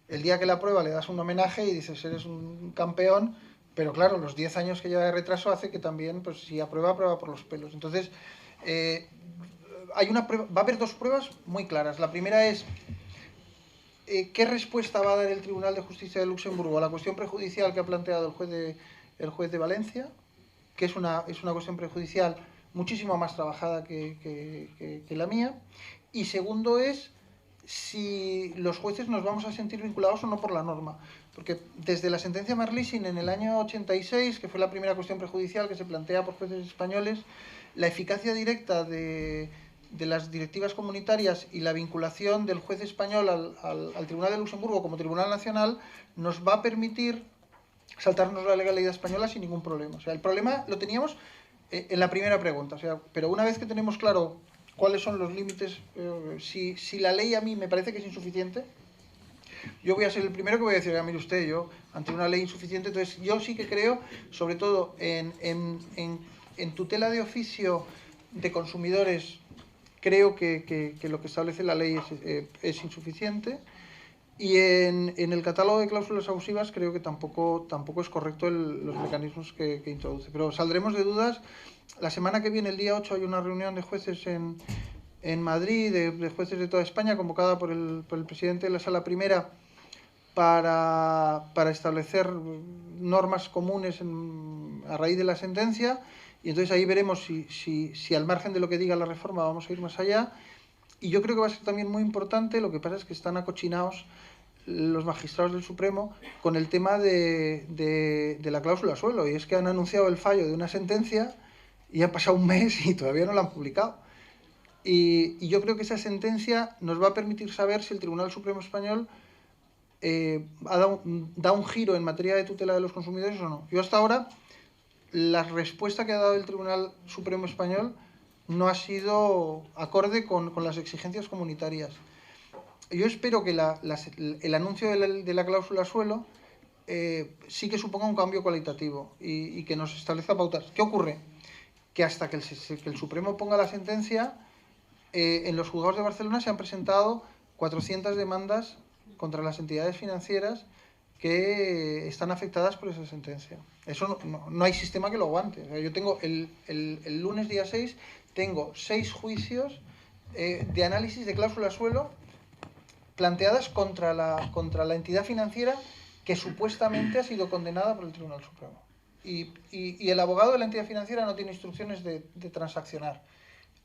el día que la prueba le das un homenaje y dices, eres un campeón, pero claro, los 10 años que lleva de retraso hace que también, pues si aprueba por los pelos. Entonces, va a haber dos pruebas muy claras. La primera es qué respuesta va a dar el Tribunal de Justicia de Luxemburgo a la cuestión prejudicial que ha planteado el juez de Valencia, que es una cuestión prejudicial muchísimo más trabajada que la mía. Y segundo es si los jueces nos vamos a sentir vinculados o no por la norma. Porque desde la sentencia Marlissin en el año 86, que fue la primera cuestión prejudicial que se plantea por jueces españoles, la eficacia directa de las directivas comunitarias y la vinculación del juez español al Tribunal de Luxemburgo como Tribunal Nacional nos va a permitir saltarnos la legalidad española sin ningún problema. O sea, el problema lo teníamos en la primera pregunta. O sea, pero una vez que tenemos claro cuáles son los límites, si la ley a mí me parece que es insuficiente, yo voy a ser el primero que voy a decir, mire usted, yo ante una ley insuficiente, entonces yo sí que creo, sobre todo en tutela de oficio de consumidores, creo que lo que establece la ley es insuficiente, y en el catálogo de cláusulas abusivas creo que tampoco es correcto los mecanismos que introduce. Pero saldremos de dudas. La semana que viene, el día 8, hay una reunión de jueces en Madrid, de jueces de toda España, convocada por el presidente de la Sala Primera para establecer normas comunes a raíz de la sentencia. Y entonces ahí veremos si al margen de lo que diga la reforma vamos a ir más allá. Y yo creo que va a ser también muy importante, lo que pasa es que están acochinados los magistrados del Supremo con el tema de la cláusula suelo, y es que han anunciado el fallo de una sentencia y ha pasado un mes y todavía no la han publicado. Y yo creo que esa sentencia nos va a permitir saber si el Tribunal Supremo Español da un giro en materia de tutela de los consumidores o no. Yo hasta ahora, la respuesta que ha dado el Tribunal Supremo Español no ha sido acorde con las exigencias comunitarias. Yo espero que el anuncio de la cláusula suelo sí que suponga un cambio cualitativo y que nos establezca pautas. ¿Qué ocurre? Que hasta que el Supremo ponga la sentencia, en los juzgados de Barcelona se han presentado 400 demandas contra las entidades financieras que están afectadas por esa sentencia. Eso no hay sistema que lo aguante. O sea, yo tengo el lunes día 6, tengo 6 juicios de análisis de cláusula suelo planteadas contra la entidad financiera que supuestamente ha sido condenada por el Tribunal Supremo. y el abogado de la entidad financiera no tiene instrucciones de transaccionar.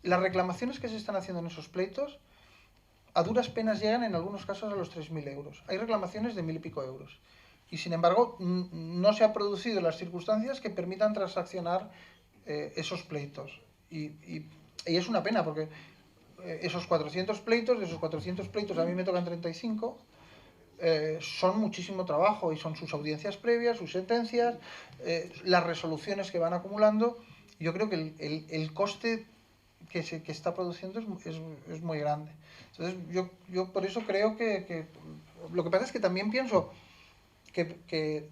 Las reclamaciones que se están haciendo en esos pleitos a duras penas llegan en algunos casos a los 3.000 euros. Hay reclamaciones de 1.000 y pico euros. Y sin embargo, no se han producido las circunstancias que permitan transaccionar esos pleitos. Y es una pena porque esos 400 pleitos, de esos 400 pleitos a mí me tocan 35, son muchísimo trabajo y son sus audiencias previas, sus sentencias, las resoluciones que van acumulando. Yo creo que el coste que está produciendo es muy grande. Entonces yo por eso creo que lo que pasa es que también pienso que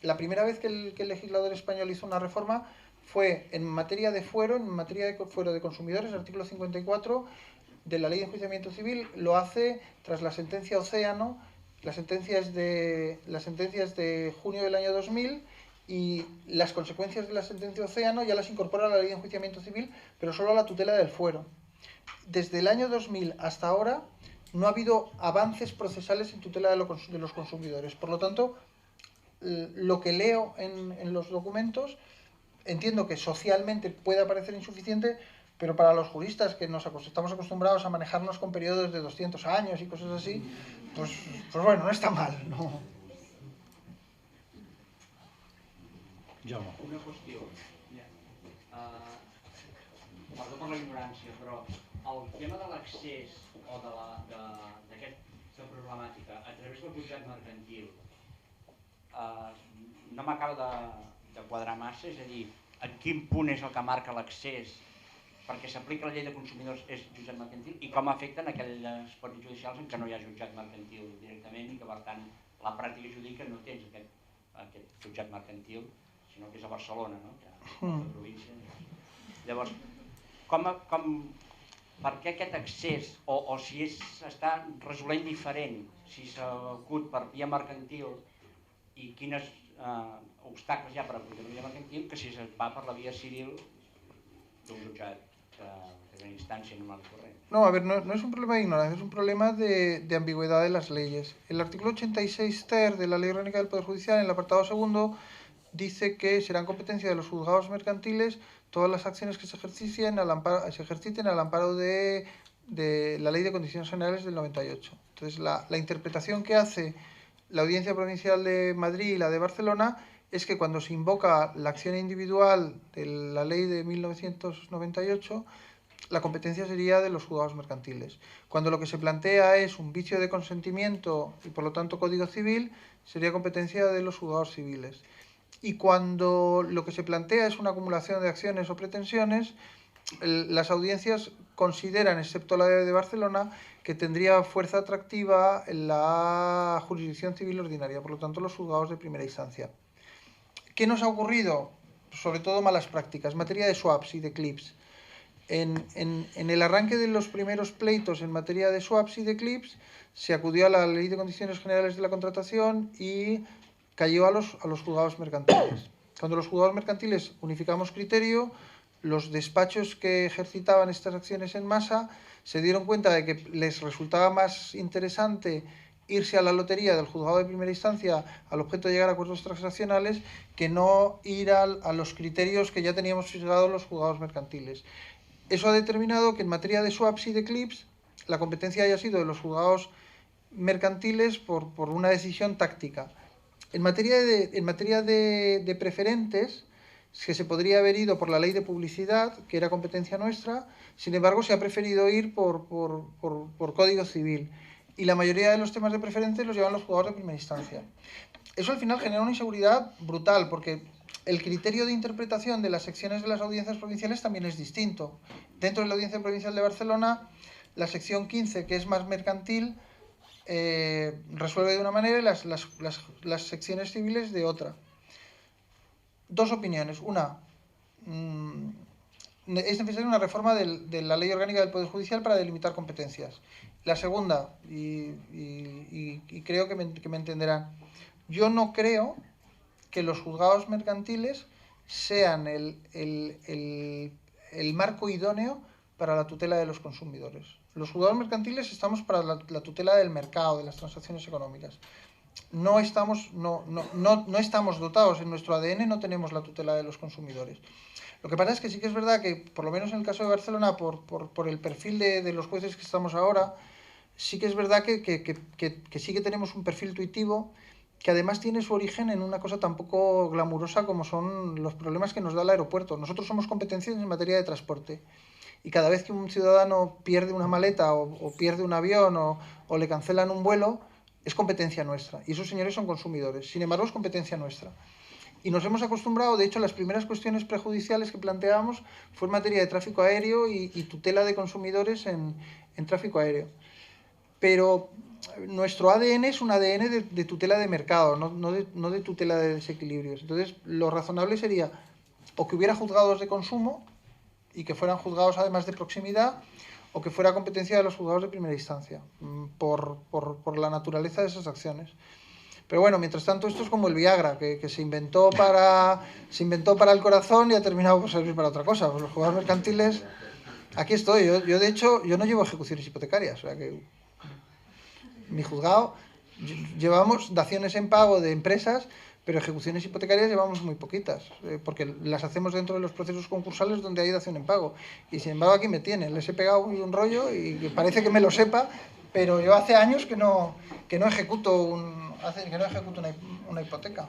la primera vez que el legislador español hizo una reforma fue en materia de fuero, de consumidores, artículo 54 de la Ley de Enjuiciamiento Civil, lo hace tras la sentencia Océano. Las sentencias de junio del año 2000, y las consecuencias de la sentencia Océano ya las incorpora a la Ley de Enjuiciamiento Civil, pero solo a la tutela del fuero. Desde el año 2000 hasta ahora no ha habido avances procesales en tutela de los consumidores. Por lo tanto, lo que leo en los documentos, entiendo que socialmente puede parecer insuficiente, pero para los juristas que estamos acostumbrados a manejarnos con periodos de 200 años y cosas así, pues bueno, no está mal, no. Jaume. Una qüestió. Perdó per la ignorància, però el tema de l'accés o d'aquesta problemàtica a través del jutjat mercantil no m'acaba de quadrar massa, és a dir, en quin punt és el que marca l'accés perquè s'aplica la llei de consumidors és jutjat mercantil i com afecten aquelles podis judicials en què no hi ha jutjat mercantil directament i que per tant la pràctica judica no tens aquest jutjat mercantil, sinó que és a Barcelona, no? Que és una província. Llavors, per què aquest accés, o si s'està resolent diferent, si s'acut per via mercantil i quines obstacles hi ha per acudir per via mercantil, que si es va per la via civil d'un jutjat de instancia normal y corriente. No, a ver, no es un problema de ignorancia, es un problema de ambigüedad de las leyes. El artículo 86 ter de la Ley Orgánica del Poder Judicial, en el apartado segundo, dice que serán competencia de los juzgados mercantiles todas las acciones que se ejerciten al amparo de la Ley de Condiciones Generales del 98. Entonces, la interpretación que hace la Audiencia Provincial de Madrid y la de Barcelona es que cuando se invoca la acción individual de la ley de 1998, la competencia sería de los juzgados mercantiles. Cuando lo que se plantea es un vicio de consentimiento y por lo tanto Código Civil, sería competencia de los juzgados civiles. Y cuando lo que se plantea es una acumulación de acciones o pretensiones, las audiencias consideran, excepto la de Barcelona, que tendría fuerza atractiva en la jurisdicción civil ordinaria, por lo tanto los juzgados de primera instancia. ¿Qué nos ha ocurrido? Sobre todo malas prácticas, materia de swaps y de clips. En el arranque de los primeros pleitos en materia de swaps y de clips, se acudió a la Ley de Condiciones Generales de la Contratación y cayó a los juzgados mercantiles. Cuando los juzgados mercantiles unificamos criterio, los despachos que ejercitaban estas acciones en masa se dieron cuenta de que les resultaba más interesante irse a la lotería del juzgado de primera instancia al objeto de llegar a acuerdos transaccionales que no ir a los criterios que ya teníamos fijados los juzgados mercantiles. Eso ha determinado que en materia de swaps y de clips la competencia haya sido de los juzgados mercantiles por una decisión táctica. En materia de preferentes, que se podría haber ido por la ley de publicidad, que era competencia nuestra, sin embargo se ha preferido ir por Código Civil. Y la mayoría de los temas de preferentes los llevan los juzgados de primera instancia. Eso al final genera una inseguridad brutal, porque el criterio de interpretación de las secciones de las audiencias provinciales también es distinto. Dentro de la Audiencia Provincial de Barcelona, la sección 15, que es más mercantil, resuelve de una manera y las secciones civiles de otra. Dos opiniones. Una, es necesaria una reforma de la Ley Orgánica del Poder Judicial para delimitar competencias. La segunda, y creo que me entenderán, yo no creo que los juzgados mercantiles sean el marco idóneo para la tutela de los consumidores. Los juzgados mercantiles estamos para la tutela del mercado, de las transacciones económicas. no estamos dotados, en nuestro ADN no tenemos la tutela de los consumidores. Lo que pasa es que sí que es verdad que, por lo menos en el caso de Barcelona, por el perfil de los jueces que estamos ahora, sí que es verdad que sí que tenemos un perfil tuitivo que además tiene su origen en una cosa tan poco glamurosa como son los problemas que nos da el aeropuerto. Nosotros somos competencias en materia de transporte y cada vez que un ciudadano pierde una maleta o pierde un avión o le cancelan un vuelo, es competencia nuestra. Y esos señores son consumidores. Sin embargo, es competencia nuestra. Y nos hemos acostumbrado, de hecho, las primeras cuestiones prejudiciales que planteábamos fue en materia de tráfico aéreo y tutela de consumidores en tráfico aéreo. Pero nuestro ADN es un ADN de tutela de mercado, no de tutela de desequilibrios. Entonces, lo razonable sería o que hubiera juzgados de consumo y que fueran juzgados además de proximidad, o que fuera competencia de los juzgados de primera instancia, por la naturaleza de esas acciones. Pero bueno, mientras tanto, esto es como el Viagra, que se inventó para el corazón y ha terminado por servir para otra cosa. Pues los juzgados mercantiles, aquí estoy. Yo de hecho, yo no llevo ejecuciones hipotecarias, o sea que mi juzgado llevamos daciones en pago de empresas, pero ejecuciones hipotecarias llevamos muy poquitas, porque las hacemos dentro de los procesos concursales donde hay dación en pago. Y sin embargo aquí me tienen, les he pegado un rollo y parece que me lo sepa, pero yo hace años que no ejecuto una hipoteca.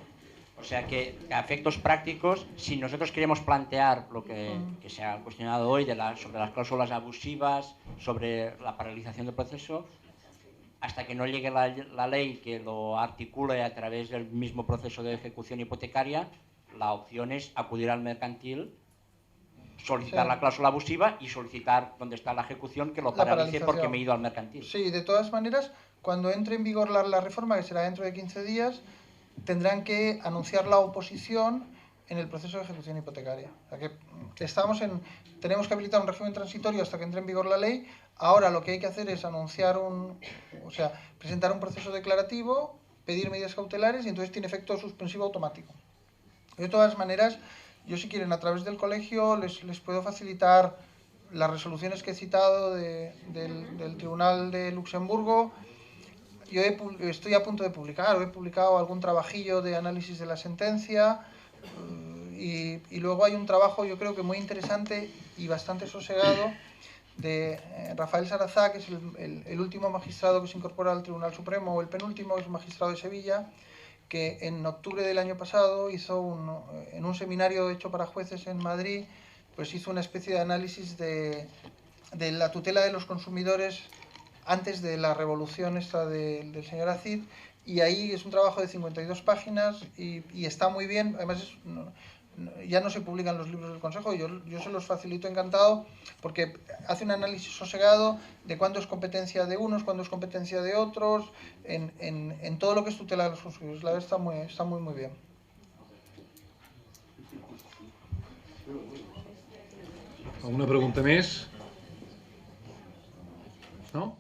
O sea que, a efectos prácticos, si nosotros queremos plantear lo que se ha cuestionado hoy sobre las cláusulas abusivas, sobre la paralización del proceso, hasta que no llegue la ley que lo articule a través del mismo proceso de ejecución hipotecaria, la opción es acudir al mercantil, solicitar la cláusula abusiva y solicitar, donde está la ejecución, que lo paralice porque me he ido al mercantil. Sí, de todas maneras, cuando entre en vigor la reforma, que será dentro de 15 días, tendrán que anunciar la oposición en el proceso de ejecución hipotecaria. O sea que tenemos que habilitar un régimen transitorio hasta que entre en vigor la ley. Ahora lo que hay que hacer es presentar un proceso declarativo, pedir medidas cautelares y entonces tiene efecto suspensivo automático. De todas maneras, yo si quieren a través del colegio les puedo facilitar las resoluciones que he citado del Tribunal de Luxemburgo. Yo estoy a punto de publicar, he publicado algún trabajillo de análisis de la sentencia y luego hay un trabajo yo creo que muy interesante y bastante sosegado de Rafael Sarazá, que es el último magistrado que se incorpora al Tribunal Supremo, o el penúltimo, que es un magistrado de Sevilla, que en octubre del año pasado hizo en un seminario hecho para jueces en Madrid, pues hizo una especie de análisis de la tutela de los consumidores antes de la revolución esta del señor Acid, y ahí es un trabajo de 52 páginas y está muy bien. Además ya no se publican los libros del Consejo, yo se los facilito encantado, porque hace un análisis sosegado de cuándo es competencia de unos, cuándo es competencia de otros, en todo lo que es tutela de los consumidores. La verdad está muy bien. Alguna pregunta més? No?